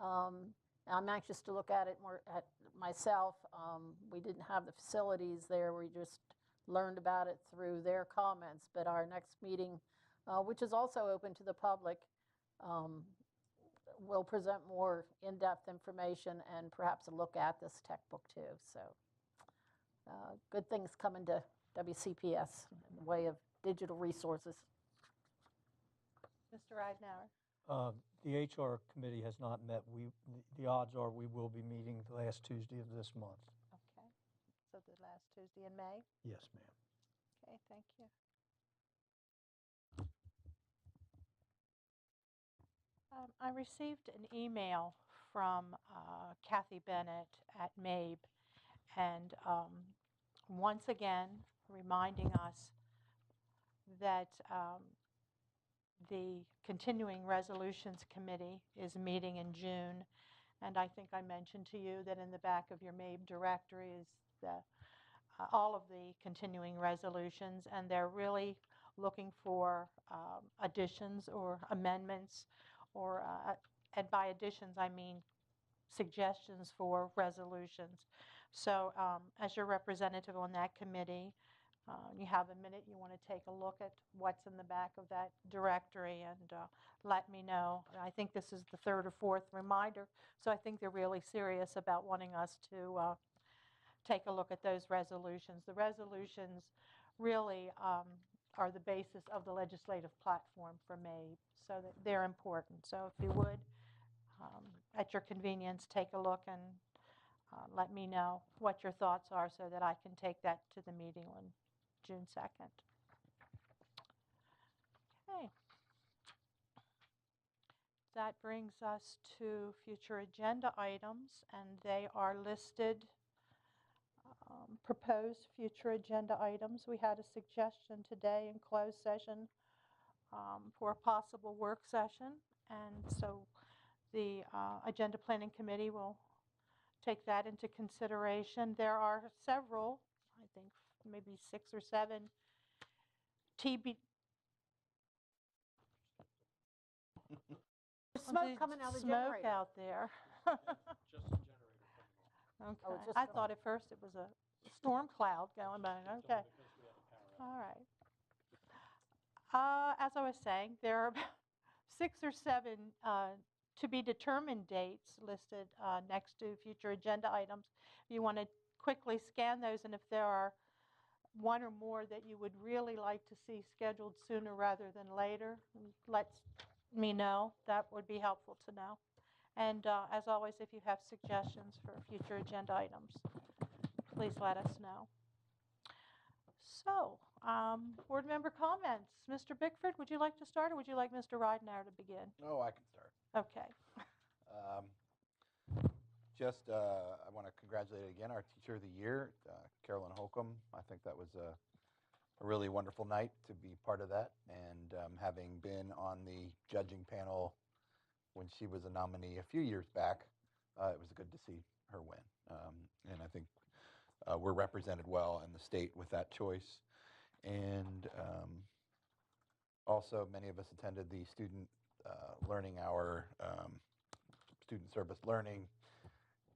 I'm anxious to look at it more at myself. We didn't have the facilities there. We just learned about it through their comments. But our next meeting, which is also open to the public, will present more in-depth information and perhaps a look at this tech book too. So good things coming to WCPS in the way of digital resources. Mr. Ridenour. The HR committee has not met. The odds are we will be meeting the last Tuesday of this month. Okay. So the last Tuesday in May? Yes, ma'am. Okay, thank you. I received an email from Kathy Bennett at MABE, and once again reminding us that the Continuing Resolutions Committee is meeting in June, and I think I mentioned to you that in the back of your MABE directory is all of the continuing resolutions, and they're really looking for additions or amendments, or and by additions I mean suggestions for resolutions. So as your representative on that committee, you have a minute, you want to take a look at what's in the back of that directory and let me know. I think this is the third or fourth reminder, so I think they're really serious about wanting us to take a look at those resolutions. The resolutions really are the basis of the legislative platform for May, so that they're important. So if you would, at your convenience, take a look and let me know what your thoughts are so that I can take that to the meeting on June 2nd. Okay. That brings us to future agenda items, and they are listed, proposed future agenda items. We had a suggestion today in closed session for a possible work session, and so the Agenda Planning Committee will take that into consideration. There are several, I think maybe 6 or 7 Smoke coming out of the smoke generator. out there. Just the generator coming on. Okay. Oh, it's just I coming. thought at first it was a storm cloud going by. Okay. All right. As I was saying, there are about 6 or 7 to be determined dates listed next to future agenda items. You want to quickly scan those, and if there are one or more that you would really like to see scheduled sooner rather than later, let me know. That would be helpful to know. And as always, if you have suggestions for future agenda items, please let us know. So, board member comments. Mr. Bickford, would you like to start, or would you like Mr. Ridenour to begin? Oh, I can start. Okay. I want to congratulate again our Teacher of the Year, Carolyn Holcomb. I think that was a really wonderful night to be part of that. And having been on the judging panel when she was a nominee a few years back, it was good to see her win. And I think we're represented well in the state with that choice. And also, many of us attended the Student Learning Hour, Student Service Learning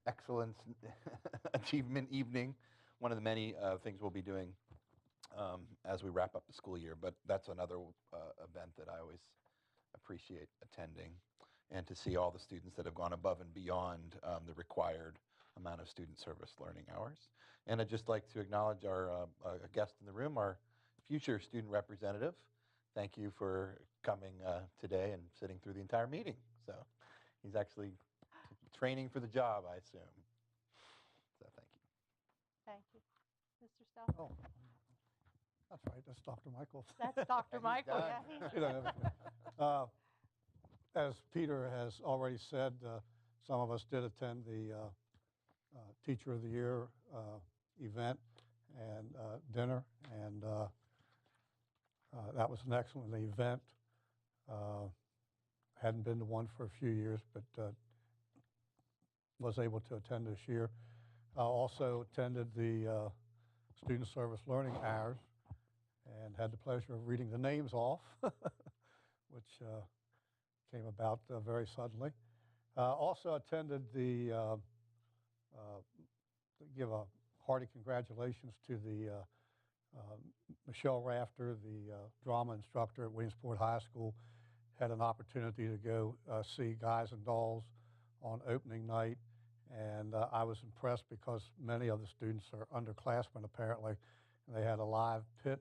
Excellence Achievement Evening, one of the many things we'll be doing as we wrap up the school year. But that's another event that I always appreciate attending, and to see all the students that have gone above and beyond the required amount of student service learning hours. And I'd just like to acknowledge our guest in the room, our future student representative. Thank you for coming today and sitting through the entire meeting. So he's actually training for the job, I assume. So thank you. Thank you. Mr. Stelter? Oh, that's right. That's Dr. Michael. That's Dr. Michael. done. Yeah, You know, as Peter has already said, some of us did attend the Teacher of the Year event and dinner, and that was an excellent event. Hadn't been to one for a few years, but was able to attend this year. Also attended the Student Service Learning Hours and had the pleasure of reading the names off, which came about very suddenly. Also attended the, give a hearty congratulations to the Michelle Rafter, the drama instructor at Williamsport High School. Had an opportunity to go see Guys and Dolls on opening night, and I was impressed because many of the students are underclassmen apparently, and they had a live pit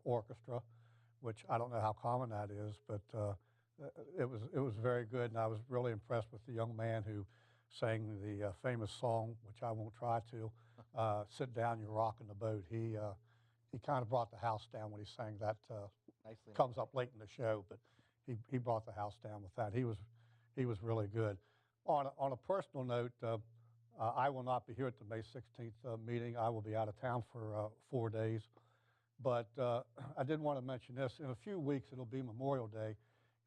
orchestra, which I don't know how common that is, but it was very good, and I was really impressed with the young man who sang the famous song, which I won't try to, "Sit Down, You're Rocking the Boat." He kind of brought the house down when he sang that. Nicely comes up late in the show, but he brought the house down with that. He was really good. On a personal note, I will not be here at the May 16th meeting. I will be out of town for 4 days. But I did want to mention this. In a few weeks, it'll be Memorial Day,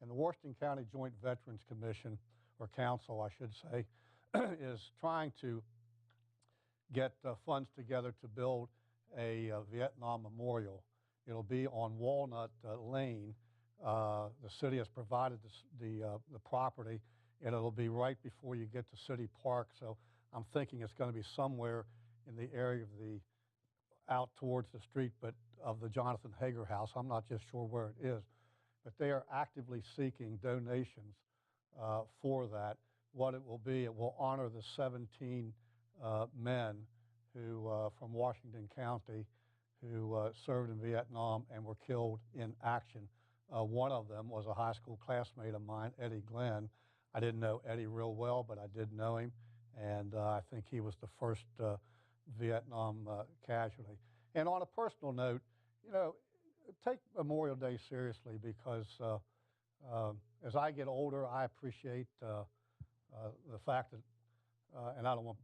and the Washington County Joint Veterans Commission, or Council, I should say, is trying to get funds together to build a Vietnam memorial. It'll be on Walnut Lane. The city has provided the property, and it'll be right before you get to City Park. So I'm thinking it's going to be somewhere in the area of the out towards the street, but of the Jonathan Hager House. I'm not just sure where it is, but they are actively seeking donations for that. What it will honor the 17 men who from Washington County who served in Vietnam and were killed in action. One of them was a high school classmate of mine, Eddie Glenn. I didn't know Eddie real well, but I did know him, and I think he was the first Vietnam casualty. And on a personal note, you know, take Memorial Day seriously because as I get older, I appreciate the fact that, and I don't want to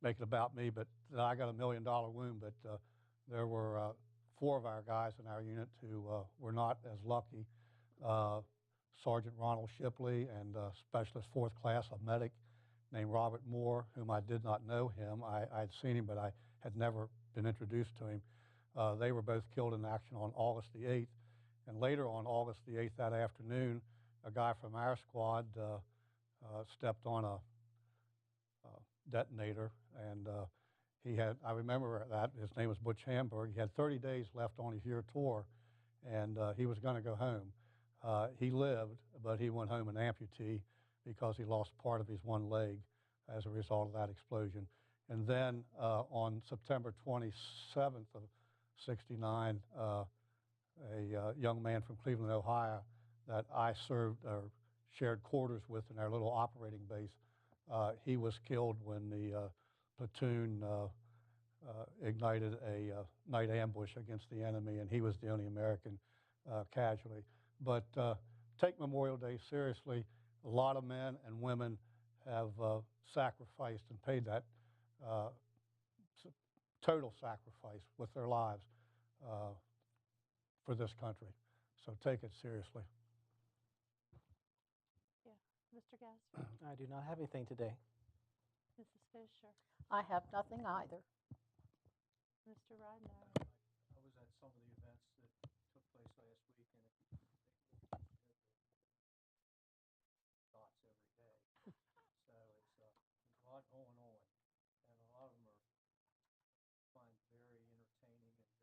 make it about me, but that I got $1 million wound, but there were 4 of our guys in our unit who were not as lucky. Sergeant Ronald Shipley and Specialist 4th Class, a medic named Robert Moore, whom I did not know him. I'd seen him, but I had never been introduced to him. They were both killed in action on August the 8th. And later on August the 8th that afternoon, a guy from our squad stepped on a detonator, and he had, I remember that, his name was Butch Hamburg. He had 30 days left on his year tour, and he was going to go home. He lived, but he went home an amputee because he lost part of his one leg as a result of that explosion. And then on September 27th of '69, a young man from Cleveland, Ohio, that I served or shared quarters with in our little operating base, he was killed when the platoon ignited a night ambush against the enemy, and he was the only American casualty. But take Memorial Day seriously. A lot of men and women have sacrificed and paid that total sacrifice with their lives for this country. So take it seriously. Yeah. Mr. Gasper? I do not have anything today. Mrs. Fisher? I have nothing either. Mr. Ridenour? I was at some of the events that took place last week, and if you thoughts every day. So there's a lot going on, and a lot of them are find very entertaining and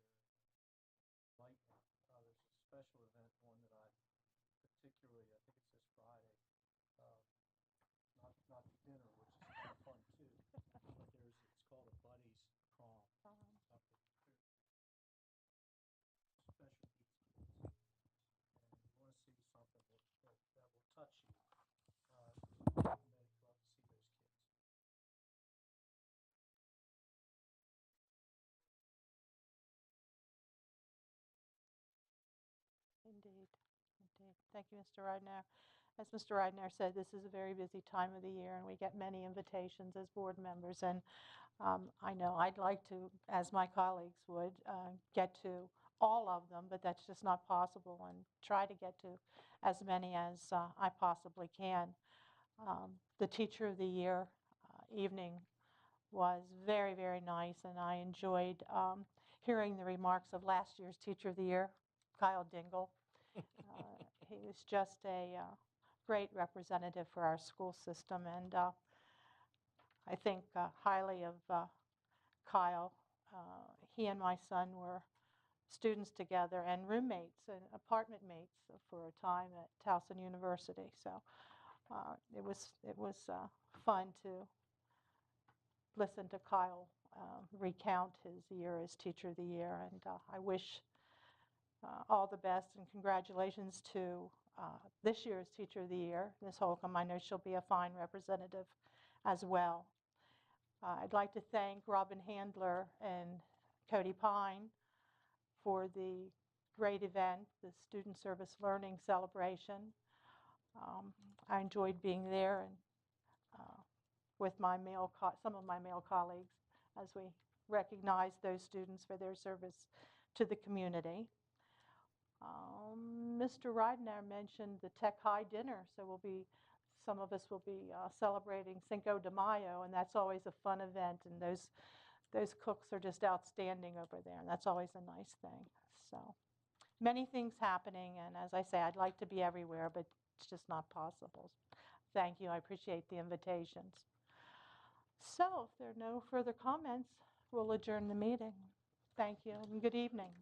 very enlightening. There's a special event, one that I particularly, I think it's this Friday, not the dinner, which is kind of fun too, but it's called a buddies prom. Up at special needs kids. And if you want to see something that will touch you, you may go up to see those kids. Indeed. Indeed. Thank you, Mr. Ridenour. As Mr. Ridenour said, this is a very busy time of the year, and we get many invitations as board members. And I know I'd like to, as my colleagues would, get to all of them, but that's just not possible, and try to get to as many as I possibly can. The Teacher of the Year evening was very, very nice, and I enjoyed hearing the remarks of last year's Teacher of the Year, Kyle Dingle. He was just a great representative for our school system, and I think highly of Kyle. He and my son were students together and roommates and apartment mates for a time at Towson University. So it was fun to listen to Kyle recount his year as Teacher of the Year, and I wish all the best and congratulations to this year's Teacher of the Year, Ms. Holcomb. I know she'll be a fine representative as well. I'd like to thank Robin Handler and Cody Pine for the great event, the Student Service Learning Celebration. I enjoyed being there and with my some of my male colleagues as we recognize those students for their service to the community. Mr. Ridenour mentioned the Tech High dinner, so some of us will be celebrating Cinco de Mayo, and that's always a fun event, and those cooks are just outstanding over there, and that's always a nice thing. So many things happening, and as I say, I'd like to be everywhere, but it's just not possible. Thank you. I appreciate the invitations. So if there are no further comments, we'll adjourn the meeting. Thank you and good evening.